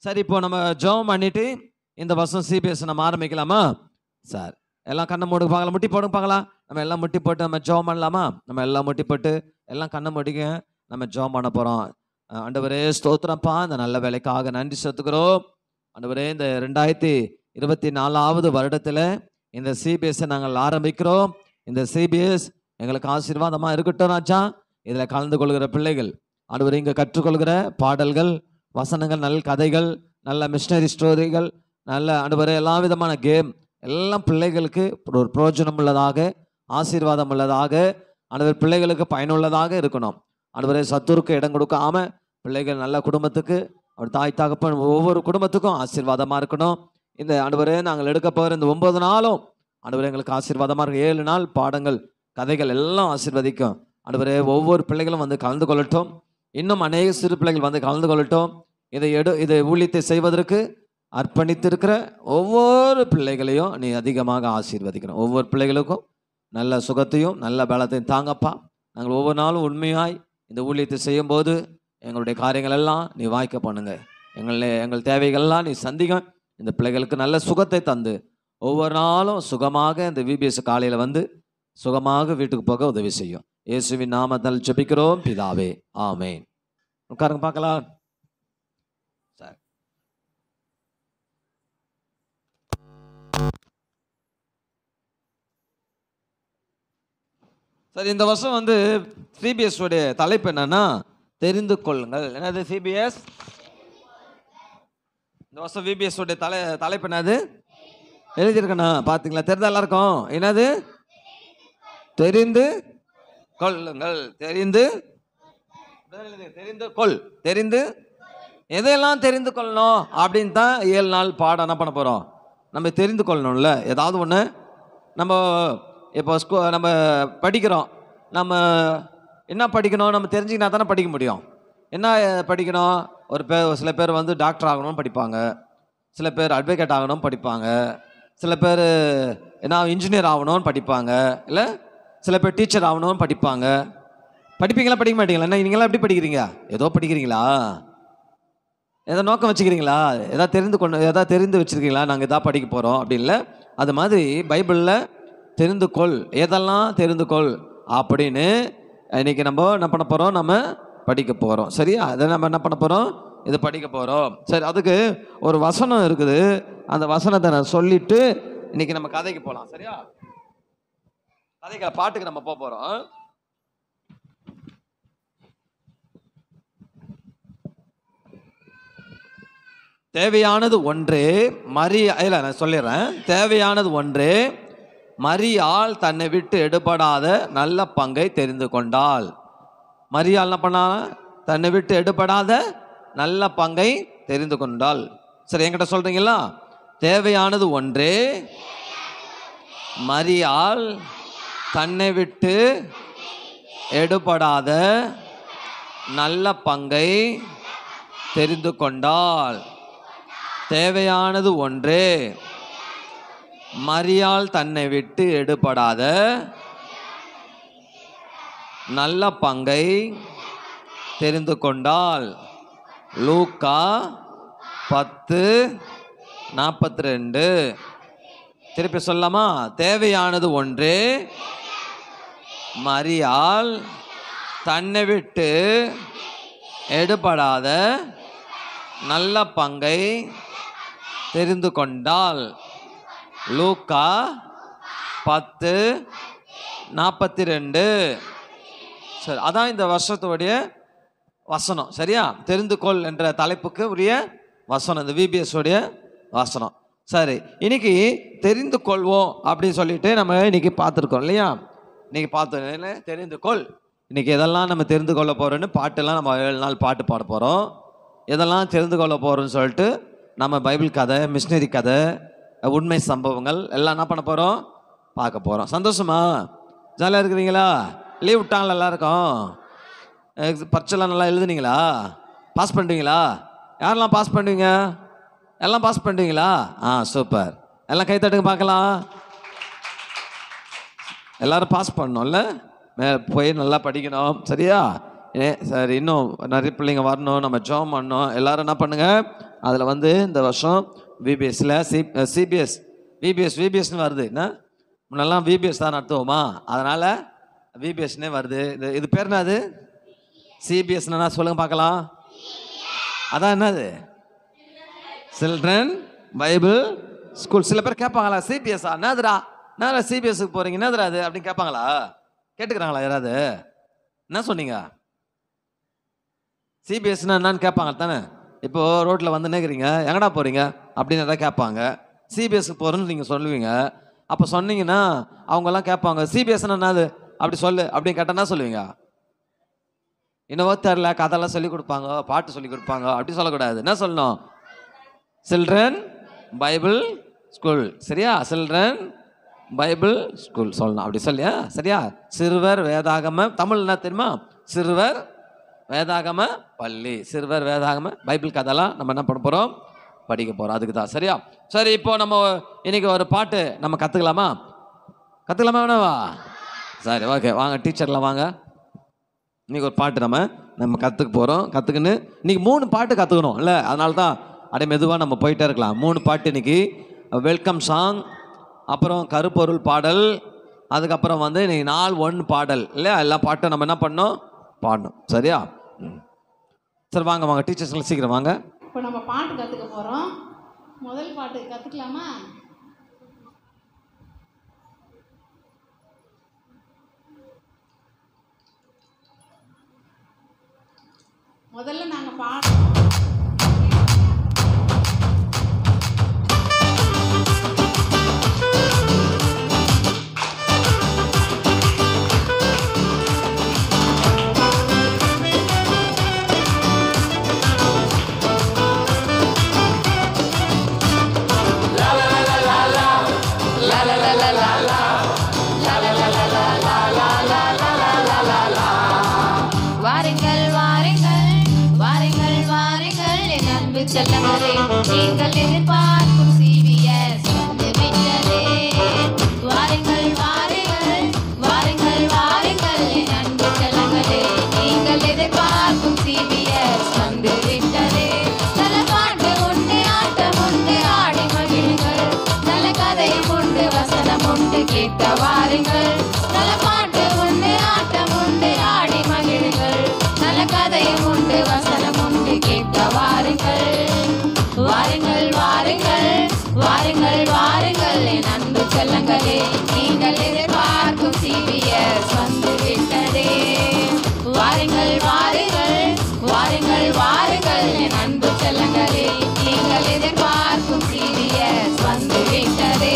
சரி, இப்போ நம்ம ஜெபம் பண்ணிட்டு இந்த வருஷம் சிபிஎஸ் நம்ம ஆரம்பிக்கலாமா சார்? எல்லாம் கண்ணை மூடு பார்க்கலாம், முட்டி போடுங்க பார்க்கலாம். நம்ம எல்லாம் முட்டி போட்டு நம்ம ஜெபம் பண்ணலாமா? நம்ம எல்லாம் முட்டி போட்டு எல்லாம் கண்ணை மூடிங்க, நம்ம ஜெபம் பண்ண போகிறோம். ஆண்டவரே ஸ்தோத்திரப்பா, இந்த நல்ல வேலைக்காக நன்றி செலுத்துகிறோம். ஆண்டவரே, இந்த 2024 வருடத்தில் இந்த சிபிஎஸ்ஸை நாங்கள் ஆரம்பிக்கிறோம். இந்த சிபிஎஸ் எங்களுக்கு ஆசீர்வாதமாக இருக்கட்டும் ராஜா. இதில் கலந்து கொள்கிற பிள்ளைகள் ஆண்டவரே, இங்கே கற்றுக்கொள்கிற பாடல்கள், வசனங்கள், நல்ல கதைகள், நல்ல மிஷனரி ஸ்டோரிகள், நல்ல ஆண்டவரே எல்லா விதமான கேம் எல்லாம் பிள்ளைகளுக்கு ஒரு பிரயோஜனம் உள்ளதாக, ஆசீர்வாதம் உள்ளதாக, ஆண்டவர் பிள்ளைகளுக்கு பயனுள்ளதாக இருக்கணும். ஆண்டவரே, சத்துருக்கு இடம் கொடுக்காம பிள்ளைகள் நல்ல குடும்பத்துக்கு, அவர் தாய் தகப்பன் ஒவ்வொரு குடும்பத்துக்கும் ஆசீர்வாதமாக இருக்கணும். இந்த ஆண்டவரே, நாங்கள் எடுக்க போகிற இந்த 9 நாளும் ஆண்டவரே எங்களுக்கு ஆசீர்வாதமாக இருக்கும். 7 நாள் பாடங்கள், கதைகள் எல்லாம் ஆசீர்வதிக்கும். ஆண்டவரே, ஒவ்வொரு பிள்ளைகளும் வந்து கலந்து கொள்ளட்டும். இன்னும் அநேக சிறு பிள்ளைகள் வந்து கலந்து கொள்ளட்டும். இதை ஊழியத்தை செய்வதற்கு அர்ப்பணித்திருக்கிற ஒவ்வொரு பிள்ளைகளையும் நீ அதிகமாக ஆசீர்வதிக்கணும். ஒவ்வொரு பிள்ளைகளுக்கும் நல்ல சுகத்தையும் நல்ல பலத்தையும் தாங்கப்பா. நாங்கள் ஒவ்வொரு நாளும் உண்மையாய் இந்த ஊழியத்தை செய்யும்போது எங்களுடைய காரியங்கள் எல்லாம் நீ வாய்க்க பண்ணுங்க. எங்கள் தேவைகள்லாம் நீ சந்திக்க. இந்த பிள்ளைகளுக்கு நல்ல சுகத்தை தந்து ஒவ்வொரு நாளும் சுகமாக இந்த விபிஎஸ் காலையில் வந்து சுகமாக வீட்டுக்கு போக உதவி செய்யும். இயேசுவின் நாமத்தில் ஜெபிக்கிறோம் பிதாவே, ஆமென். உட்காருங்க பார்க்கலாம். சரி, இந்த வருஷம் வந்து சிபிஎஸ் உடைய தலைப்பு என்னன்னா தெரிந்து கொள்ளுங்கள். என்னது சிபிஎஸ்? இந்த வருஷம் விபிஎஸ் உடைய தலைப்பு என்னது எழுதியிருக்கண்ணா? பார்த்தீங்களா? தெரிஞ்சா எல்லாருக்கும் என்னது? தெரிந்து கொள்ளுங்கள். தெரிந்து கொள். தெரிந்து எதையெல்லாம் தெரிந்து கொள்ளணும் அப்படின்னு தான் 7 நாள் பாடம் என்ன பண்ண போகிறோம். நம்ம தெரிந்து கொள்ளணும்ல ஏதாவது ஒன்று. நம்ம இப்போ நம்ம படிக்கிறோம். நம்ம என்ன படிக்கணும்? நம்ம தெரிஞ்சுக்கினா தானே படிக்க முடியும். என்ன படிக்கணும்? சில பேர் வந்து டாக்டர் ஆகணும்னு படிப்பாங்க, சில பேர் அட்வொகேட் ஆகணும்னு படிப்பாங்க, சில பேர் என்ன இன்ஜினியர் ஆகணும்னு படிப்பாங்க, இல்லை சில பேர் டீச்சர் ஆகணும்னு படிப்பாங்க. படிப்பீங்களா படிக்க மாட்டீங்களா? என்ன நீங்களாம் எப்படி படிக்கிறீங்க? ஏதோ படிக்கிறீங்களா? ஏதோ நோக்கம் வச்சுக்கிறீங்களா? எதாவது தெரிந்து வச்சுருக்கீங்களா? நாங்கள் எதாவது படிக்க போகிறோம் அப்படி இல்லை. அது மாதிரி பைபிளில் தெரிந்து கொள், எதெல்லாம் தெரிந்து கொள் அப்படின்னு இன்னைக்கு நம்ம என்ன பண்ண போகிறோம்? நம்ம படிக்க போகிறோம். சரியா? அதை நம்ம என்ன பண்ண போகிறோம்? இது படிக்க போகிறோம். சரி, அதுக்கு ஒரு வசனம் இருக்குது. அந்த வசனத்தை நான் சொல்லிட்டு இன்னைக்கு நம்ம கதைக்கு போகலாம். சரியா? பாட்டுக்கு நம்ம போகிறோம். தேவையானது ஒன்றே இல்லை, நான் சொல்லிடுறேன். தேவையானது ஒன்றே, மரியாள் தன்னை விட்டு எடுபடாத நல்ல பங்கை தெரிந்து கொண்டாள். மரியாள் என்ன பண்ணா? தன்னை விட்டு எடுபடாத நல்ல பங்கை தெரிந்து கொண்டாள். சரி, என்கிட்ட சொல்றீங்களா? தேவையானது ஒன்றே, மரியாள் தன்னை விட்டு எடுபடாத நல்ல பங்கை தெரிந்து கொண்டாள். தேவையானது ஒன்றே, மரியாள் தன்னை விட்டு எடுபடாத நல்ல பங்கை தெரிந்து கொண்டாள். லூக்கா 10:42. திருப்பி சொல்லலாமா? தேவையானது ஒன்றே, மரியாள் தன்னை விட்டு எடுபடாத நல்ல பங்கை தெரிந்து கொண்டாள். லூக்கா 10:42. சரி, அதான் இந்த வருஷத்துடைய வசனம். சரியா? தெரிந்து கொள் என்ற தலைப்புக்கு உரிய வசனம் இந்த விபிஎஸ் உடைய வசனம். சரி, இன்னைக்கு தெரிந்து கொள்வோம் அப்படின்னு சொல்லிட்டு நம்ம இன்னைக்கு பார்த்துருக்கோம் இல்லையா? இன்னைக்கு பார்த்தோம் தெரிந்து கொள். இன்னைக்கு எதெல்லாம் நம்ம தெரிந்து கொள்ள போறோன்னு பாட்டெல்லாம் நம்ம 7 நாள் பாட்டு பாட போகிறோம். எதெல்லாம் தெரிந்து கொள்ள போகிறோன்னு சொல்லிட்டு நம்ம பைபிள் கதை, மிஷினரி கதை, உண்மை சம்பவங்கள் எல்லாம் என்ன பண்ண போகிறோம்? பார்க்க போகிறோம். சந்தோஷமா? ஜாலியாக இருக்கிறீங்களா? லீவ் விட்டாங்களா எல்லாருக்கும்? பரீட்சைலாம் நல்லா எழுதுனீங்களா? பாஸ் பண்ணுவீங்களா? யாரெல்லாம் பாஸ் பண்ணுவீங்க? எல்லாம் பாஸ் பண்ணுவீங்களா? சூப்பர். எல்லாம் கை தட்டுங்க பார்க்கலாம். எல்லாரும் பாஸ் பண்ணணும்ல, போய் நல்லா படிக்கணும். சரியா? சரி, இன்னும் நிறைய பிள்ளைங்க வரணும், நம்ம ஜெபம் பண்ணணும். எல்லாரும் என்ன பண்ணுங்க? அதில் வந்து இந்த வருஷம் விபிஎஸ்சில் விபிஎஸ்னு வருது. என்ன முன்னெல்லாம் விபிஎஸ் தான் நடத்துவோமா, அதனால் விபிஎஸ்னே வருது. இது பேர் என்னது? சிபிஎஸ்னா சொல்லுங்க பார்க்கலாம். அதான் என்னது? Children Bible school. சில பேர் கேட்பாங்களா சிபிஎஸ்ஆ என்னதுடா, என்ன சிபிஎஸ்க்கு போகிறீங்க என்னதுடா அது அப்படின்னு கேட்பாங்களா? கேட்டுக்கிறாங்களா யாராவது? என்ன சொன்னீங்க? சிபிஎஸ்னா என்னன்னு கேட்பாங்க தானே. இப்போது ரோட்டில் வந்து நினைக்கிறீங்க எங்கடா போகிறீங்க அப்படின்னு எதாவது கேட்பாங்க. சிபிஎஸ்க்கு போகிறேன்னு நீங்கள் சொல்லுவீங்க. அப்போ சொன்னீங்கன்னா அவங்கெல்லாம் கேட்பாங்க சிபிஎஸ்னா என்னது அப்படி சொல்லு அப்படின்னு கேட்டால் என்ன சொல்லுவீங்க? இன்னவோ தெரில, கதையெல்லாம் சொல்லிக் கொடுப்பாங்க, பாட்டு சொல்லிக் கொடுப்பாங்க, அப்படி சொல்லக்கூடாது. என்ன சொல்லணும்? Children Bible school. சரியா? சில்ட்ரன் பைபிள் ஸ்கூல் சொல்லணும். அப்படி சொல்லியா? சரியா? சிறுவர் வேதாகம, தமிழ் என்ன தெரியுமா? சிறுவர் வேதாகம பள்ளி. சிறுவர் வேதாகம பைபிள் கதைலாம் நம்ம என்ன பண்ண போகிறோம்? படிக்க போகிறோம். அதுக்கு தான். சரியா? சரி, இப்போ நம்ம இன்னைக்கு ஒரு பாட்டு நம்ம கற்றுக்கலாமா? வேணாவா? சரி, ஓகே, வாங்க டீச்சர்லாம் வாங்க. இன்றைக்கி ஒரு பாட்டு நம்ம கற்றுக்க போகிறோம். கற்றுக்குன்னு இன்றைக்கி 3 பாட்டு கற்றுக்கணும் இல்லை? அதனால தான் அப்படியே மெதுவாக நம்ம போயிட்டே இருக்கலாம். 3 பாட்டு இன்றைக்கி. வெல்கம் சாங், அப்புறம் கருப்பொருள் பாடல், அதுக்கப்புறம் வந்து இன்றைக்கி நாள் 1 பாடல் இல்லையா? எல்லா பாட்டும் நம்ம என்ன பண்ணோம்? பாடணும். சரியா? சரி, வாங்க டீச்சர்ஸ்லாம் சீக்கிரம் வாங்க. இப்போ நம்ம பாட்டு கற்றுக்க போகிறோம். முதல் பாட்டு கற்றுக்கலாமா? முதல்ல நாங்கள் பாடுறோம். செல்லங்களே, நீங்கள் எதிர்பார்க்கும் சிபிஎஸ் வந்து விட்டதே. வாருங்கள் வாருங்கள் வாருங்கள் வாருங்கள் என் அன்பு செல்லங்களே, நீங்கள் எதிர்பார்க்கும் சிபிஎஸ் வந்து விட்டதே. நல்ல பாட்டு உண்டு, ஆட்டம் உண்டு, ஆடி மகிழுங்கள். நல்ல கதையும் உண்டு, வசனம் உண்டு, கேட்க வாருங்கள். நல்ல பாட்டு உண்டு, ஆட்டம் உண்டு, ஆடி மகிழுங்கள். நல்ல கதையும் உண்டு, வசனம் உண்டு, கேட்க வாருங்கள். வாருங்கள் வாருங்கள் வாருங்கள் வாருங்கள் என் அன்பு செல்லங்களே, நீங்கள் எதிர்பார்க்கும் சிபிஎஸ் வந்து விட்டதே. வாருங்கள் வாருங்கள் வாருங்கள் வாருங்கள் என் அன்பு செல்லங்களே, நீங்கள் எதிர்பார்க்கும் சிபிஎஸ் வந்து விட்டதே.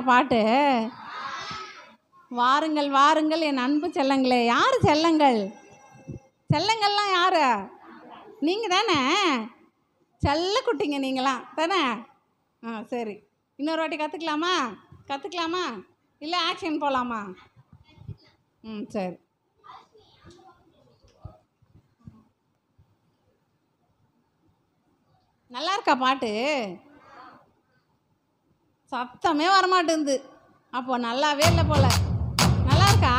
பாட்டு. வாருங்கள் வாருங்கள் என் அன்பு செல்லங்களே. யார் செல்லங்கள்? செல்லங்கள்லாம் யார்? நீங்கள் தானே? செல்ல குட்டிங்க நீங்களாம் தானே? சரி, இன்னொரு வாட்டி கற்றுக்கலாமா இல்லை ஆக்ஷன் போகலாமா? சரி. நல்லா இருக்கா பாட்டு? சத்தமே வரமாட்டேங்குது. அப்போ நல்லாவே இல்லை போல. நல்லா இருக்கா?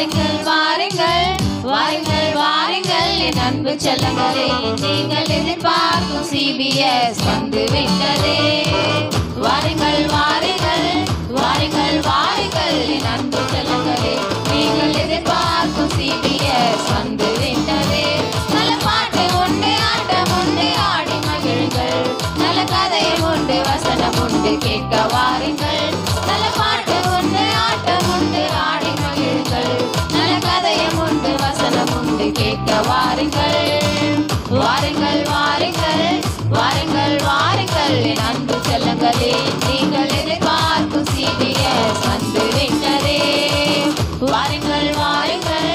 வாருங்கள் வாருங்கள் வாருங்கள் வாருங்கள் என் அன்பு செல்லங்களே, நீங்கள் எதிர்பார்க்கும் சிபிஎஸ் வந்து விட்டதே. வாருங்கள் வாருங்கள் வாருங்கள் வாருங்கள் என் அன்பு செல்லங்களே, நீங்கள் எதிர்பார்க்கும் சிபிஎஸ் வந்து விட்டதே. நல்ல பாட்டு உண்டு, ஆட்டம் உண்டு, ஆடி மகிழுங்கள். நல்ல கதையும் உண்டு, வசனம் உண்டு, கேட்க வாருங்கள். நல்ல பாட்டு உண்டு, ஆட்டம் உண்டு, ஆடி மகிழுங்கள். நல்ல கதையும் உண்டு, வசனம் உண்டு, கேட்க வாருங்கள். வாருங்கள் வாருங்கள் வாருங்கள் வாருங்கள் என் அன்பு செல்லங்களே, நீங்கள் எதிர்பார்க்கும் சிபிஎஸ் வந்து விட்டதே. வாருங்கள் வாருங்கள்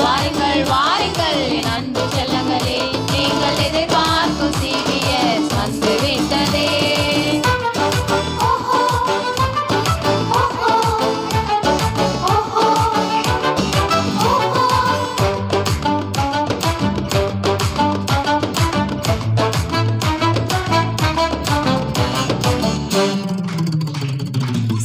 வாருங்கள் வாருங்கள் என் அன்பு செல்லங்களே, நீங்கள் எதிர்பார்க்கும் சிபிஎஸ் வந்து விட்டதே.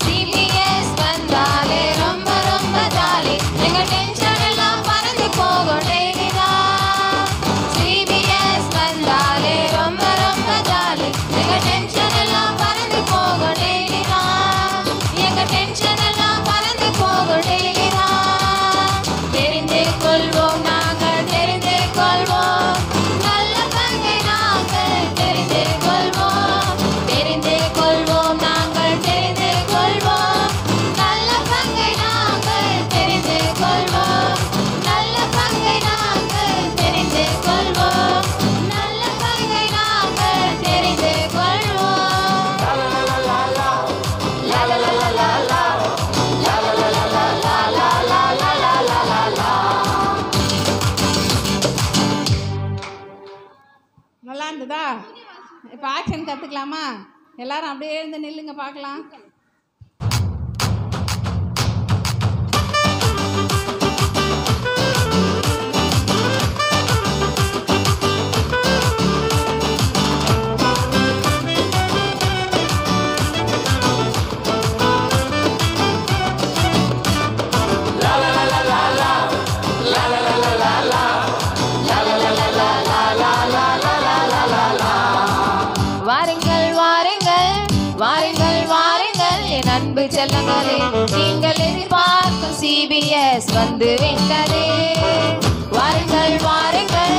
CBS வந்தாலே ரொம்ப ரொம்ப ஜாலி, எங்க டென்ஷன் எல்லாம் பறந்து போகும் daily தான். CBS வந்தாலே ரொம்ப ரொம்ப ஜாலி, எங்க டென்ஷன் எல்லாம் பறந்து போகும் daily தான். எங்க டென்ஷன் எல்லாம் பறந்து போகும் daily தான். தெரிந்து கொள்வோம் நாங்கள் தெரிந்து கொள்வோம், நல்ல பங்கை நாங்கள் தெரிந்து கொள்வோம். தெரிந்து கொள்வோம் நாங்கள் தெரிந்து கொள்வோம், நல்ல பங்கை நாங்கள் தெரிந்து கொள்வோம். நல்ல பங்கை நாங்கள் தெரிந்து கொள்வோம், நல்ல பங்கை நாங்கள் தெரிந்து கொள்வோம். லா லா லா லா லா லா லா லா லா லா லா லா லா லா லா லா லா. நல்லா இருந்ததா? இப்போ ஆக்ஷன் கற்றுக்கலாமா? எல்லாரும் அப்படியே எழுந்து நில்லுங்க பார்க்கலாம். வாருங்கள் வாருங்கள் வாருங்கள் வாருங்கள் என் அன்பு செல்லங்களே, நீங்கள் எதிர்பார்க்கும் சிபிஎஸ் வந்து விட்டதே. வாருங்கள் வாருங்கள்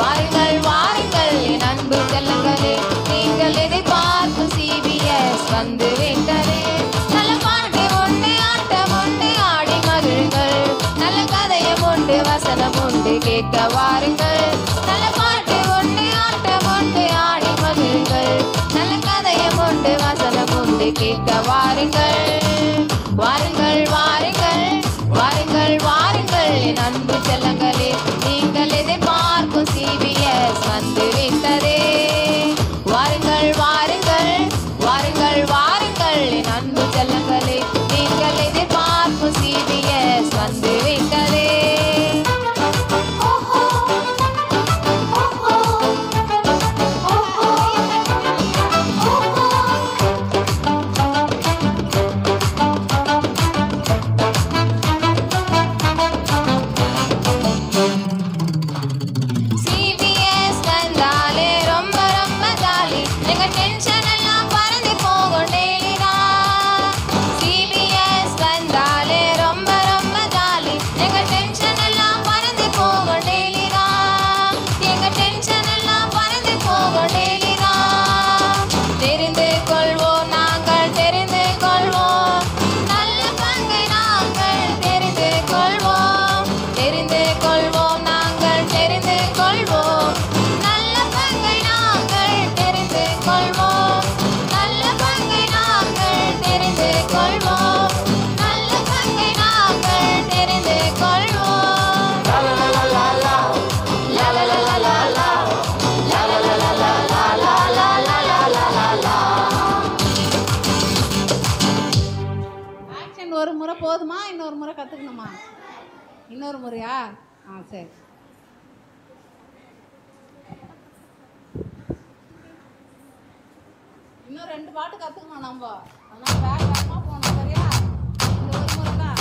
வாருங்கள் வாருங்கள் என் அன்பு செல்லங்களே, நீங்கள் எதிர்பார்க்கும் சிபிஎஸ் வந்து விட்டதே. நல்ல பாட்டு உண்டு, ஆட்டம் உண்டு, ஆடி மகிழுங்கள். நல்ல கதையும் உண்டு, வசனம் உண்டு, கேட்க வாருங்கள். நல்ல பாட்டு உண்டு, ஆட்டம் உண்டு, ஆடி மகிழுங்கள். நல்ல கதையும் உண்டு, வசனம் உண்டு, கேட்க வாருங்கள். வாருங்கள் வாருங்கள் வாருங்கள் வாருங்கள் என் அன்பு செல்லங்களே, நீங்கள் எதிர்பார்க்கும் சிபிஎஸ் வந்து விட்டதே. வாருங்கள் வாருங்கள் வாருங்கள் வாருங்கள் என் அன்பு செல்லங்களே, நீங்கள் எதிர்பார்க்கும் சிபிஎஸ் வந்து விட்டதே. CBS வந்தாலே ரொம்ப ரொம்ப ஜாலி, எங்க டென்ஷன் எல்லாம் பறந்து போகும் daily தான். CBS வந்தாலே ரொம்ப ரொம்ப ஜாலி, எங்க டென்ஷன் எல்லாம் பறந்து போகும் daily தான். எங்க டென்ஷன் எல்லாம் பறந்து போகும் daily தான். தெரிந்து கொள்வோம் நாங்கள் தெரிந்து கொள்வோம், நல்ல பங்கை நாங்கள் தெரிந்து கொள்வோம். தெரிந்து கொள்வோம் நாங்கள் தெரிந்து கொள்வோம், நல்ல பங்கை நாங்கள் தெரிந்து கொள்வோம். நல்ல பங்கை நாங்கள் தெரிந்து கொள்வோம், நல்ல பங்கை நாங்கள் தெரிந்து கொள்வோம். லா லா லா லா லா லா லா லா லா லா லா லா லா லா லா லா லா லா. ஆக்ஷன் ஒரு முறை போதுமா? இன்னொரு முறை கற்றுக்கணுமா? இன்னொரு முறையா? சரி. இன்னும் 2 பாட்டு கற்றுக்கணும் நம்ம. அதனால் வேகமாக போகணும். சரியா? இந்த ஒரு முறை தான்.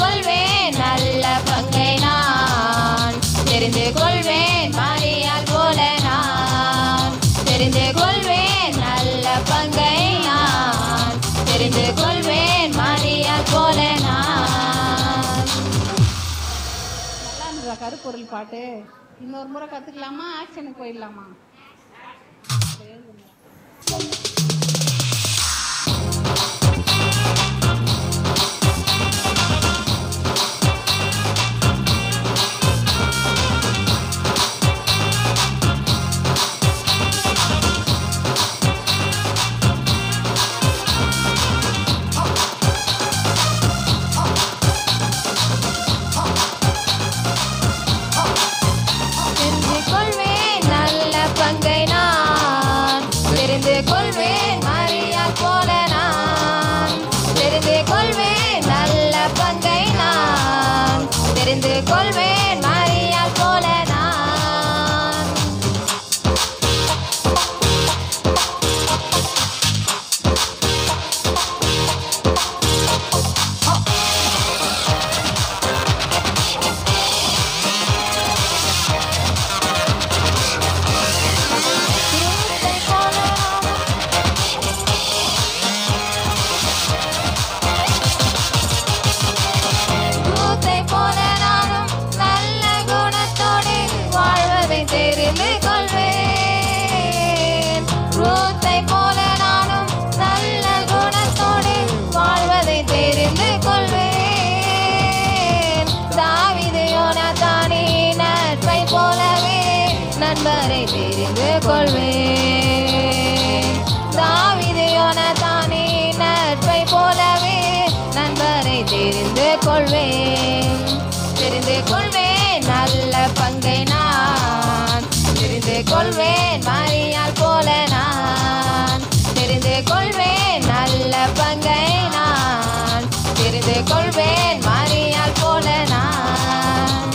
கொள்வேன் நல்ல பங்கை நான் தெரிந்து கொள்வேன் மரியாள் போல நான் தெரிந்து கொள்வேன் நல்ல பங்கை நான் தெரிந்து கொள்வேன் மரியாள் போல நான். நல்லா இருந்ததா கருப்பொருள் பாட்டு? இன்னொரு முறை கற்றுக்கலாமா? ஆக்ஷனுக்கு போயிடலாமா? தெரிந்து கொள்வேன் மரியாள் போல நான் தெரிந்து கொள்வேன் நல்ல பங்கை நான் தெரிந்து கொள்வேன் மரியாள் போல நான். தெரிந்து கொள்வேன் ரூத்தை போல நானும் நல்ல குணத்தோடு வாழ்வதை தெரிந்து கொள்வேன். தாவீது யோனத்தானே நட்பை போலவே நண்பரை தெரிந்து கொள்வேன். தாவீது யோனத்தானே நட்பை போலவே நண்பரை தெரிந்து கொள்வேன். தெரிந்து கொள்வேன் நல்ல பங்கை நான் தெரிந்து கொள்வேன் மரியாள் போல நான் தெரிந்து கொள்வேன் நல்ல பங்கை நான் தெரிந்து கொள்வேன் மரியாள் போல நான்.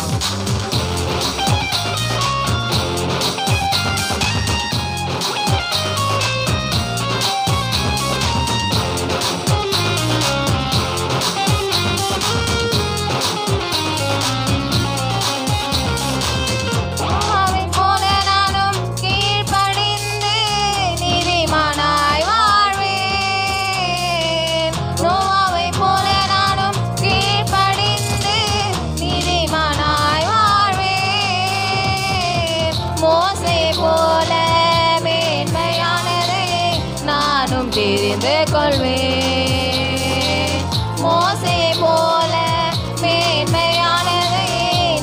தெரிந்து கொள்வேன் மோசே போல மேன்மையானதை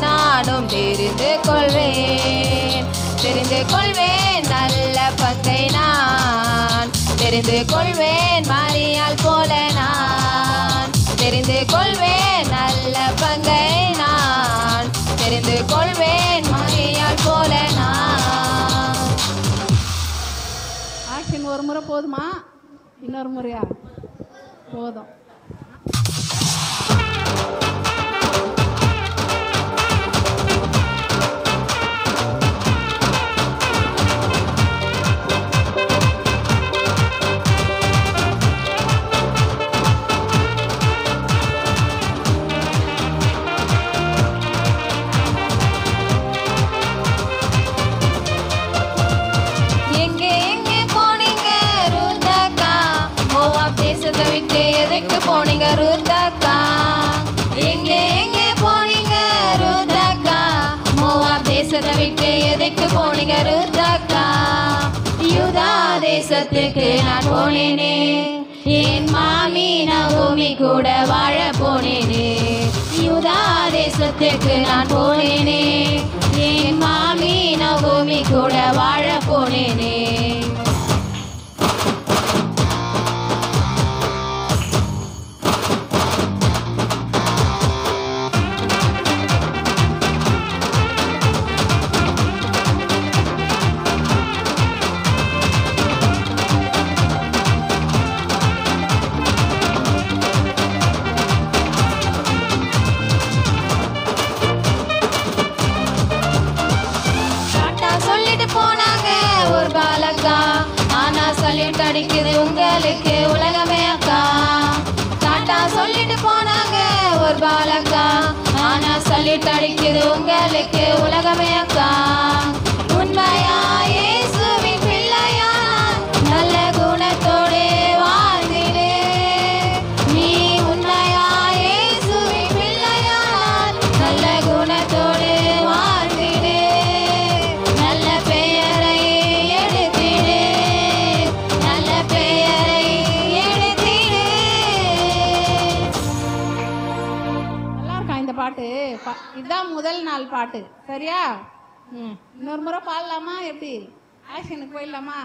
நானும் தெரிந்து கொள்வேன். தெரிந்து கொள்வேன் நல்ல பங்கை நான் தெரிந்து கொள்வேன் மரியாள் போல நான் தெரிந்து கொள்வேன் நல்ல பங்கை நான் தெரிந்து கொள்வேன் மரியாள் போல நான். ஆக்ஷன் ஒரு முறை போதுமா? இன்னொரு முறையா? போதும். எதுக்கு போனீங்க ரூத்தக்கா? எங்கே எங்கே போனீங்க ரூத்தக்கா? மோவாப் தேசத்தை விட்டு எதுக்கு போனீங்க ரூத்தக்கா? யூதா தேசத்துக்கு நான் போனேனே என் மாமி நகோமி கூட வாழ போனேனே. யூதா தேசத்துக்கு நான் போனேனே என் மாமி நகோமி கூட வாழ போனேனே. அடிக்குது உங்களுக்கு உலகமே அக்கா. டாட்டா சொல்லிட்டு போனாங்க ஒரு பாலக்கா, ஆனா சல்யூட் அடிக்குது உங்களுக்கு உலகமே அக்கா. உண்மையா இயேசுவின் பிள்ளையா நல்ல குணத்தோடு வாழ்ந்திடு. நீ உண்மையா இயேசுவின் பிள்ளையா நல்ல குணத்தோடு வாழ்ந்திடு. நல்ல பெயரை எடுத்திடு, நல்ல பெயரை எடுத்திடு. நல்லா இருக்கா இந்த பாட்டு? இதுதான் முதல் நாள் பாட்டு, சரியா? இன்னொரு முறை பாடலாமா? எப்படி ஆக்ஷனுக்கு போயிடலாமா?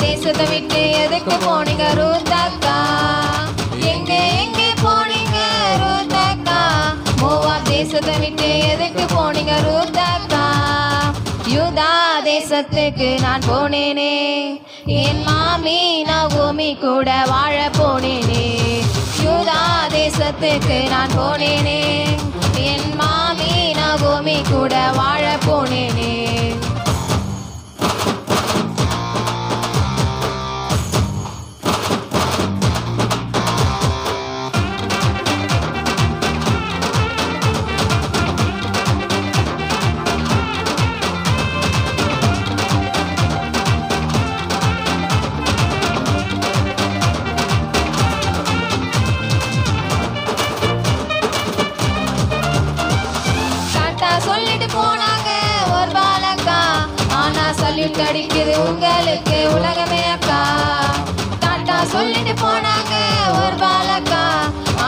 தேசத்தை விட்டு எதுக்கு போனீங்க ரூத்தக்கா? எங்க எங்க போனீங்க ரூத்தக்கா? மோவாப் தேசத்தை விட்டு எதுக்கு போனீங்க ரூத்தக்கா? யூதா தேசத்துக்கு நான் போனேனே, என் மாமி நகோமி கூட வாழ போனேனே. யூதா தேசத்துக்கு நான் போனேனே, என் மாமி நகோமி கூட வாழ போனேனே. சொல்லிட்டு போனாங்க ஒரு பாலக்கா, ஆனா சல்யூட் அடிக்குது உங்களுக்கு உலகமே அக்கா. டாட்டா சொல்லிட்டு போனாங்க ஒரு பாலக்கா,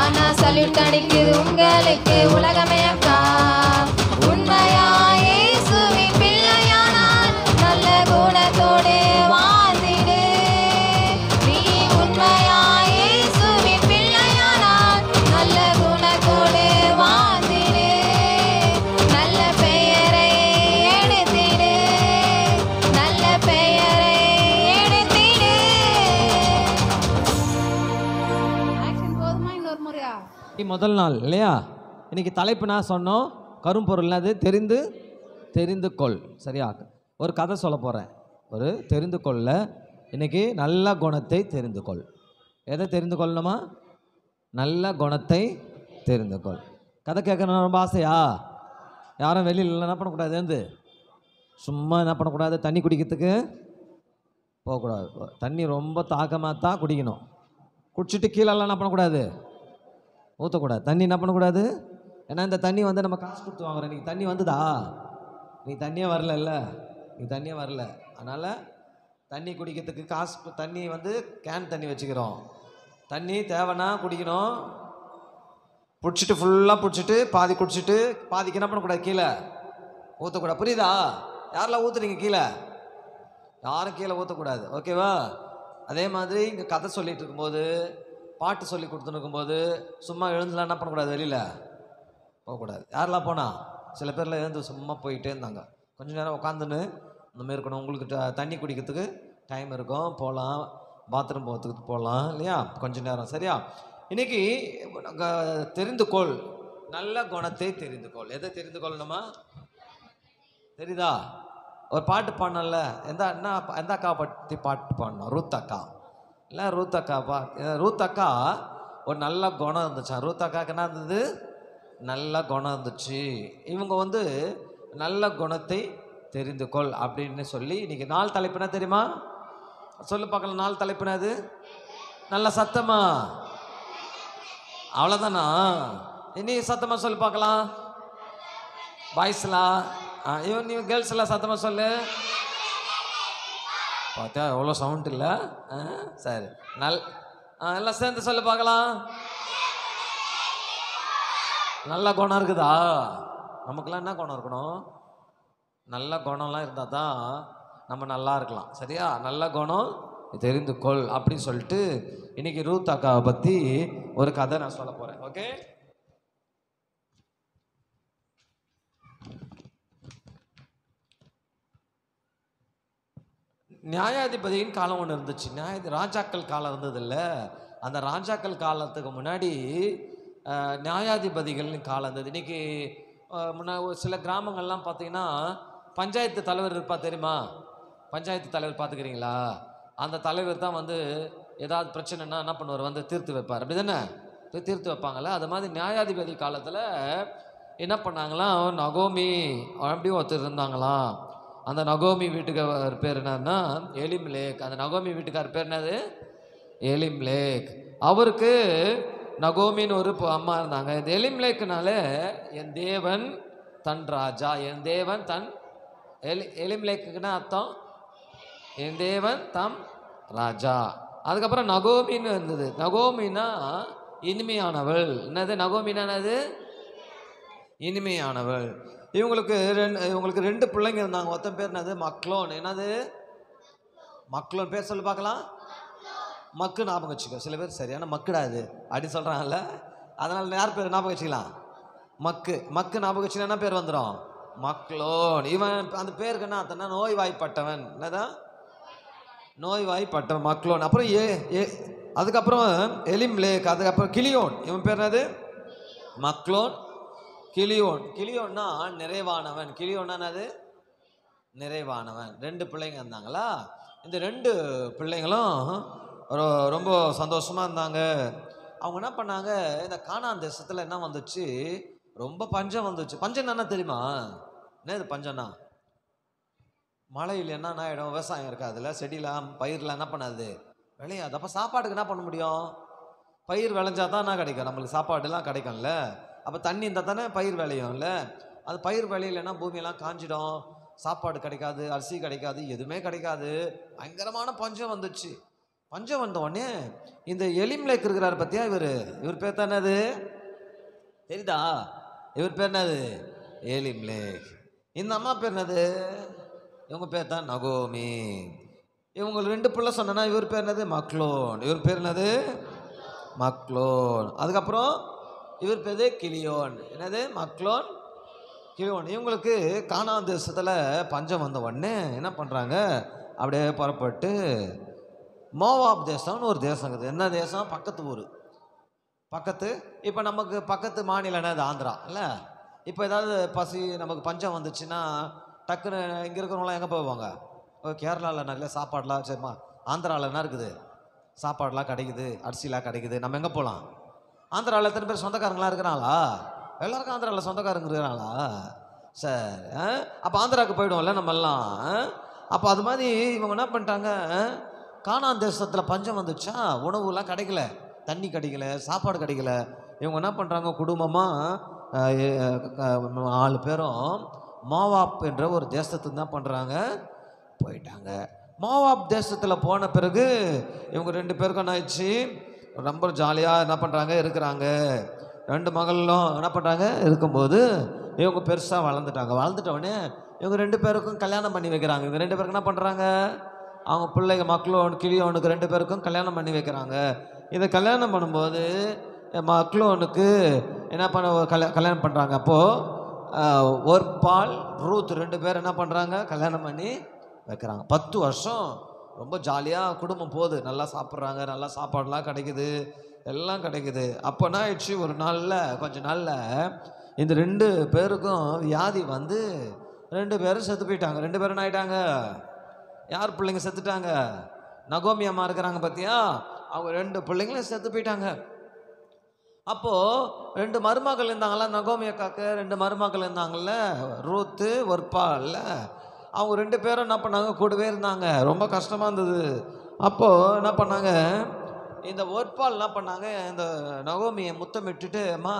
ஆனா சல்யூட் அடிக்குது உங்களுக்கு உலகமே அக்கா. உண்மையா இயேசுவின் பிள்ளையானால் நல்ல குணத்தோடு வாழ்ந்திடு. நீ உண்மையா இயேசுவின் பிள்ளையானால் நல்ல குணத்தோடு வாழ்ந்திடு. நல்ல பெயரை எடுத்திடு, நல்ல பெயரை எடுத்திடு. ஆக்ஷன் போதுமா? இன்னொரு முறையா? முதல் நாள் இல்லையா? இன்னைக்கு தலைப்பு நான் சொன்னோம், கரும்பொருள் அது தெரிந்து கொள். சரியா? ஒரு கதை சொல்ல போகிறேன். ஒரு தெரிந்து கொள்ள இன்னைக்கு நல்ல குணத்தை தெரிந்து கொள். எதை தெரிந்து கொள்ளணுமா? நல்ல குணத்தை தெரிந்து கொள். கதை கேட்கணும் ரொம்ப ஆசையா? யாரும் வெளியில் என்ன பண்ணக்கூடாது, வந்து சும்மா என்ன பண்ணக்கூடாது, தண்ணி குடிக்கிறதுக்கு போகக்கூடாது. தண்ணி ரொம்ப தாகமாக தான் குடிக்கணும். குடிச்சிட்டு கீழெல்லாம் என்ன பண்ணக்கூடாது, ஊற்றக்கூடாது. தண்ணி என்ன பண்ணக்கூடாது, ஏன்னா இந்த தண்ணி வந்து நம்ம காசு கொடுத்து வாங்குறோம். இன்றைக்கி தண்ணி வந்துதா? நீ தண்ணியே வரல, நீ தண்ணியே வரல. அதனால் தண்ணி குடிக்கிறதுக்கு காசு, தண்ணி வந்து கேன் தண்ணி வச்சுக்கிறோம். தண்ணி தேவைன்னா குடிக்கணும். பிடிச்சிட்டு ஃபுல்லாக பிடிச்சிட்டு பாதி குடிச்சிட்டு பாதிக்கு என்ன பண்ணக்கூடாது, கீழே ஊற்றக்கூடாது. புரியுதா? யாரெல்லாம் ஊற்றுறீங்க கீழே? யாரும் கீழே ஊற்றக்கூடாது. ஓகேவா? அதே மாதிரி இங்கே கதை சொல்லிகிட்டு இருக்கும்போது, பாட்டு சொல்லி கொடுத்துன்னு இருக்கும்போது சும்மா எழுந்துலாம் என்ன பண்ணக்கூடாது, வெளியில் போகக்கூடாது. யாரெல்லாம் போனால்? சில பேரில் எழுந்து சும்மா போயிட்டே இருந்தாங்க. கொஞ்சம் நேரம் உட்காந்துன்னு இந்த மாதிரி இருக்கணும். உங்களுக்கு தண்ணி குடிக்கிறதுக்கு டைம் இருக்கும், போகலாம். பாத்ரூம் போகிறதுக்கு போகலாம் இல்லையா, கொஞ்சம் நேரம். சரியா? இன்றைக்கி தெரிந்து கொள், நல்ல குணத்தை தெரிந்து கொள். எதை தெரிந்து கொள்ளணுமா? தெரியுதா? ஒரு பாட்டு பாடணும்ல, எந்த அக்கா பற்றி பாட்டு பாடணும்? ரூத் அக்கா இல்லை? ரூத் அக்கா ரூத் அக்கா ஒரு நல்ல குணம் இருந்துச்சா. ரூத் அக்காவுக்கு என்ன இருந்தது? நல்ல குணம் இருந்துச்சு. இவங்க வந்து நல்ல குணத்தை தெரிந்து கொள் அப்படின்னு சொல்லி இன்னைக்கு நாள் தலைப்புனா தெரியுமா? சொல்லு பார்க்கலாம். நாள் தலைப்புனா அது நல்ல சத்தமா? அவ்வளோதானா? இனி சத்தமாக சொல்லி பார்க்கலாம். பாய்ஸ்லாம் இவன் நீ கேர்ள்ஸ் எல்லாம் சத்தமாக சொல்லு. பார்த்தா எவ்வளோ சவுண்ட் இல்லை? சரி, எல்லாம் சேர்ந்து சொல்லி பார்க்கலாம். நல்ல குணம் இருக்குதா? நமக்குலாம் என்ன குணம் இருக்கணும்? நல்ல குணம்லாம் இருந்தால் தான் நம்ம நல்லா இருக்கலாம். சரியா? நல்ல குணம் தெரிந்து கொள் அப்படின்னு சொல்லிட்டு இன்னைக்கு ரூத் அக்காவை பற்றி ஒரு கதை நான் சொல்ல போகிறேன். ஓகே? நியாயாதிபதியின் காலம் ஒன்று இருந்துச்சு. ராஜாக்கள் காலம் இருந்தது இல்லை. அந்த ராஜாக்கள் காலத்துக்கு முன்னாடி நியாயாதிபதிகள் காலம் இருந்தது. இன்னைக்கு ஒரு சில கிராமங்கள்லாம் பார்த்தீங்கன்னா பஞ்சாயத்து தலைவர் இருப்பா, தெரியுமா? பஞ்சாயத்து தலைவர் பார்த்துக்கிறீங்களா? அந்த தலைவர் தான் வந்து ஏதாவது பிரச்சனைனா என்ன பண்ணுவார், வந்து தீர்த்து வைப்பார். அப்படி தானே தீர்த்து வைப்பாங்கள்ல. அது மாதிரி நியாயாதிபதி காலத்தில் என்ன பண்ணாங்களாம், நகோமி அப்படியும் ஒருத்தர் இருந்தாங்களாம். அந்த நகோமி வீட்டுக்கார் பேர் என்னன்னா எலிம்லேக். அந்த நகோமி வீட்டுக்கார் பேர் என்னது? எலிம்லேக். அவருக்கு நகோமின்னு ஒரு அம்மா இருந்தாங்க. இந்த எலிம்லேக்குனால என் தேவன் தன் ராஜா, என் தேவன் தன் எலிம்லேக்குன்னா அர்த்தம் என் தேவன் தம் ராஜா. அதுக்கப்புறம் நகோமின்னு இருந்தது. நகோமின்னா இனிமையானவள். என்னது நகோமின்னா? என்னது? இனிமையானவள். இவங்களுக்கு ரெண்டு பிள்ளைங்க இருந்தாங்க. ஒருத்தன் பேர் என்னது? மக்லோன். என்னது மக்லோன்? பேர் சொல்லி பார்க்கலாம். மக்கு ஞாபகம் வச்சுக்கோ. சில பேர் சரியான மக்குடாது அப்படி சொல்கிறாங்கல்ல, அதனால் யார் பேர் ஞாபகம் வச்சுக்கலாம்? மக்கு ஞாபகம் வச்சுக்கலாம். என்ன பேர் வந்துடும்? மக்லோன். இவன் அந்த பேருக்கு என்ன அர்த்தம்னா நோய்வாய்ப்பட்டவன். என்னதான்? நோய்வாய்ப்பட்டவன் மக்லோன். அப்புறம் அதுக்கப்புறம் எலிம்லேக். அதுக்கப்புறம் கிளியோன். இவன் பேர் என்னது? மக்லோன், கிளியோன். கிளியோன்னா நிறைவானவன். கிளியோன்னா என்னது? நிறைவானவன். ரெண்டு பிள்ளைங்க இருந்தாங்களா? இந்த ரெண்டு பிள்ளைங்களும் ரொம்ப சந்தோஷமாக இருந்தாங்க. அவங்க என்ன பண்ணாங்க, இந்த கானான் தேசத்தில் என்ன வந்துச்சு, ரொம்ப பஞ்சம் வந்துச்சு. பஞ்சம் என்னன்னா தெரியுமா? என்ன இது பஞ்சம்னா? மழையில் என்ன ஆகிடும், விவசாயம் இருக்காதுல்ல, செடிலாம் பயிரெலாம் என்ன பண்ணாது, விளையாது. அப்போ சாப்பாட்டுக்கு என்ன பண்ண முடியும்? பயிர் விளைஞ்சா தான் என்ன கிடைக்கும், நம்மளுக்கு சாப்பாடுலாம் கிடைக்கும்ல. அப்போ தண்ணி இருந்தால் தானே பயிர் விளையும்ல. அது பயிர் விளையிலன்னா பூமியெல்லாம் காஞ்சிடும், சாப்பாடு கிடைக்காது, அரிசி கிடைக்காது, எதுவுமே கிடைக்காது. பயங்கரமான பஞ்சம் வந்துச்சு. பஞ்சம் வந்த உடனே இந்த எலிம்லேக் இருக்கிறார் பத்தியா, இவர் பேர் தான் என்னது தெரியுதா? இவர் பேர் என்னது? எலிம்லேக். இந்த அம்மா பேர் என்னது? இவங்க பேர் தான் நகோமி. இவங்க ரெண்டு பிள்ளை சொன்னா இவர் பேர் என்னது? மக்லோன். இவர் பேர் என்னது? மக்லோன். அதுக்கப்புறம் இவர் பேர் கிளியோன். என்னது? மக்லோன், கிளியோன். இவங்களுக்கு கானான் தேசத்தில் பஞ்சம் வந்த உடனே என்ன பண்ணுறாங்க, அப்படியே புறப்பட்டு மோவாப் தேசம்னு ஒரு தேசம் இருக்குது. என்ன தேசம்? பக்கத்து ஊர். இப்போ நமக்கு பக்கத்து மாநிலம் என்னது? ஆந்திரா இல்லை. இப்போ ஏதாவது நமக்கு பஞ்சம் வந்துச்சுன்னா டக்குன்னு இங்கே இருக்கிறவங்களாம் எங்கே போவாங்க? கேரளாவில் நிறைய சாப்பாடுலாம், சரிம்மா ஆந்திராவில் என்ன இருக்குது, சாப்பாடுலாம் கிடைக்குது, அரிசிலாம் கிடைக்குது, நம்ம எங்கே போகலாம்? ஆந்திராவில் எத்தனை பேர் சொந்தக்காரங்களாம் இருக்கிறாங்களா? எல்லாருக்கும் ஆந்திராவில் சொந்தக்காரங்க இருக்கிறாங்களா? சரி, அப்போ ஆந்திராவுக்கு போய்டுவோம்ல நம்மெல்லாம். அப்போ அது மாதிரி இவங்க என்ன பண்ணிட்டாங்க, கானான் தேசத்தில் பஞ்சம் வந்துச்சா, உணவுலாம் கிடைக்கல, தண்ணி கிடைக்கல, சாப்பாடு கிடைக்கல. இவங்க என்ன பண்ணுறாங்க, குடும்பமாக 4 பேரும் மோவாப் என்ற ஒரு தேசத்துக்கு தான் பண்ணுறாங்க, போயிட்டாங்க. மோவாப் தேசத்தில் போன பிறகு இவங்க 2 பேருக்கும் என்ன ஆயிடுச்சு, ரொம்ப ஜாலியாக என்ன பண்ணுறாங்க, இருக்கிறாங்க. 2 மகளும் என்ன பண்ணுறாங்க, இருக்கும்போது இவங்க பெருசாக வளர்ந்துட்டவுடனே இவங்க 2 பேருக்கும் கல்யாணம் பண்ணி வைக்கிறாங்க. இவங்க 2 பேருக்கு என்ன பண்ணுறாங்க, அவங்க பிள்ளைங்க மக்லோன் கிளியோனுக்கு 2 பேருக்கும் கல்யாணம் பண்ணி வைக்கிறாங்க. இதை கல்யாணம் பண்ணும்போது மக்லோனுக்கு என்ன பண்ண கல்யாணம் பண்ணுறாங்க. அப்போது ஒர்பால் ரூத் 2 பேர் என்ன பண்ணுறாங்க, கல்யாணம் பண்ணி வைக்கிறாங்க. 10 வருஷம் ரொம்ப ஜாலியாக குடும்பம் போகுது. நல்லா சாப்பிட்றாங்க, நல்லா சாப்பாடுலாம் கிடைக்குது, எல்லாம் கிடைக்குது. அப்போ என்ன ஆயிடுச்சு, ஒரு நாளில் கொஞ்ச நாளில் இந்த 2 பேருக்கும் வியாதி வந்து 2 பேரும் செத்து போயிட்டாங்க. 2 பேரும் என்ன ஆயிட்டாங்க, யார் பிள்ளைங்க செத்துட்டாங்க, நகோமி அம்மா இருக்கிறாங்க பார்த்தியா, அவங்க 2 பிள்ளைங்களும் செத்து போயிட்டாங்க. அப்போது 2 மருமகள் இருந்தாங்களா, நகோமி அக்காவுக்கு 2 மருமகள் இருந்தாங்கல்ல, ரூத்து ஒர்பால்ல, அவங்க 2 பேரும் என்ன பண்ணாங்க, கூடவே இருந்தாங்க. ரொம்ப கஷ்டமாக இருந்தது. அப்போது என்ன பண்ணாங்க, இந்த ஒர்பால் என்ன பண்ணாங்க, இந்த நகோமியை முத்தமிட்டுட்டு, அம்மா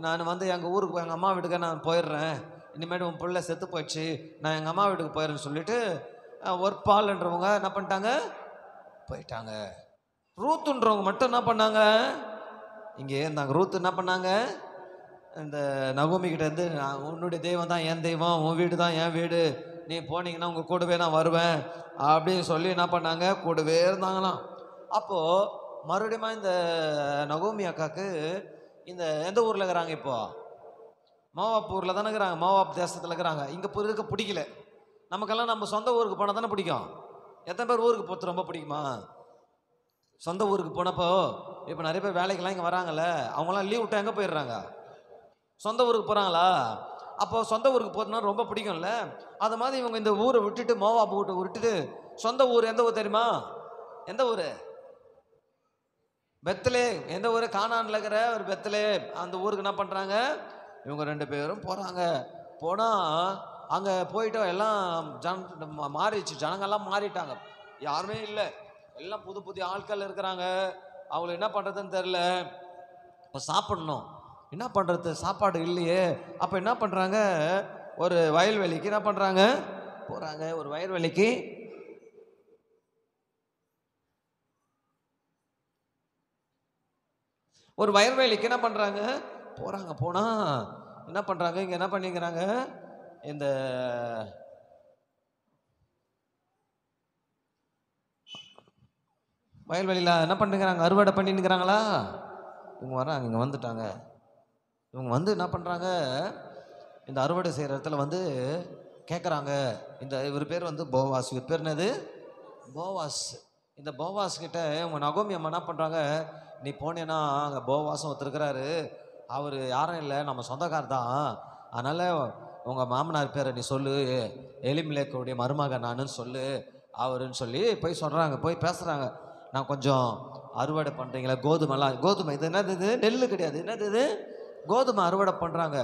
நான் வந்து எங்கள் ஊருக்கு எங்கள் அம்மா வீட்டுக்கு நான் போயிடுறேன், இனிமேட்டு உன் பிள்ளை செத்து போயிடுச்சு, நான் எங்கள் அம்மா வீட்டுக்கு போயிடுறேன்னு சொல்லிட்டு ஒர்பால்ன்றவங்க என்ன பண்ணிட்டாங்க, போயிட்டாங்க. ரூத்துன்றவங்க மட்டும் என்ன பண்ணாங்க, இங்கே இருந்தாங்க. ரூத்து என்ன பண்ணாங்க, இந்த நகோமி கிட்டேருந்து, உன்னுடைய தெய்வம் தான் என் தெய்வம், உன் வீடு தான் என் வீடு, நீ போனீங்கன்னா உங்கள் கூடவே நான் வருவேன் அப்படின்னு சொல்லி என்ன பண்ணாங்க, கூடவே இருந்தாங்களாம். அப்போது மறுபடியும் இந்த நகோமி அக்காவுக்கு இந்த எந்த ஊரில் இருக்கிறாங்க, இப்போது மோவாப் ஊரில் தானே இருக்கிறாங்க, மோவாப் தேசத்தில் இருக்கிறாங்க. இங்கே இருக்க பிடிக்கல. நமக்கெல்லாம் நம்ம சொந்த ஊருக்கு போனால் தானே பிடிக்கும். எத்தனை பேர் ஊருக்கு போகிறது ரொம்ப பிடிக்குமா? சொந்த ஊருக்கு போனப்போ இப்போ நிறைய பேர் வேலைக்கெல்லாம் இங்கே வராங்கல்ல, அவங்களாம் லீவ் விட்டா எங்கே போயிடுறாங்க? சொந்த ஊருக்கு போகிறாங்களா? அப்போ சொந்த ஊருக்கு போகிறதுனா ரொம்ப பிடிக்கும்ல. அது மாதிரி இவங்க இந்த ஊரை விட்டுட்டு, மோவாப் வீட்டை விட்டுட்டு சொந்த ஊர் எந்த ஊர் தெரியுமா? எந்த ஊர்? பெத்லே. எந்த ஊர்? கானான்ல இருக்கிற ஒரு பெத்லே. அந்த ஊருக்கு என்ன பண்ணுறாங்க? இவங்க 2 பேரும் போகிறாங்க. போனால் அங்கே போயிட்டு எல்லாம் மாறிடுச்சு, ஜனங்கள்லாம் மாறிட்டாங்க, யாருமே இல்லை, எல்லாம் புது புது ஆட்கள் இருக்கிறாங்க. அவங்களுக்கு என்ன பண்ணுறதுன்னு தெரில. இப்போ சாப்பிடணும், என்ன பண்ணுறது? சாப்பாடு இல்லையே. அப்போ என்ன பண்ணுறாங்க? ஒரு வயல்வெளிக்கு என்ன பண்ணுறாங்க? போகிறாங்க. ஒரு வயல்வெளிக்கு என்ன பண்ணுறாங்க? போகிறாங்க. போனால் என்ன பண்ணுறாங்க? இங்கே என்ன பண்ணிக்கிறாங்க? இந்த வயல்வெளியில் என்ன பண்ணுறாங்க? அறுவடை பண்ணின்னுக்கிறாங்களா? இவங்க வராங்க, இங்கே வந்துட்டாங்க. இவங்க வந்து என்ன பண்ணுறாங்க? இந்த அறுவடை செய்கிற இடத்துல வந்து கேட்குறாங்க. இவர் பேர் வந்து போவாஸ். இவர் பேர் என்னது? போவாஸ். இந்த போவாஸ் கிட்ட இவங்க நகோமி அம்மா என்ன பண்ணுறாங்க? நீ போனேன்னா அங்கே போவாஸும் ஒருத்தருக்கிறாரு, அவர் யாரும் இல்லை, நம்ம சொந்தக்கார் தான், அதனால் உங்கள் மாமனார் பேரை நீ சொல்லு, எலிமெலேக்குடைய மருமக நானுன்னு சொல்லு அவருன்னு சொல்லி போய் சொல்கிறாங்க. போய் பேசுகிறாங்க. நான் கொஞ்சம் அறுவடை பண்ணுறீங்களா? கோதுமை இது என்னது? இது நெல் கிடையாது. என்னது இது? கோதுமை அறுவடை பண்ணுறாங்க.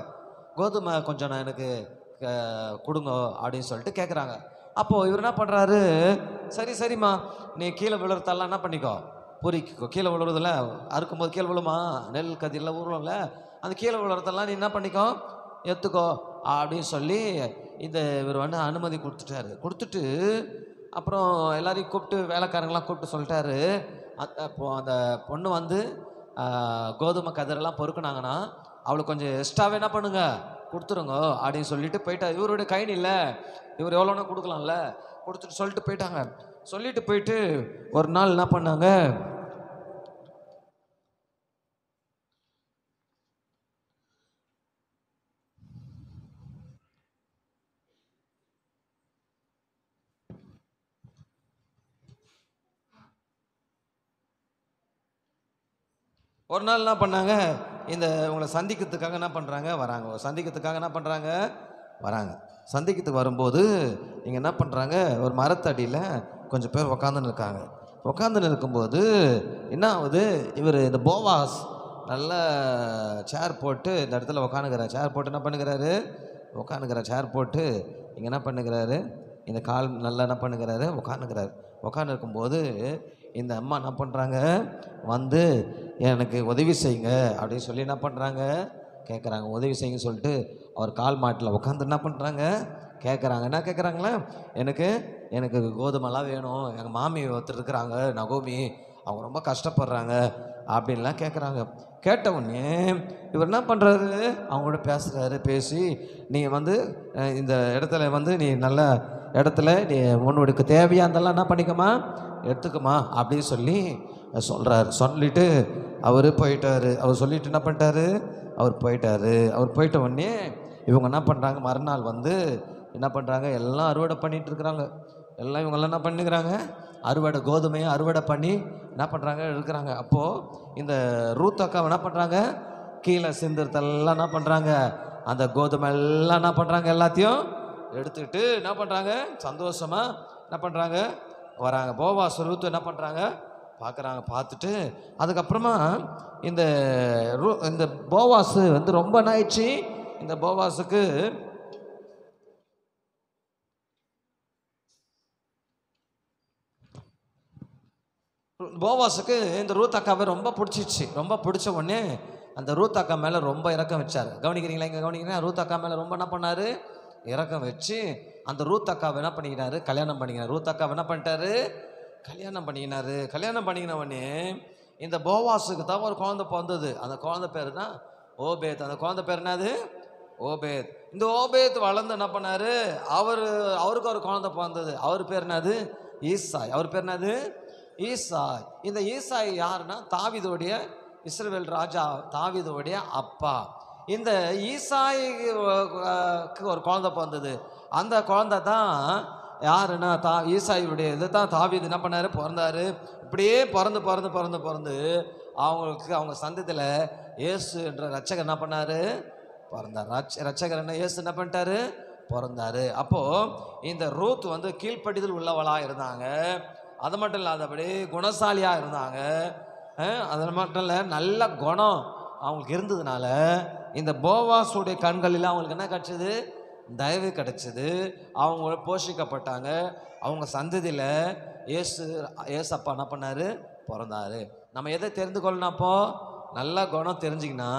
கோதுமை கொஞ்சம் நான் எனக்கு கொடுங்க அப்படின்னு சொல்லிட்டு கேட்குறாங்க. அப்போது இவர் என்ன பண்ணுறாரு? சரிம்மா, நீ கீழே விழுறதெல்லாம் என்ன பண்ணிக்கோ, பொறிக்கோ. கீழே விழுறதில்ல, அறுக்கும்போது கீழே விழுமா, நெல் கதிரெல்லாம் உருளும்ல, அந்த கீழே விழுறதெல்லாம் நீ என்ன பண்ணிக்கோ, எடுத்துக்கோ அப்படின்னு சொல்லி இவர் வந்து அனுமதி கொடுத்துட்டு அப்புறம் எல்லாரையும் கூப்பிட்டு, வேலைக்காரங்களாம் கூப்பிட்டு சொல்லிட்டாரு, அந்த பொண்ணு வந்து கோதுமை கதிரெல்லாம் பொறுக்குனாங்கன்னா அவளுக்கு கொஞ்சம் எக்ஸ்ட்ராவே என்ன பண்ணுங்க, கொடுத்துருங்க அப்படின்னு சொல்லிட்டு போயிட்டார். இவருடைய கைன் இல்லை, இவர் எவ்வளோன்னா கொடுக்கலாம்ல, கொடுத்துட்டு சொல்லிட்டு போயிட்டாங்க. சொல்லிட்டு போயிட்டு ஒரு நாள் என்ன பண்ணாங்க? ஒரு நாள் என்ன பண்ணாங்க? உங்களை சந்திக்கிறதுக்காக என்ன பண்ணுறாங்க? வராங்க. சந்திக்கிறதுக்காக என்ன பண்ணுறாங்க? வராங்க. சந்திக்கிறதுக்கு வரும்போது இங்கே என்ன பண்ணுறாங்க? ஒரு மரத்தடியில் கொஞ்சம் பேர் உக்காந்துன்னு இருக்காங்க. உக்காந்துன்னு இருக்கும்போது என்ன ஆகுது? இந்த போவாஸ் நல்ல சேர் போட்டு இந்த இடத்துல உக்காந்துக்கிறார். சேர் போட்டு என்ன பண்ணுகிறாரு? சேர் போட்டு இங்கே என்ன பண்ணுகிறாரு? இந்த கால் நல்லா என்ன பண்ணுகிறாரு? உக்காந்துக்கிறாரு. உக்காந்து இருக்கும்போது இந்த அம்மா என்ன பண்ணுறாங்க? வந்து எனக்கு உதவி செய்யுங்க அப்படின்னு சொல்லி என்ன பண்ணுறாங்க? கேட்குறாங்க. உதவி செய்யுங்க சொல்லிட்டு அவர் கால் மாட்டில் உட்காந்து என்ன பண்ணுறாங்க? கேட்குறாங்க. என்ன கேட்குறாங்களே? எனக்கு கோதுமைலாம் வேணும், எங்கள் மாமி ஒருத்தர் இருக்கிறாங்க நகோமி, அவங்க ரொம்ப கஷ்டப்படுறாங்க அப்படின்லாம் கேட்குறாங்க. கேட்டவுடனே இவர் என்ன பண்ணுறாரு? அவங்களோட பேசுகிறாரு. பேசி நீங்கள் வந்து இந்த இடத்துல வந்து நீ நல்ல இடத்துல நீ உன்னுடைய தேவையானதெல்லாம் என்ன பண்ணிக்கமா, எடுத்துக்கமா அப்படின்னு சொல்லி சொல்கிறாரு. சொல்லிவிட்டு அவர் போயிட்டார். அவர் சொல்லிவிட்டு என்ன பண்ணிட்டாரு? அவர் போயிட்ட உடனே இவங்க என்ன பண்ணுறாங்க? மறுநாள் வந்து என்ன பண்ணுறாங்க? எல்லாம் அறுவடை பண்ணிகிட்டு இருக்கிறாங்க. எல்லாம் இவங்கெல்லாம் என்ன பண்ணிக்கிறாங்க? கோதுமையை அறுவடை பண்ணி என்ன பண்ணுறாங்க? இருக்கிறாங்க. அப்போது இந்த ரூத் அக்கா என்ன பண்ணுறாங்க? கீழே சிந்துறதெல்லாம் என்ன பண்ணுறாங்க? அந்த கோதுமை எல்லாம் என்ன பண்ணுறாங்க? எல்லாத்தையும் எடுத்துக்கிட்டு என்ன பண்ணுறாங்க? சந்தோஷமாக என்ன பண்ணுறாங்க? வராங்க. போவாஸ் ரூத் என்ன பண்ணுறாங்க? பார்க்குறாங்க. பார்த்துட்டு அதுக்கப்புறமா இந்த போவாஸு வந்து ரொம்ப நாயிடுச்சு. இந்த போவாஸுக்கு இந்த ரூத் அக்காவை ரொம்ப பிடிச்சிச்சு. ரொம்ப பிடிச்ச உடனே அந்த ரூத் அக்கா மேலே ரொம்ப இறக்கம் வச்சார். கவனிக்கிறீங்களா? இங்கே கவனிக்கிறீங்களா? ரூத் அக்கா மேலே ரொம்ப என்ன பண்ணார்? இறக்கம் வச்சு அந்த ரூத் அக்காவை என்ன பண்ணிக்கினாரு? கல்யாணம் பண்ணிக்கினார். ரூத் அக்காவை என்ன பண்ணிட்டாரு? கல்யாணம் பண்ணிக்கினாரு. கல்யாணம் பண்ணிக்கின உடனே இந்த போவாஸுக்கு தான் ஒரு குழந்தை பிறந்தது. அந்த குழந்தை பேர் தான் ஓபேத். அந்த குழந்தை பேர் என்னது? ஓபேத். இந்த ஓபேத் வளர்ந்து என்ன பண்ணாரு? அவருக்கு ஒரு குழந்தை பிறந்தது. அவர் பேர் என்னது? ஈசாய். அவர் பேர் என்னது? ஈசாய். இந்த ஈசாய் யாருன்னா தாவீதுடைய, இஸ்ரவேல் ராஜா தாவீதுடைய அப்பா. இந்த ஈசாய்க்கு ஒரு குழந்தை பிறந்தது. அந்த குழந்தை தான் யாருன்னா ஈசாயுடைய இது தான் தாவீது என்ன பண்ணாரு, பிறந்தாரு. இப்படியே பிறந்து அவங்களுக்கு அவங்க சந்ததியில் இயேசு என்ற ரட்சகர் என்ன பண்ணாரு, பிறந்தார். ரட்சகர் என்ன இயேசு என்ன பண்ணிட்டாரு, பிறந்தாரு. அப்போது இந்த ரூத் வந்து கீழ்ப்படிதல் உள்ளவளாக இருந்தாங்க. அது மட்டும் இல்லாதபடி குணசாலியாக இருந்தாங்க. அது மட்டும் இல்லை, நல்ல குணம் அவங்களுக்கு இருந்ததுனால இந்த போவாஸுடைய கண்களில் அவங்களுக்கு என்ன கிடச்சிது, தயவு கிடச்சிது. அவங்க போஷிக்கப்பட்டாங்க. அவங்க சந்ததியில் ஏசப்பா என்ன பண்ணார், பிறந்தார். நம்ம எதை தெரிந்து கொள்ளணும்? அப்போது நல்ல குணம் தெரிஞ்சிக்கினா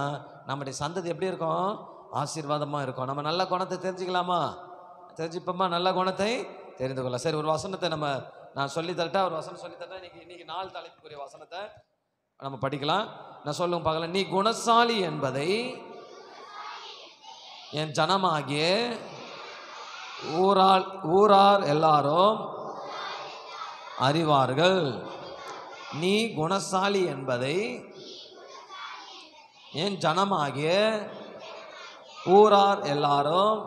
நம்முடைய சந்ததி எப்படி இருக்கும், ஆசீர்வாதமாக இருக்கும். நம்ம நல்ல குணத்தை தெரிஞ்சுக்கலாமா, தெரிஞ்சுப்போமா, நல்ல குணத்தை தெரிந்து கொள்ள. சரி, ஒரு வசனத்தை நான் சொல்லித்தரட்டா, ஒரு வசனம் சொல்லித்தரட்டா. இன்னைக்கு 4 தலைப்புக்குரிய வசனத்தை நம்ம படிக்கலாம். நான் சொல்லுங்க பார்க்கலாம். நீ குணசாலி என்பதை என் ஜனமாகிய ஊரார் எல்லாரும் அறிவார்கள். நீ குணசாலி என்பதை என் ஜனமாகிய ஊரார் எல்லாரும்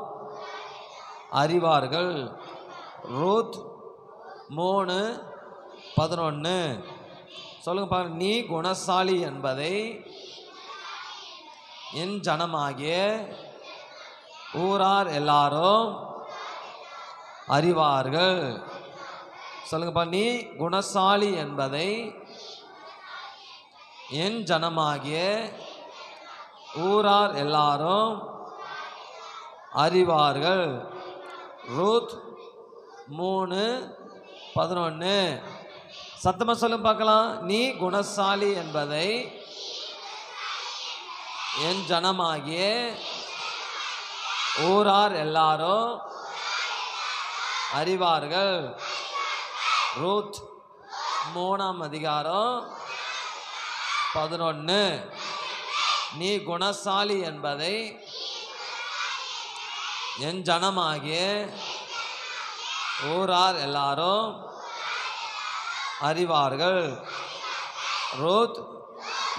அறிவார்கள். ரூத் 3:11 சொல்லுங்க பாருங்க. நீ குணசாலி என்பதை என் ஜனமாகிய ஊரார் எல்லாரும் அறிவார்கள். சொல்லுங்க பாருங்க. நீ குணசாலி என்பதை என் ஜனமாகிய ஊரார் எல்லாரும் அறிவார்கள். ரூத் 3:11 சத்தமாக சொல்லுங்க பார்க்கலாம். நீ குணசாலி என்பதை என் ஜனமாகிய ஊரார் எல்லாரும் அறிவார்கள். ரூத் 3:11 நீ குணசாலி என்பதை என் ஜனமாகிய ஊரார் எல்லாரும் அறிவார்கள். ரூத்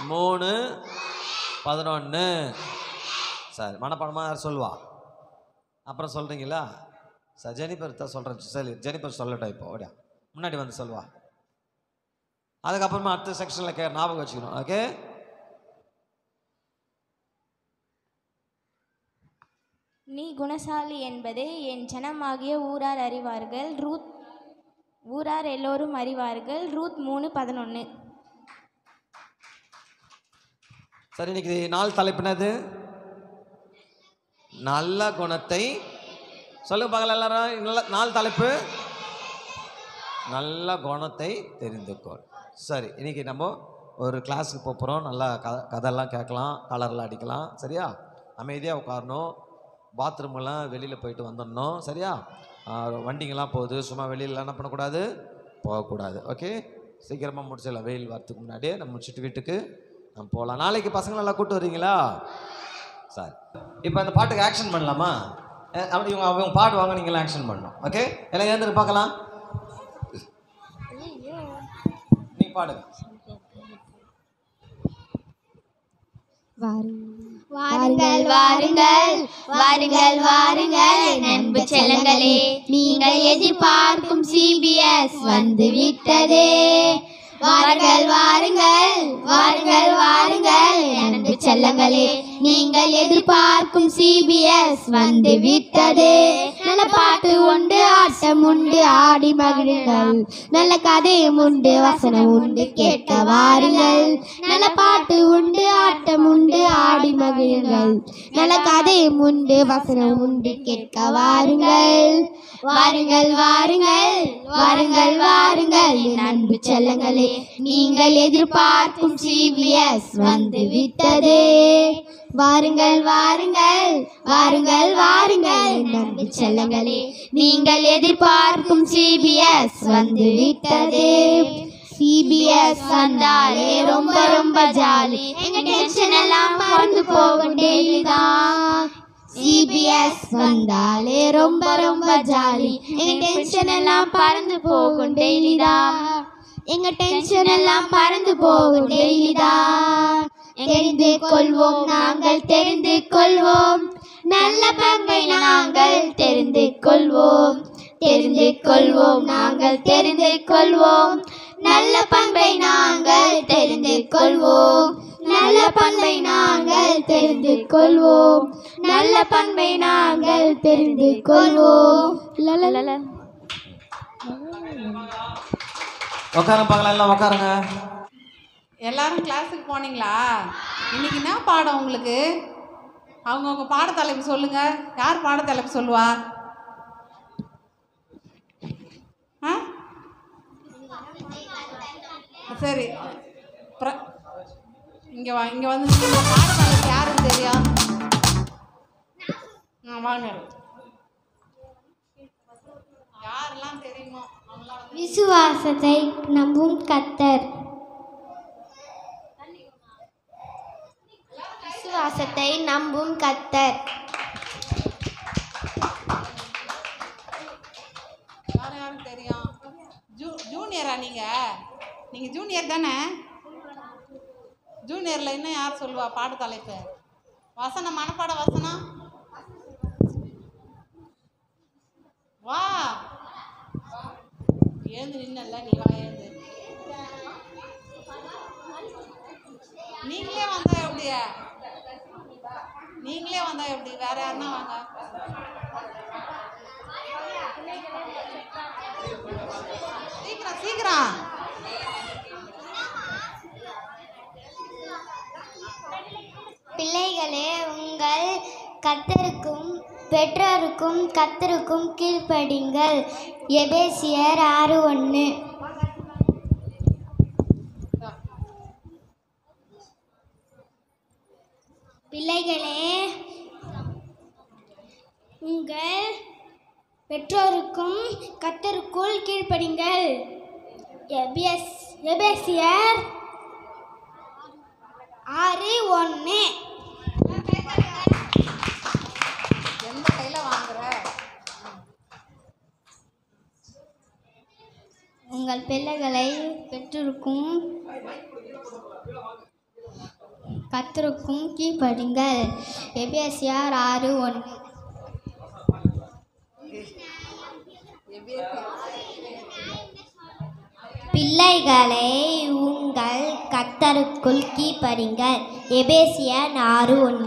3:11 சரி, மனப்பாடமாக யார் சொல்வா? அப்புறம் சொல்கிறீங்களா? சார் ஜெனிபர் தான் சொல்கிறேன். சரி, ஜெனிபர் சொல்லட்டும். இப்போ ஓடியா முன்னாடி வந்து சொல்வா. அதுக்கப்புறமா அடுத்த செக்ஷனில் ஞாபகம் வச்சுக்கணும். ஓகே, நீ குணசாலி என்பதை என் ஜனமாகிய ஊரார் அறிவார்கள். ஊரார் எல்லோரும் அறிவார்கள். ரூத் 3:11 சரி, இன்னைக்கு 4 தலைப்பினது நல்ல குணத்தை சொல்லுங்க பார்க்கலாம் எல்லாரும். 4 தலைப்பு நல்ல குணத்தை தெரிந்துக்கொள். சரி, இன்னைக்கு நம்ம ஒரு கிளாஸுக்கு போகிறோம். நல்லா கதையெல்லாம் கேட்கலாம், கலர்லாம் அடிக்கலாம். சரியா? அமைதியாக உட்காரணும். பாத்ரூமெல்லாம் வெளியில் போயிட்டு வந்துடணும். சரியா? வண்டிங்கெல்லாம் போகுது, சும்மா வெளியில் என்ன பண்ணக்கூடாது, போகக்கூடாது. ஓகே, சீக்கிரமாக முடிச்சிடலாம். வெயில் வரத்துக்கு முன்னாடியே நம்ம முடிச்சுட்டு வீட்டுக்கு நம்ம போகலாம். நாளைக்கு பசங்களெல்லாம் கூப்பிட்டு வரீங்களா? சரி, இப்போ அந்த பாட்டுக்கு ஆக்ஷன் பண்ணலாமா? அப்படி இவங்க பாடுவாங்க, நீங்களும் ஆக்ஷன் பண்ணணும். ஓகே, எல்லாம் ஏந்திரு பார்க்கலாம். நீ பாடுங்க. வாருங்கள் வாருங்கள் வாருங்கள் வாருங்கள் அன்பு செல்லங்களே, நீங்கள் எதிர்பார்க்கும் சிபிஎஸ் வந்து விட்டதே. வாருங்கள் வாருங்கள் வாருங்கள் வாருங்கள் அன்பு செல்லங்களே, நீங்கள் எதிர்பார்க்கும் சிபிஎஸ் வந்து விட்டதே. நல்ல பாட்டு உண்டு, ஆட்டம் உண்டு, ஆடி மகிழுங்கள். நல்ல கதையும் உண்டு, வசனம் உண்டு, கேட்க வாருங்கள். நல்ல பாட்டு உண்டு, ஆட்டம் உண்டு, ஆடி மகிழுங்கள். நல்ல கதையும் உண்டு, வசனம் உண்டு, கேட்க வாருங்கள். வாருங்கள் வாருங்கள் வாருங்கள் வாருங்கள் என் அன்பு செல்லங்களே, நீங்கள் எதிர்பார்க்கும் சிபிஎஸ் வந்து விட்டதே. வாருங்கள் வாருங்கள் வாருங்கள் வாருங்கள் என் அன்பு செல்லங்களே, நீங்கள் எதிர்பார்க்கும் சிபிஎஸ் வந்து விட்டதே. சிபிஎஸ் வந்தாலே ரொம்ப ரொம்ப ஜாலி, எங்க டென்ஷன் எல்லாம் மறந்து போகும் டெய்லி தான். சிபிஎஸ் வந்தாலே ரொம்ப ரொம்ப ஜாலி, எங்க டென்ஷன் எல்லாம் பறந்து போகும் டெய்லி தான். எங்க டென்ஷன் எல்லாம் பறந்து போகும் டெய்லி தான். தெரிந்து கொள்வோம், நாங்கள் தெரிந்து கொள்வோம், நல்ல பங்கை நாங்கள் தெரிந்து கொள்வோம். தெரிந்து கொள்வோம், நாங்கள் தெரிந்து கொள்வோம். நல்ல பண்பை நாங்கள் தெரிந்து கொள்வோம், நல்ல பண்பை நாங்கள் தெரிந்து கொள்வோம், நல்ல பண்பை நாங்கள் தெரிந்து கொள்வோம். உட்காருங்க பார்க்கலாம், எல்லாம் உட்காருங்க. எல்லாரும் கிளாஸுக்கு போனீங்களா? இன்னைக்கு என்ன பாடம் உங்களுக்கு? அவங்கவுங்க பாடத்தலைப்பு சொல்லுங்க. யார் பாடத்தலைப்பு சொல்லுவா? ஆ சரி, இங்கே வா. இங்கே வந்து பாடத்தலைப்பு யாருக்கு தெரியும்? வாங்க, யாரெல்லாம் தெரியுமோ அவங்களாம் வந்து விசுவாசத்தை நம்பும் கர்த்தர். விசுவாசத்தை நம்பும் கர்த்தர். யாரும் தெரியும்? ஜூனியரா நீங்கள் ஜூனியர் தானே? ஜூனியரில் இன்னும் யார் சொல்லுவா பாடத்தலைப்பு? வசனம், மனப்பாட வசனம். வா, ஏந்து நின்னல்ல, நீ வா ஏந்து. நீங்களே வந்தா எப்படி? நீங்களே வந்தா எப்படி? வேற யாருன்னா வாங்க. சீக்கிரம் சீக்கிரம். பிள்ளைகளே, உங்கள் கர்த்தருக்கும் பெற்றோருக்கும் கர்த்தருக்கும் கீழ்ப்படிங்கள். எபேசியர் 6:1. பிள்ளைகளே, உங்கள் பெற்றோருக்கும் கர்த்தருக்குள் கீழ்ப்படிங்கள். எபேசியர் 6:1. எந்த கையில வாங்குற? உங்கள் பிள்ளைகளை பெற்றோருக்கும் கர்த்தருக்கும் கீழ்ப்படிங்கள். எபேசியர் 6:1. பிள்ளைகளை உங்கள் கர்த்தருக்குள் கீழ்ப்படிங்கள். எபேசியர் 6:1.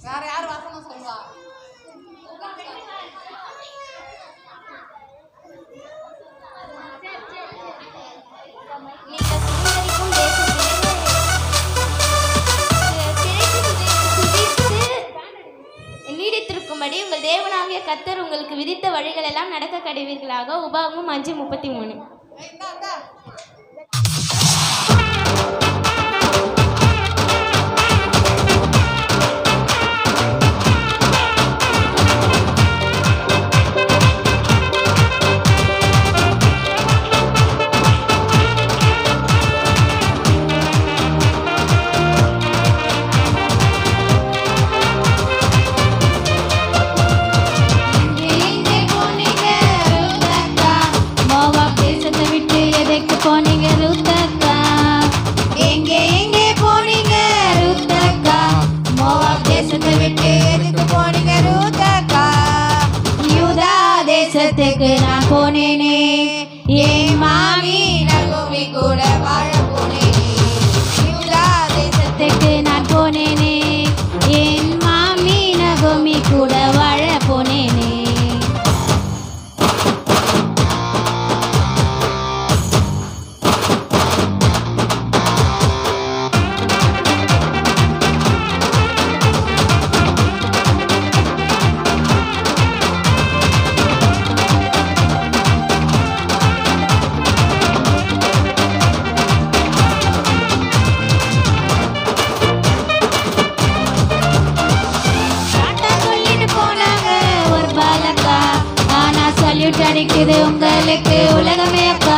வேற யார் வசனம் சொல்லுவா? நீங்கள் சுதந்திரிக்கும் நீடித்திருக்கும்படி உங்கள் தேவனாகிய கர்த்தர் உங்களுக்கு விதித்த வழிகள் எல்லாம் நடக்க கடவீர்களாக. உபாகமம் 5:33. நான் போனேனே, என் மாமி நகோமி கூட வாழ போனேனே. யூதா தேசத்துக்கு நான் போனேனே, என் மாமி நகோமி கூட வாழ போனேனே. அடிக்குது உங்களுக்கு உலகமே அக்கா.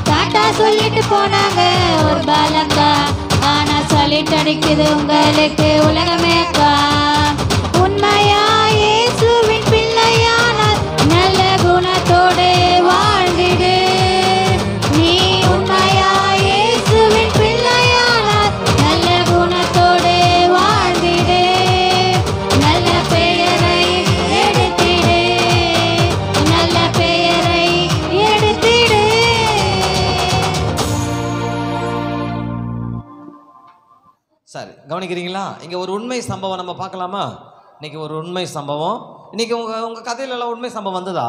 டாட்டா சொல்லிட்டு போனாங்க ஒரு பாலக்கா, ஆனா சொல்லிட்டு அடிக்குது உங்களுக்கு உலகமே அக்கா. உண்மையா இயேசுவின் பிள்ளையானால் நல்ல குணத்தோடு வாழ்ந்திடு. நீ உண்மையா இயேசுவின் பிள்ளையானால் நல்ல குணத்தோடு வாழ்ந்திடு. நல்ல பெயரை எடுத்திடு. கவனிக்கிறீங்களா? இங்கே ஒரு உண்மை சம்பவம் நம்ம பார்க்கலாமா? இன்னைக்கு ஒரு உண்மை சம்பவம். இன்னைக்கு உங்கள் கதையில எல்லாம் உண்மை சம்பவம் வந்ததா?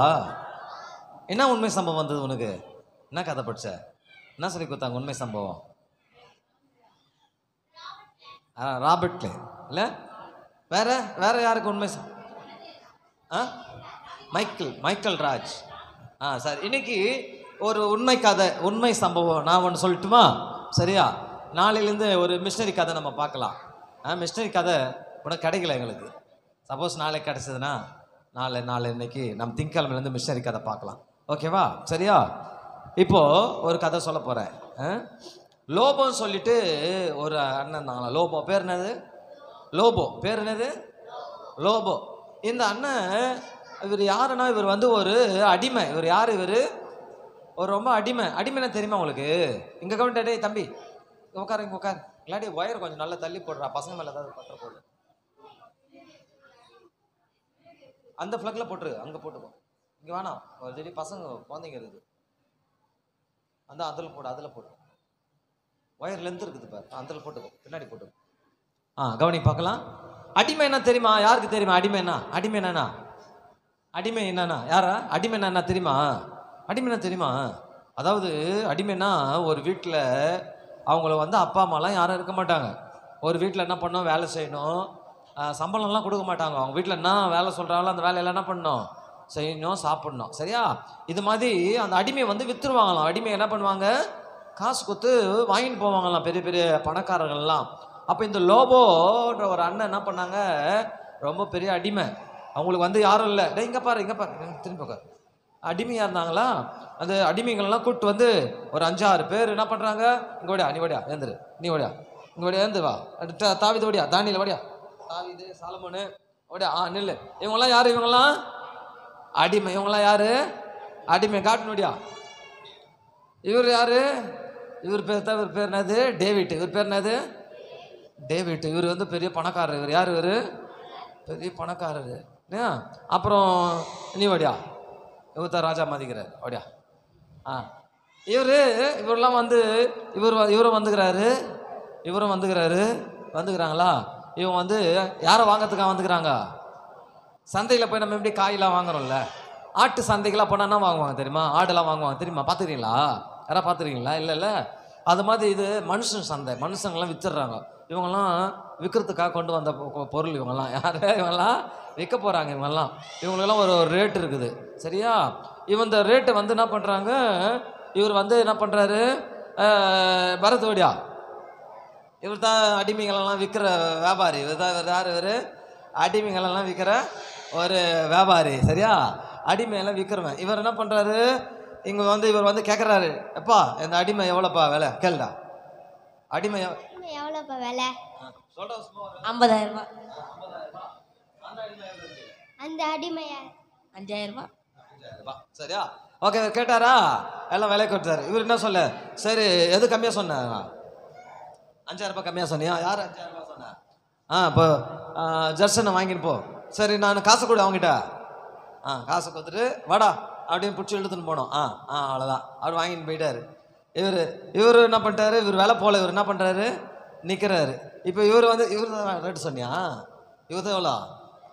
என்ன உண்மை சம்பவம் வந்தது உனக்கு? என்ன கதை படிச்ச? என்ன சொல்லி கொடுத்தாங்க உண்மை சம்பவம்? ராபர்ட் கிளே இல்லை? வேற வேற யாருக்கு உண்மை மைக்கேல் ராஜ். சரி, இன்னைக்கு ஒரு உண்மை கதை, உண்மை சம்பவம் நான் ஒன்று சொல்லட்டுமா? சரியா? நாளையிலேருந்து ஒரு மிஷினரி கதை நம்ம பார்க்கலாம். மிஷினரி கதை உனக்கு கிடைக்கல எங்களுக்கு. சப்போஸ் நாளைக்கு கிடச்சதுன்னா நாளை இன்னைக்கு நம்ம திங்கக்கிழமையிலேருந்து மிஷினரி கதை பார்க்கலாம். ஓகேவா? சரியா? இப்போது ஒரு கதை சொல்ல போகிறேன். லோபோன்னு சொல்லிட்டு ஒரு அண்ணன் தாங்களா. லோபோ பேர் என்னது? லோபோ. இந்த அண்ணன் இவர் யாருன்னா, இவர் வந்து ஒரு அடிமை. இவர் யார்? இவர் ஒரு ரொம்ப அடிமைனா தெரியுமா உங்களுக்கு? இங்கே கவுண்டே தம்பி உட்காரு, இல்லாட்டி ஒயர் கொஞ்சம் நல்லா தள்ளி போடுறா, பசங்க மேலே ஏதாவது பற்ற போடு. அந்த ஃப்ளக்கில் போட்டுரு, அங்கே போட்டுக்கோ. இங்கே வேணாம், ஒரு திடீர் பசங்க குழந்தைங்க இருக்குது. அதில் போடு. ஒயர் லென்த் இருக்குது பாரு, அதில் போட்டுக்கோ, பின்னாடி போட்டுக்கோ. கவனி பார்க்கலாம். அடிமை என்ன தெரியுமா? யாருக்கு தெரியுமா அடிமை என்னன்னா? யாரா அடிமை என்ன தெரியுமா? தெரியுமா? அதாவது அடிமைன்னா ஒரு வீட்டில் அவங்கள வந்து அப்பா அம்மாலாம் யாரும் இருக்க மாட்டாங்க. ஒரு வீட்டில் என்ன பண்ணணும்? வேலை செய்யணும். சம்பளம்லாம் கொடுக்க மாட்டாங்க. அவங்க வீட்டில் என்ன வேலை சொல்கிறாங்களோ அந்த வேலையெல்லாம் என்ன பண்ணணும்? செய்யணும், சாப்பிடணும். சரியா? இது மாதிரி அந்த அடிமையை வந்து விற்றுருவாங்களாம். அடிமை என்ன பண்ணுவாங்க? காசு கொடுத்து வாங்கிட்டு போவாங்களாம் பெரிய பெரிய பணக்காரர்கள்லாம். அப்போ இந்த லோபோன்ற ஒரு அண்ணன் என்ன பண்ணாங்க? ரொம்ப பெரிய அடிமை. அவங்களுக்கு வந்து யாரும் இல்லை. இங்கே பாரு திரும்பி உட்காரு. அடிமையாக இருந்தாங்களா? அந்த அடிமைகள்லாம் கூப்பிட்டு வந்து ஒரு 5-6 பேர் என்ன பண்ணுறாங்க? இங்கே ஓடியா, நீ ஓடியா, ஏந்துரு, நீ ஓடியா, இங்கே ஓடியா, ஏந்து வா, தாவீது ஓடியா, தானியேல் ஓடியா, தாவீது, சாலமோனு ஓடியா, நில்லு. இவங்கெல்லாம் யார்? இவங்கெல்லாம் அடிமை. இவங்கெல்லாம் யார்? அடிமை. காட்டு ஓடியா. இவர் யார்? இவர் பேர் என்னது? டேவிட். இவர் பேர் என்னது? டேவிட். இவர் வந்து பெரிய பணக்காரர். இவர் யார்? இவர் பெரிய பணக்காரர். அப்புறம் நீ ஓடியா, இவர் ராஜா மதிக்கிறார், ஓடியா. இவரெல்லாம் வந்து இவரும் வந்துக்கிறாங்களா? இவன் வந்து யாரை வாங்கிறதுக்காக வந்துக்கிறாங்க? சந்தையில் போய் நம்ம எப்படி காயெல்லாம் வாங்குறோம்ல, ஆட்டு சந்தைக்கெல்லாம் போனால் என்ன வாங்குவாங்க தெரியுமா? ஆடெல்லாம் வாங்குவாங்க தெரியுமா? பார்த்துக்கிறீங்களா? யாராவது பார்த்துருக்கீங்களா? இல்லை. அது மாதிரி இது மனுஷன் சந்தை. மனுஷங்கள்லாம் வித்துடுறாங்க. இவங்கெல்லாம் விற்கிறதுக்காக கொண்டு வந்த பொருள். இவங்கெல்லாம் யார்? இவங்கெல்லாம் விற்க போகிறாங்க. இவங்களுக்கெல்லாம் ஒரு ரேட் இருக்குது. சரியா? இந்த ரேட்டை வந்து என்ன பண்ணுறாங்க? இவர் வந்து என்ன பண்ணுறாரு? பரதோடியா, இவர் தான் அடிமைகளெல்லாம் விற்கிற வியாபாரி. இவர் யார்? அடிமைகளெல்லாம் விற்கிற ஒரு வியாபாரி. சரியா? அடிமையெல்லாம் விற்கிறவன். இவர் என்ன பண்ணுறாரு? இவர் வந்து கேட்குறாரு, எப்பா இந்த அடிமை எவ்வளோப்பா விலை? கேளுடா. அடிமை எவ்வளோப்பா விலை? 50,000 ரூபாய். அந்த அடிமையா? 5,000 ரூபாய். சரியா? ஓகே. கேட்டாரா? எல்லாம் விலை கொடுத்தாரு. இவர் என்ன சொல்ல? சரி, எது கம்மியாக சொன்னேன்? 5,000 ரூபாய் கம்மியாக சொன்னியா? யார் 5,000 ரூபாய் சொன்ன? இப்போ ஜெர்சனை வாங்கின்னு போ. சரி, நான் காசு கொடு அவங்ககிட்ட. காசு கொடுத்துட்டு வாடா அப்படின்னு பிடிச்சி இழுத்துன்னு போனோம். அவ்வளோதான். அவர் வாங்கின்னு போயிட்டாரு. இவர் என்ன பண்ணிட்டாரு? இவர் வேலை போல. இவர் என்ன பண்ணுறாரு? நிற்கிறாரு. இப்போ இவர் தான் ரேட்டு சொன்னியா? இவர் தான் எவ்வளோ?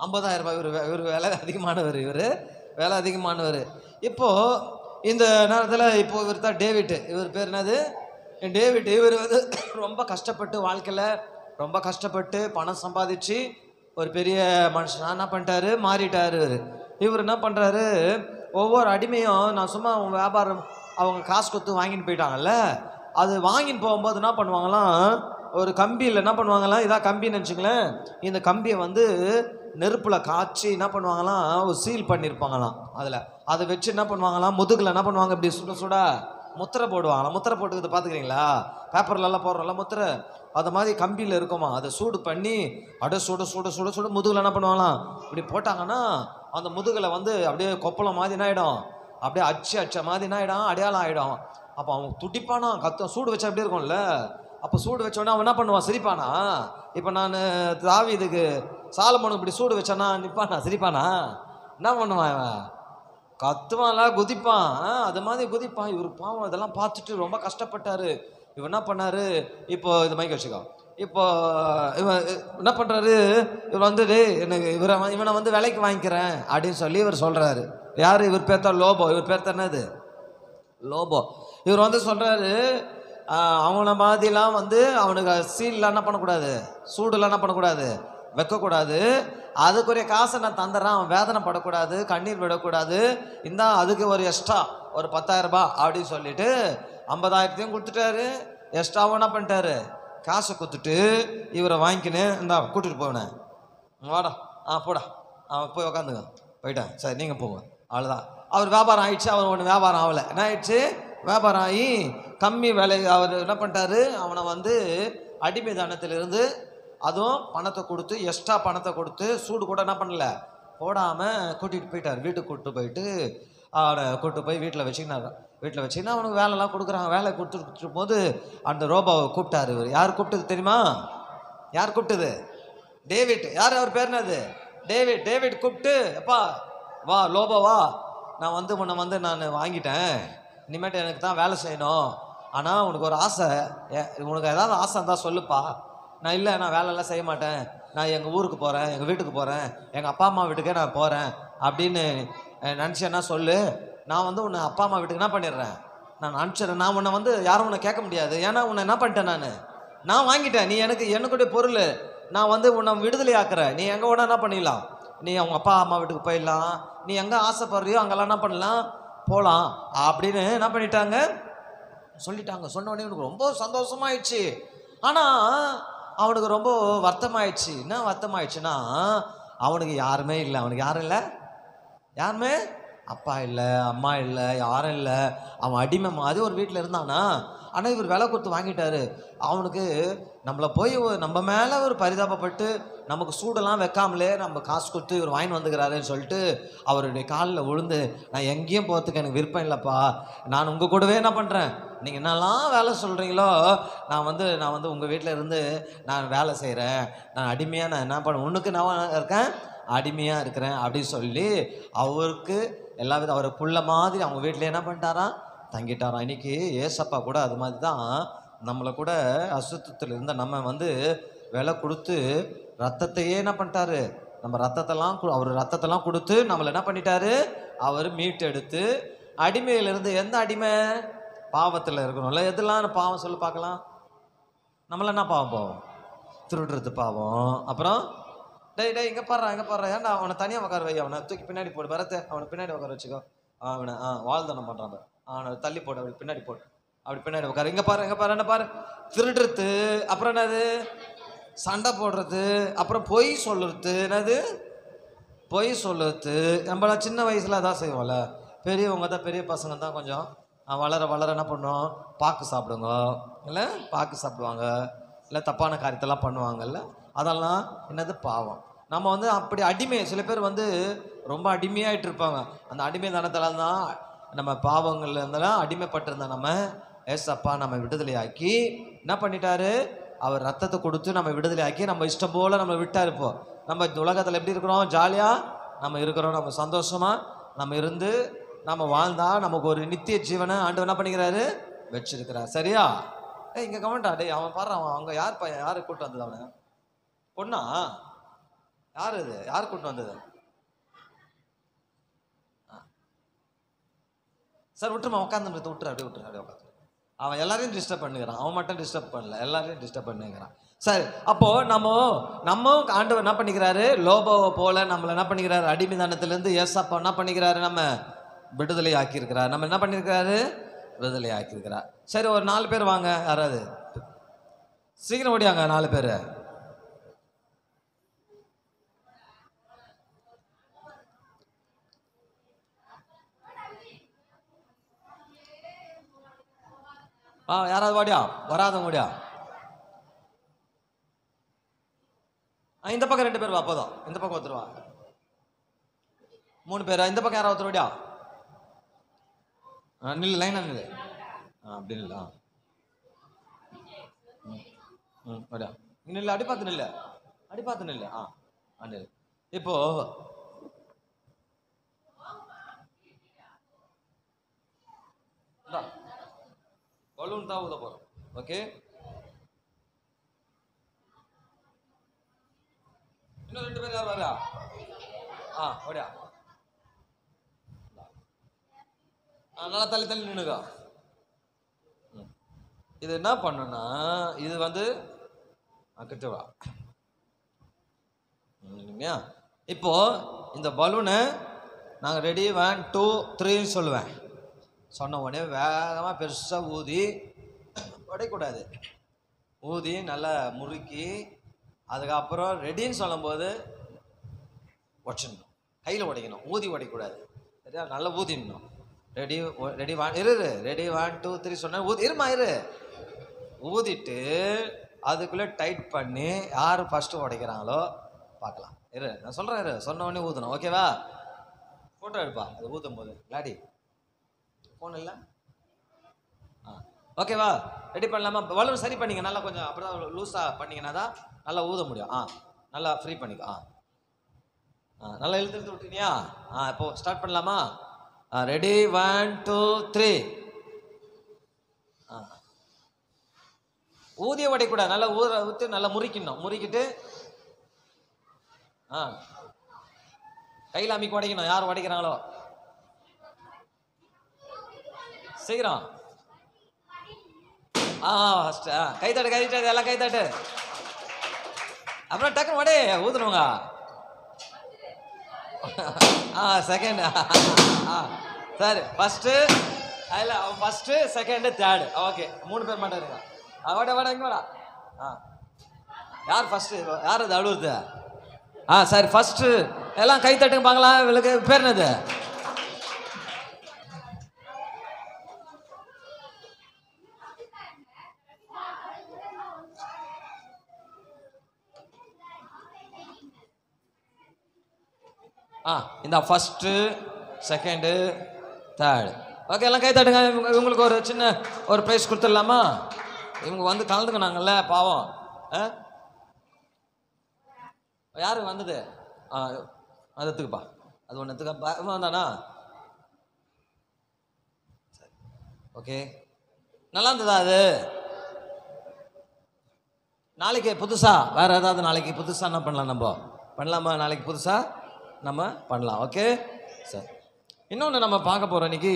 50,000 ரூபாய். இவர் விலை அதிகமானவர். இப்போது இந்த நேரத்தில் இவர் தான் டேவிட். இவர் பேர் என்னது? டேவிட். இவர் வந்து ரொம்ப கஷ்டப்பட்டு வாழ்க்கையில் ரொம்ப கஷ்டப்பட்டு பணம் சம்பாதிச்சு ஒரு பெரிய மனுஷனாக என்ன பண்ணிட்டாரு? மாறிட்டார். இவர் என்ன பண்ணுறாரு? ஒவ்வொரு அடிமையும் நான் சும்மா வியாபாரம் அவங்க காசு கொடுத்து வாங்கிட்டு போயிட்டாங்கல்ல, அது வாங்கின்னு போகும்போது என்ன பண்ணுவாங்களாம்? ஒரு கம்பியில் என்ன பண்ணுவாங்களாம்? இதான் கம்பின்னு நினச்சிங்களேன். இந்த கம்பியை வந்து நெருப்பில் காய்ச்சி என்ன பண்ணுவாங்களாம்? ஒரு சீல் பண்ணியிருப்பாங்களாம். அதை வச்சு என்ன பண்ணுவாங்களாம்? முதுகில் என்ன பண்ணுவாங்க? இப்படி சுட முத்திரை போடுவாங்களாம். முத்திரை போட்டுக்கிறது பார்த்துக்கிறீங்களா? பேப்பர்லலாம் போடுறோம்ல முத்திரை, அது மாதிரி கம்பியில் இருக்குமா. அதை சூடு பண்ணி சுட முதுகில் என்ன பண்ணுவாங்களாம்? இப்படி போட்டாங்கன்னா அந்த முதுகில் வந்து அப்படியே கொப்பளம் மாதிரி என்ன ஆகிடும்? அப்படியே அச்ச மாதிரி என்ன ஆகிடும்? அடையாளம் ஆகிடும். அப்போ அவன் துடிப்பானா, சூடு வச்சா எப்படி இருக்கும்ல? அப்போ சூடு வச்சோடனே அவன் என்ன பண்ணுவான்? சிரிப்பானா? இப்போ நான் தாவீதுக்கு சாலமோனுக்கு இப்படி சூடு வச்சானா நிற்பானா? சிரிப்பானா? என்ன பண்ணுவான்? அவன் கத்துவான்ல, குதிப்பான். அது மாதிரி குதிப்பான். இவர் பாவம் இதெல்லாம் பார்த்துட்டு ரொம்ப கஷ்டப்பட்டாரு. இவர் என்ன பண்ணாரு? இப்போ இது மைக் வச்சுக்கோ. இப்போ இவன் என்ன பண்றாரு, இவர் வந்து டேய் எனக்கு இவனை வந்து விலைக்கு வாங்கிக்கிறேன் அப்படின்னு சொல்லி இவர் சொல்றாரு. யாரு? இவர் பேர் தான் லோபோ. இவர் பேர் தான் என்னது? லோபோ. இவர் வந்து சொல்றாரு, அவனை மாதிரிலாம் வந்து அவனுக்கு சீல்லாம் என்ன பண்ணக்கூடாது, சூடுலாம் என்ன பண்ணக்கூடாது, வைக்கக்கூடாது. அதுக்குரிய காசை நான் தந்துடுறேன், அவன் வேதனை படக்கூடாது, கண்ணீர் விடக்கூடாது. இந்த அதுக்கு ஒரு எக்ஸ்ட்ரா ஒரு 10,000 ரூபாய் அப்படின்னு சொல்லிட்டு 50,000 கொடுத்துட்டாரு. எக்ஸ்ட்ராவும் என்ன பண்ணிட்டாரு, காசை கொடுத்துட்டு இவரை வாங்கிக்கின்னு இந்தா கூட்டிட்டு போனேன், வாடா போடா போய் உக்காந்துங்க, போயிட்டேன், சரி நீங்கள் போங்க, அவ்வளோதான். அவர் வியாபாரம் ஆயிடுச்சு. அவர் ஒன்று வியாபாரம் ஆகலை. என்ன ஆயிடுச்சு? வியாபாரம் ஆகி கம்மி விலை. அவர் என்ன பண்ணிட்டாரு, அவனை வந்து அடிமை தானத்திலிருந்து அதுவும் பணத்தை கொடுத்து, எக்ஸ்ட்ரா பணத்தை கொடுத்து, சூடு கூட என்ன பண்ணல போடாமல் கூட்டிகிட்டு போயிட்டார். வீட்டுக்கு கூப்பிட்டு போயிட்டு அவனை கூப்பிட்டு போய் வீட்டில் வச்சுக்கினார். வீட்டில் வச்சுக்கினா அவனுக்கு வேலைலாம் கொடுக்குறாங்க. வேலை கொடுத்துட்டு போது அந்த ரோபோவை கூப்பிட்டாரு. இவர் யார் கூப்பிட்டது தெரியுமா? யார் கூப்பிட்டது? டேவிட். யார் அவர் பேர்? என்னது? டேவிட். டேவிட் கூப்பிட்டு, எப்பா வா லோபோ வா, நான் வந்து உன்னை வந்து நான் வாங்கிட்டேன், இனிமேட்டு எனக்கு தான் வேலை செய்யணும். ஆனால் உனக்கு ஒரு ஆசை, உனக்கு ஏதாவது ஆசை இருந்தால் சொல்லுப்பா. நான் இல்லை, நான் வேலையெல்லாம் செய்ய மாட்டேன், நான் எங்கள் ஊருக்கு போகிறேன், எங்கள் வீட்டுக்கு போகிறேன், எங்கள் அப்பா அம்மா வீட்டுக்கே நான் போகிறேன் அப்படின்னு நினச்சேன்னா சொல்லு. நான் வந்து உன்னை அப்பா அம்மா வீட்டுக்கு என்ன பண்ணிடுறேன், நான் அனுப்பிச்சிடுறேன். நான் உன்னை வந்து யாரும் உன்னை கேட்க முடியாது. ஏன்னா உன்னை என்ன பண்ணிட்டேன், நான் வாங்கிட்டேன். நீ என்னுடைய பொருள். நான் வந்து உன்னை விடுதலை ஆக்குறேன். நீ எங்கே வேணா என்ன பண்ணிடலாம், நீ அவங்க அப்பா அம்மா வீட்டுக்கு போயிடலாம், நீ எங்கே ஆசைப்படுறியோ அங்கெல்லாம் என்ன பண்ணலாம், போகலாம் அப்படின்னு என்ன பண்ணிட்டாங்க, சொல்லிட்டாங்க. சொன்ன உடனே எனக்கு ரொம்ப சந்தோஷமாயிடுச்சு. ஆனால் அவனுக்கு ரொம்ப வருத்தமாயிடுச்சு. என்ன வருத்தமாயிடுச்சுன்னா, அவனுக்கு யாருமே இல்லை. அவனுக்கு யாரும் இல்லை, யாருமே அப்பா இல்லை, அம்மா இல்லை, யாரும் இல்லை. அவன் அடிமை மாதிரி ஒரு வீட்டில் இருந்தானா. ஆனால் இவர் விலை கொடுத்து வாங்கிட்டாரு. அவனுக்கு நம்மளை போய் நம்ம மேலே ஒரு பரிதாபப்பட்டு நமக்கு சூடெல்லாம் வைக்காமலே நம்ம காசு கொடுத்து இவர் வாங்கி வந்துக்கிறாருன்னு சொல்லிட்டு அவருடைய காலில் விழுந்து, நான் எங்கேயும் போகிறதுக்கு எனக்கு விருப்பம் இல்லைப்பா, நான் உங்கள் கூடவே என்ன பண்ணுறேன், நீங்கள் என்னெல்லாம் வேலை சொல்கிறீங்களோ நான் வந்து உங்கள் வீட்டில் இருந்து நான் வேலை செய்கிறேன், நான் அடிமையாக நான் என்ன பண்ண உனக்கு நான் இருக்கேன், அடிமையாக இருக்கிறேன் அப்படின்னு சொல்லி அவருக்கு எல்லா வித அவரை புள்ள மாதிரி அவங்க வீட்டில் என்ன பண்ணிட்டாராம், தங்கிட்டாராம். இன்னைக்கு ஏசப்பா கூட அது மாதிரி தான் நம்மளை கூட அசுத்தத்தில் இருந்த நம்ம வந்து விலை கொடுத்து ரத்தத்தையே என்ன பண்ணிட்டாரு, நம்ம ரத்தத்தெல்லாம் அவர் ரத்தத்தெல்லாம் கொடுத்து நம்மளை என்ன பண்ணிட்டாரு, அவர் மீட்டெடுத்து அடிமையிலிருந்து. எந்த அடிமை? பாவத்தில் இருக்கணும்ல. எதெல்லாம் பாவம் சொல்லி பார்க்கலாம். நம்மள என்ன பாவம்? பாவம் திருடுறது பாவம். அப்புறம் டேய் இங்கே பாடுறா ஏன்டா அவனை தனியாக உட்கார வை, அவனை தூக்கி பின்னாடி போடு, வரத்தை அவனை பின்னாடி உட்கார வச்சுக்கோ, அவனை வாழ்தனம் பண்ணுறான், அவனை தள்ளி போடு, அப்படி பின்னாடி போடு, அப்படி பின்னாடி உட்காரு, இங்கே பாரு என்ன பாரு. திருடுறது, அப்புறம் என்னது, சண்டை போடுறது, அப்புறம் பொய் சொல்லுறது. என்னது பொய் சொல்லுறது? நம்மள சின்ன வயசில் அதான் செய்வோம்ல. பெரியவங்க தான், பெரிய பசங்க தான் கொஞ்சம் வளர என்ன பண்ணுவோம், பாக்கு சாப்பிடுங்க, இல்லை பாக்கு சாப்பிடுவாங்க, இல்லை தப்பான காரியத்தெல்லாம் பண்ணுவாங்கல்ல, அதெல்லாம் என்னது பாவம். நம்ம வந்து அப்படி அடிமை. சில பேர் வந்து ரொம்ப அடிமையாயிட்டு இருப்பாங்க. அந்த அடிமை தானத்தில் தான் நம்ம பாவங்கள்ல இருந்தெல்லாம் அடிமைப்பட்டிருந்த நம்ம ஏசப்பா நம்ம விடுதலை ஆக்கி என்ன பண்ணிட்டாரு, அவர் ரத்தத்தை கொடுத்து நம்ம விடுதலை ஆக்கி நம்ம இஷ்டம் போல் நம்ம விட்டார். இப்போ நம்ம இந்த உலகத்தில் எப்படி இருக்கிறோம், ஜாலியாக நம்ம இருக்கிறோம், நம்ம சந்தோஷமாக நம்ம இருந்து நம்ம வாழ்ந்தா நமக்கு ஒரு நித்திய ஜீவனை ஆண்டவர் என்ன பண்ணிக்கிறாரு, வச்சிருக்கிறார். சரியா? இங்கே கமெண்டா டே அவன் பாடுறான், அவன் அவங்க யார் பையன், யாரு கூப்பிட்டு வந்தது, அவனை பொண்ணா, யார் இது, யார் கூப்பிட்டு வந்தது? சார் விட்டுருமா, உட்காந்து விட்டுரு, அப்படியே உட்காந்து. அவன் எல்லாரையும் டிஸ்டர்ப் பண்ணுகிறான், அவன் மட்டும் டிஸ்டர்ப் பண்ணல, எல்லாரையும் டிஸ்டர்ப் பண்ணுகிறான். சரி, அப்போ நம்ம ஆண்டவர் என்ன பண்ணிக்கிறாரு, லோபோவை போல நம்மளை என்ன பண்ணிக்கிறாரு, அடிமைதானத்திலிருந்து ஏசப்பா என்ன பண்ணிக்கிறாரு, நம்ம விடுதலை ஆக்கியிருக்கிறார். நம்ம என்ன பண்ணியிருக்கிறாரு, விடுதலை ஆக்கியிருக்கிறார். சரி, ஒரு 4 பேர் வாங்க, யாராவது சீக்கிரம் ஓடியாங்க, 4 பேர். யாராவது வாடியா, வராதவங்க ஓடியா. இந்த பக்கம் 2 பேர் வா, போதும். இந்த பக்கம் ஒருத்தர் வா, 3 பேர். இந்த பக்கம் யாராவது ஒருத்தர் ஓடியா, நில்லு, லைனா நில்லு, அப்படி நில்லு. ஓடியா, இங்க நில்லு, அடி பார்த்து நில்லு, நில்லு. நில்லு. இப்போ பலூன் தான் ஊத போறோம். ஓகே, இன்னும் 2 பேர் யார் வரா? ஓடியா. நல்லா தள்ளி தள்ளி நின்னுக்கோ. இது என்ன பண்ணுன்னா, இது வந்து கிட்ட வா. இப்போ இந்த பலூனை நாங்கள் ரெடி 1 2 3 சொல்லுவேன். சொன்ன உடனே வேகமாக பெருசாக ஊதி உடைக்கூடாது. ஊதி நல்லா முறுக்கி அதுக்கப்புறம் ரெடின்னு சொல்லும்போது உடச்சிடணும். கையில் உடைக்கணும், ஊதி உடைக்கூடாது. சரியா? நல்லா ஊதிடணும். ரெடி ரெடி 1 இரு ரெடி 1 2 3 சொன்ன ஊதி இரு ஊதிட்டு அதுக்குள்ளே டைட் பண்ணி யார் ஃபஸ்ட்டு உடைக்கிறாங்களோ பார்க்கலாம். நான் சொல்கிறேன். சொன்ன உடனே ஊற்றணும். ஓகேவா? ஃபோட்டோ எடுப்பா அது ஊற்றும் போது. லாடி ஃபோன் இல்லை? ஓகேவா? ரெடி பண்ணலாமா? பலூன் சரி பண்ணிங்க நல்லா, கொஞ்சம் அப்படி தான் லூஸாக பண்ணிங்கன்னா தான் நல்லா ஊத முடியும். நல்லா ஃப்ரீ பண்ணிக்கோ. நல்லா இழுத்து விட்டுனியா? இப்போ ஸ்டார்ட் பண்ணலாமா? ரெடி 1 2 3. ஊதிய உடைக்கூடாது. நல்லா ஊற்றி நல்லா முறிக்கணும். முறிக்கிட்டு கையில் அமைக்க உடைக்கணும். யார் உடைக்கிறாங்களோ சீக்கிரம். ஃபஸ்ட்டு கைத்தட்டு எல்லாம் கைத்தட்டு. அப்புறம் டக்குன்னு உடே ஊதுணுங்க. செகண்ட். சரி, ஃபஸ்ட்டு அதில் ஃபஸ்ட்டு செகண்டு தேர்டு. ஓகே, 3 பேர் மட்டும் இருக்கா. வாடா இங்கே வாடா. யார் ஃபஸ்ட்டு? யார் அது அழுவுது? சரி, ஃபஸ்ட்டு எல்லாம் கை தட்டுங்க பார்க்கலாம். இவளுக்கு பேர் என்னது? இந்த ஃபஸ்ட்டு செகண்டு தேர்டு. ஓகே, எல்லாம் கை தட்டுங்க. இவங்களுக்கு ஒரு சின்ன ஒரு ப்ரைஸ் கொடுத்துடலாமா? இவங்க வந்து கலந்துக்கினாங்கல்ல, பாவம். யாரு வந்தது? அது எடுத்துக்குப்பா. அது ஒன்று எடுத்துக்கப்பா. வந்தானா? சரி, ஓகே. நல்லா இருந்ததா அது? நாளைக்கு புதுசா வேற ஏதாவது நாளைக்கு புதுசா என்ன பண்ணலாம்? நம்ம பண்ணலாமா? நாளைக்கு புதுசா நம்ம பண்ணலாம். ஓகே, சரி. இன்னொன்று நம்ம பார்க்க போகிறோம் இன்னைக்கு.